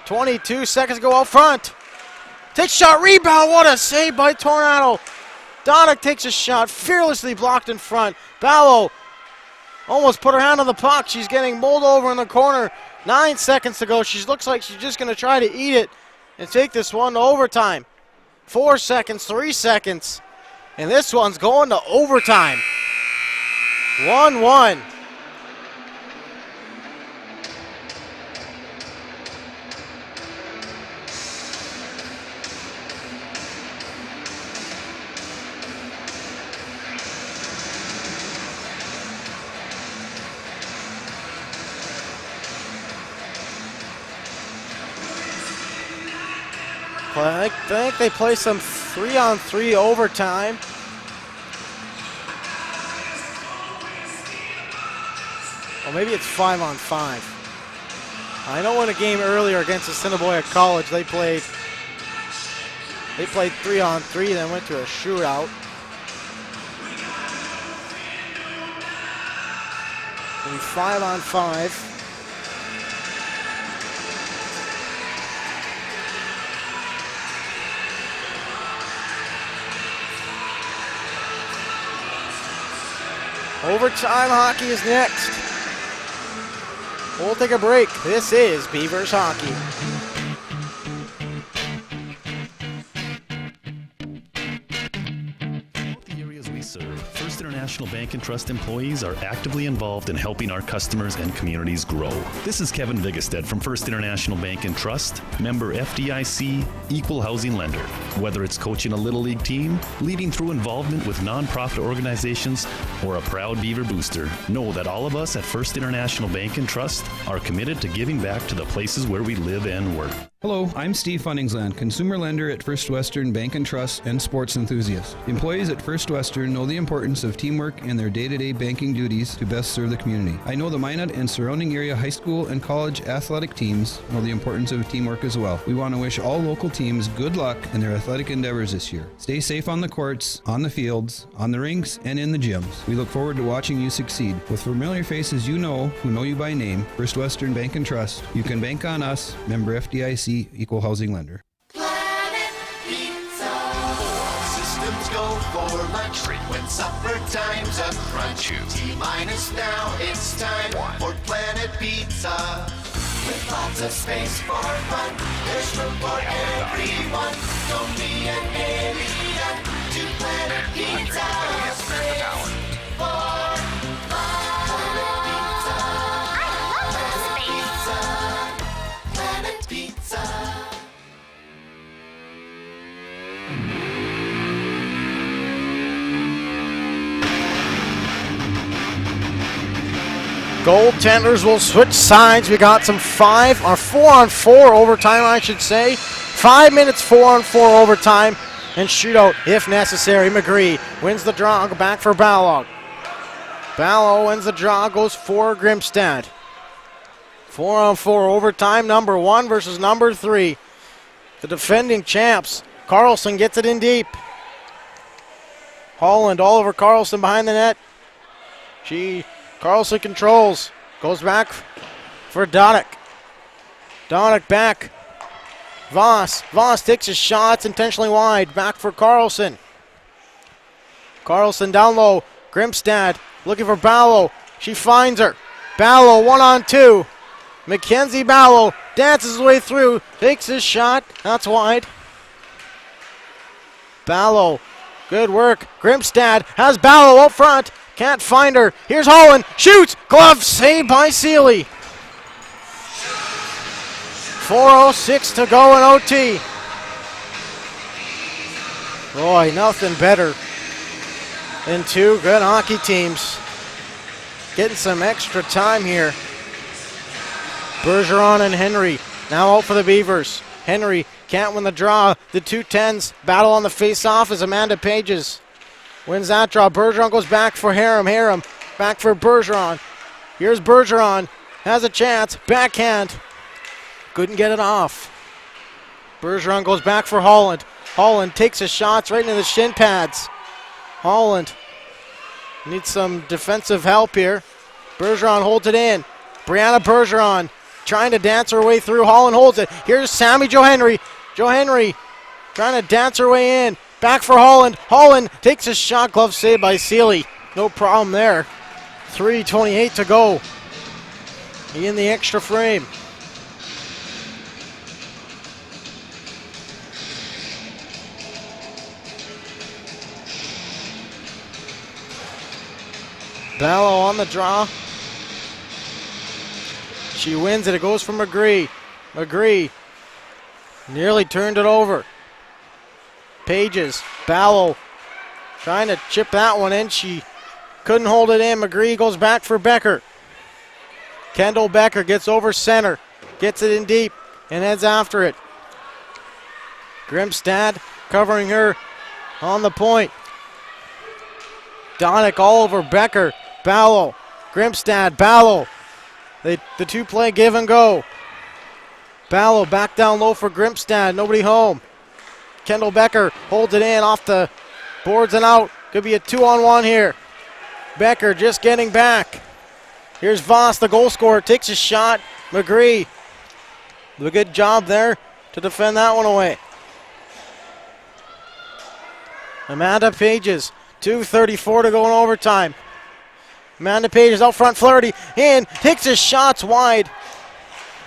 22 seconds to go out front. Takes shot, rebound. What a save by Tornado. Donick takes a shot, fearlessly blocked in front. Ballo almost put her hand on the puck. She's getting bowled over in the corner. 9 seconds to go. She looks like she's just going to try to eat it and take this one to overtime. 4 seconds, 3 seconds. And this one's going to overtime. 1-1. I think they play some 3-on-3 overtime. Or maybe it's 5-on-5. I know in a game earlier against Assiniboia College, they played 3-on-3, then went to a shootout. Maybe 5-on-5. Overtime hockey is next. We'll take a break. This is Beavers Hockey. The areas we serve, First First International Bank and Trust employees are actively involved in helping our customers and communities grow. This is Kevin Vigestead from First International Bank and Trust, member FDIC, equal housing lender. Whether it's coaching a Little League team, leading through involvement with nonprofit organizations, or a proud Beaver booster, know that all of us at First International Bank and Trust are committed to giving back to the places where we live and work. Hello, I'm Steve Funningsland, consumer lender at First Western Bank and Trust and sports enthusiast. Employees at First Western know the importance of teamwork in their day-to-day banking duties to best serve the community. I know the Minot and surrounding area high school and college athletic teams know the importance of teamwork as well. We want to wish all local teams good luck in their athletic endeavors this year. Stay safe on the courts, on the fields, on the rinks, and in the gyms. We look forward to watching you succeed. With familiar faces you know, who know you by name, First Western Bank and Trust, you can bank on us, member FDIC, equal housing lender. Planet Pizza. All systems go for lunch. Frequent supper time's a crunch. T-minus now, it's time for Planet Pizza. With lots of space for fun, there's room for everyone. Don't be an alien to Planet Pizza. Space for fun. Planet Pizza. Goaltenders will switch sides. We got some 4-on-4 overtime, I should say. 5 minutes 4-on-4 overtime and shootout if necessary. McGree wins the draw, back for Ballo. Ballo wins the draw, goes for Grimstad. 4-on-4 overtime, number 1 versus number 3. The defending champs. Carlson gets it in deep. Holland all over Carlson behind the net. Carlson controls. Goes back for Donick. Donick back. Voss. Voss takes his shots intentionally wide. Back for Carlson. Carlson down low. Grimstad looking for Ballo. She finds her. Ballo 1-on-2. Mackenzie Ballo dances his way through. Takes his shot. That's wide. Ballo. Good work. Grimstad has Ballo up front. Can't find her. Here's Holland. Shoots. Glove saved by Seeley. 4:06 to go in OT. Boy, nothing better than two good hockey teams getting some extra time here. Bergeron and Henry now out for the Beavers. Henry can't win the draw. The 2-10s battle on the face-off as Amanda Pages wins that draw. Bergeron goes back for Harum. Harum back for Bergeron. Here's Bergeron. Has a chance. Backhand. Couldn't get it off. Bergeron goes back for Holland. Holland takes his shots right into the shin pads. Holland needs some defensive help here. Bergeron holds it in. Brianna Bergeron trying to dance her way through. Holland holds it. Here's Sammy Jo Henry. Jo Henry trying to dance her way in. Back for Holland. Holland takes a shot. Glove saved by Seeley. No problem there. 3:28 to go in the extra frame. Ballo on the draw. She wins it. It goes for McGree. McGree nearly turned it over. Pages. Ballo trying to chip that one in. She couldn't hold it in. McGree goes back for Becker. Kendall Becker gets over center. Gets it in deep and heads after it. Grimstad covering her on the point. Donick all over Becker. Ballo. Grimstad. Ballo. The two play give and go. Ballo back down low for Grimstad. Nobody home. Kendall Becker holds it in off the boards and out. Could be a 2-on-1 here. Becker just getting back. Here's Voss, the goal scorer. Takes a shot. McGree. A good job there to defend that one away. Amanda Pages. 2:34 to go in overtime. Amanda Pages out front. Flaherty in. Takes his shots wide.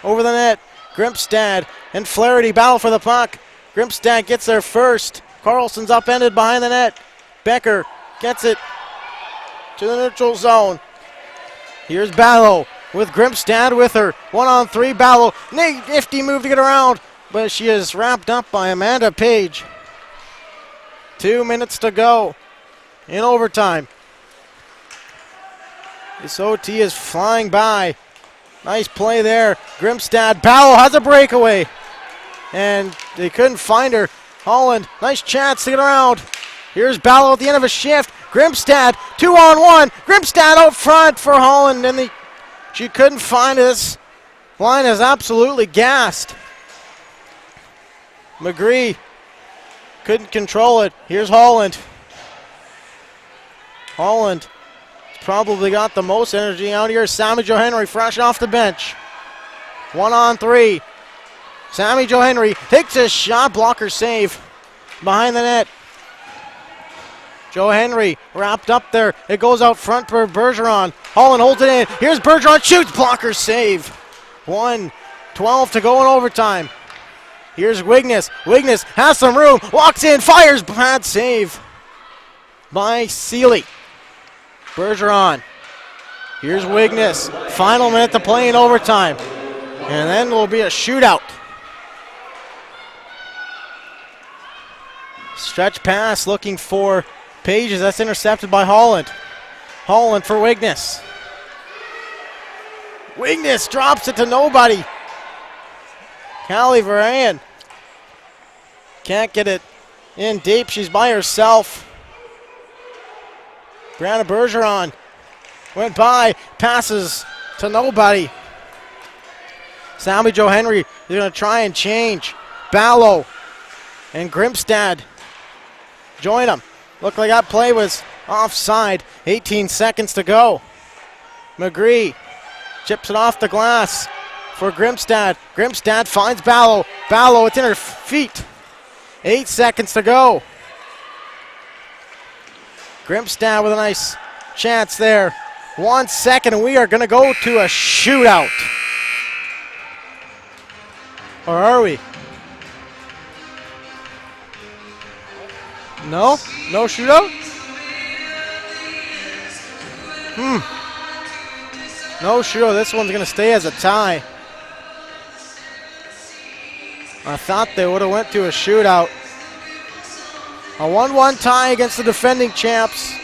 Over the net. Grimstad and Flaherty battle for the puck. Grimstad gets there first. Carlson's upended behind the net. Becker gets it to the neutral zone. Here's Ballo with Grimstad with her. 1-on-3, Ballo. Nifty move to get around, but she is wrapped up by Amanda Page. 2 minutes to go in overtime. This OT is flying by. Nice play there. Grimstad. Ballo has a breakaway. And they couldn't find her. Holland, nice chance to get around. Here's Ballo at the end of a shift. Grimstad, 2-on-1. Grimstad out front for Holland. And she couldn't find this. Line is absolutely gassed. McGree couldn't control it. Here's Holland. Holland probably got the most energy out here. Sammy Jo Henry fresh off the bench. 1-on-3. Sammy Jo Henry takes a shot, blocker save behind the net. Jo Henry wrapped up there. It goes out front for Bergeron. Holland holds it in. Here's Bergeron, shoots, blocker save. 1:12 to go in overtime. Here's Wiggness. Wiggness has some room, walks in, fires, bad save by Seeley. Bergeron. Here's Wiggness. Final minute to play in overtime. And then will be a shootout. Stretch pass looking for Pages. That's intercepted by Holland. Holland for Wiggness. Wiggness drops it to nobody. Callie Varayan can't get it in deep. She's by herself. Brianna Bergeron went by, passes to nobody. Sammy Jo Henry, they're going to try and change. Ballo and Grimstad join them. Looked like that play was offside. 18 seconds to go. McGree chips it off the glass for Grimstad. Grimstad finds Ballo. Ballo, it's in her feet. 8 seconds to go. Grimstad with a nice chance there. 1 second, and we are going to go to a shootout. Or are we? No? No shootout? No shootout. This one's going to stay as a tie. I thought they would have went to a shootout. A 1-1 tie against the defending champs.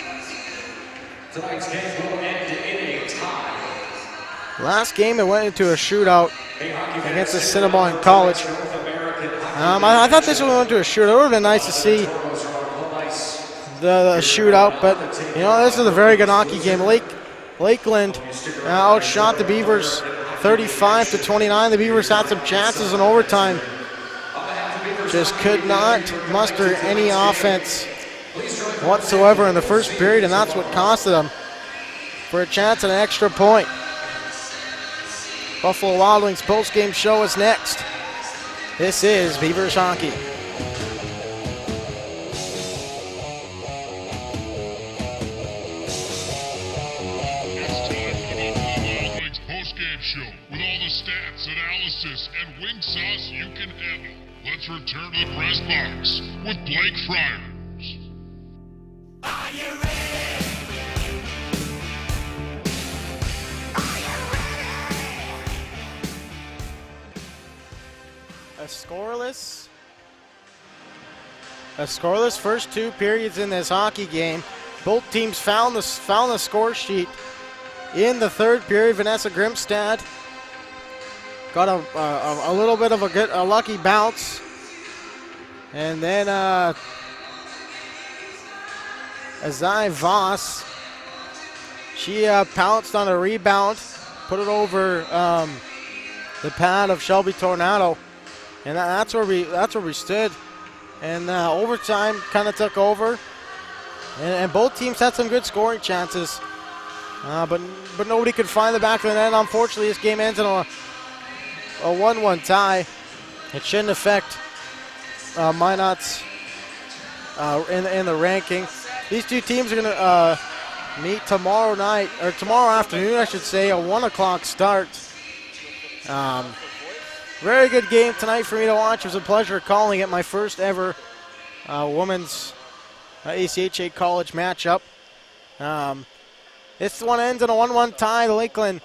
Tonight's game will end in a tie. Last game it went into a shootout against the Cinnabon College. I thought this one went to a shootout. It would have been nice to see the shootout, but you know, this is a very good hockey game. Lakeland outshot the Beavers 35-29. The Beavers had some chances in overtime. Just could not muster any offense whatsoever in the first period, and that's what costed them for a chance at an extra point. Buffalo Wild Wings post-game show is next. This is Beavers Hockey. Post-game show with all the stats, analysis, and wing sauce you can handle. Let's return to the press box with Blake Friars. Are you ready? A scoreless first two periods in this hockey game. Both teams found the score sheet in the third period. Vanessa Grimstad got a little bit of a lucky bounce, and then Azai Voss, she pounced on a rebound, put it over the pad of Shelby Tornado, and that's where we stood. And overtime kind of took over, and both teams had some good scoring chances, but nobody could find the back of the net. Unfortunately, this game ends in a 1-1 tie. It shouldn't affect Minot's in the ranking. These two teams are going to meet tomorrow night, or tomorrow afternoon, I should say, a 1 o'clock start. Very good game tonight for me to watch. It was a pleasure calling it my first ever women's ACHA college matchup. This one ends in a 1-1 tie. The Lakeland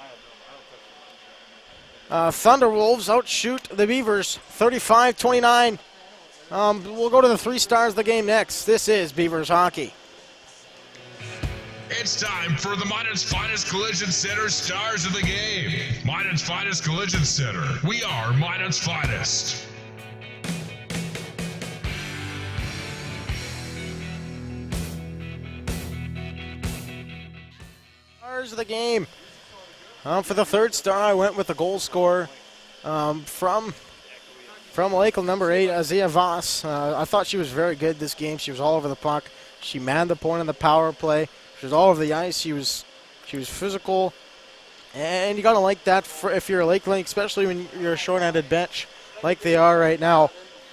Thunderwolves outshoot the Beavers 35-29. We'll go to the 3 stars of the game next. This is Beavers hockey. It's time for the Minot's Finest Collision Center Stars of the Game. Minot's Finest Collision Center. We are Minot's Finest. Stars of the game. For the 3rd star, I went with the goal scorer from Lakeland, number 8, Azia Voss. I thought she was very good this game. She was all over the puck. She manned the point on the power play. She was all over the ice. She was physical, and you gotta like that if you're a Lakeland, especially when you're a short-handed bench like they are right now.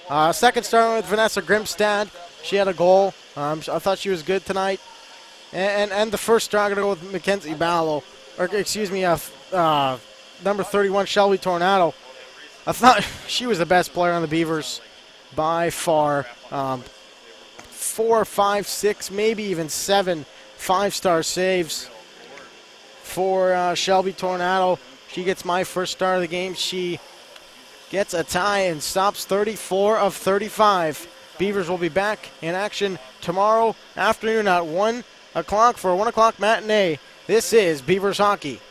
2nd star with Vanessa Grimstad. She had a goal. I thought she was good tonight. And the 1st star, I'm gonna go with Mackenzie Ballo, or excuse me, number 31 Shelby Tornado. I thought she was the best player on the Beavers by far. 4, 5, 6, maybe even 7 5-star saves for Shelby Tornado. She gets my 1st star of the game. She gets a tie and stops 34 of 35. Beavers will be back in action tomorrow afternoon at 1 o'clock for a 1 o'clock matinee. This is Beavers hockey.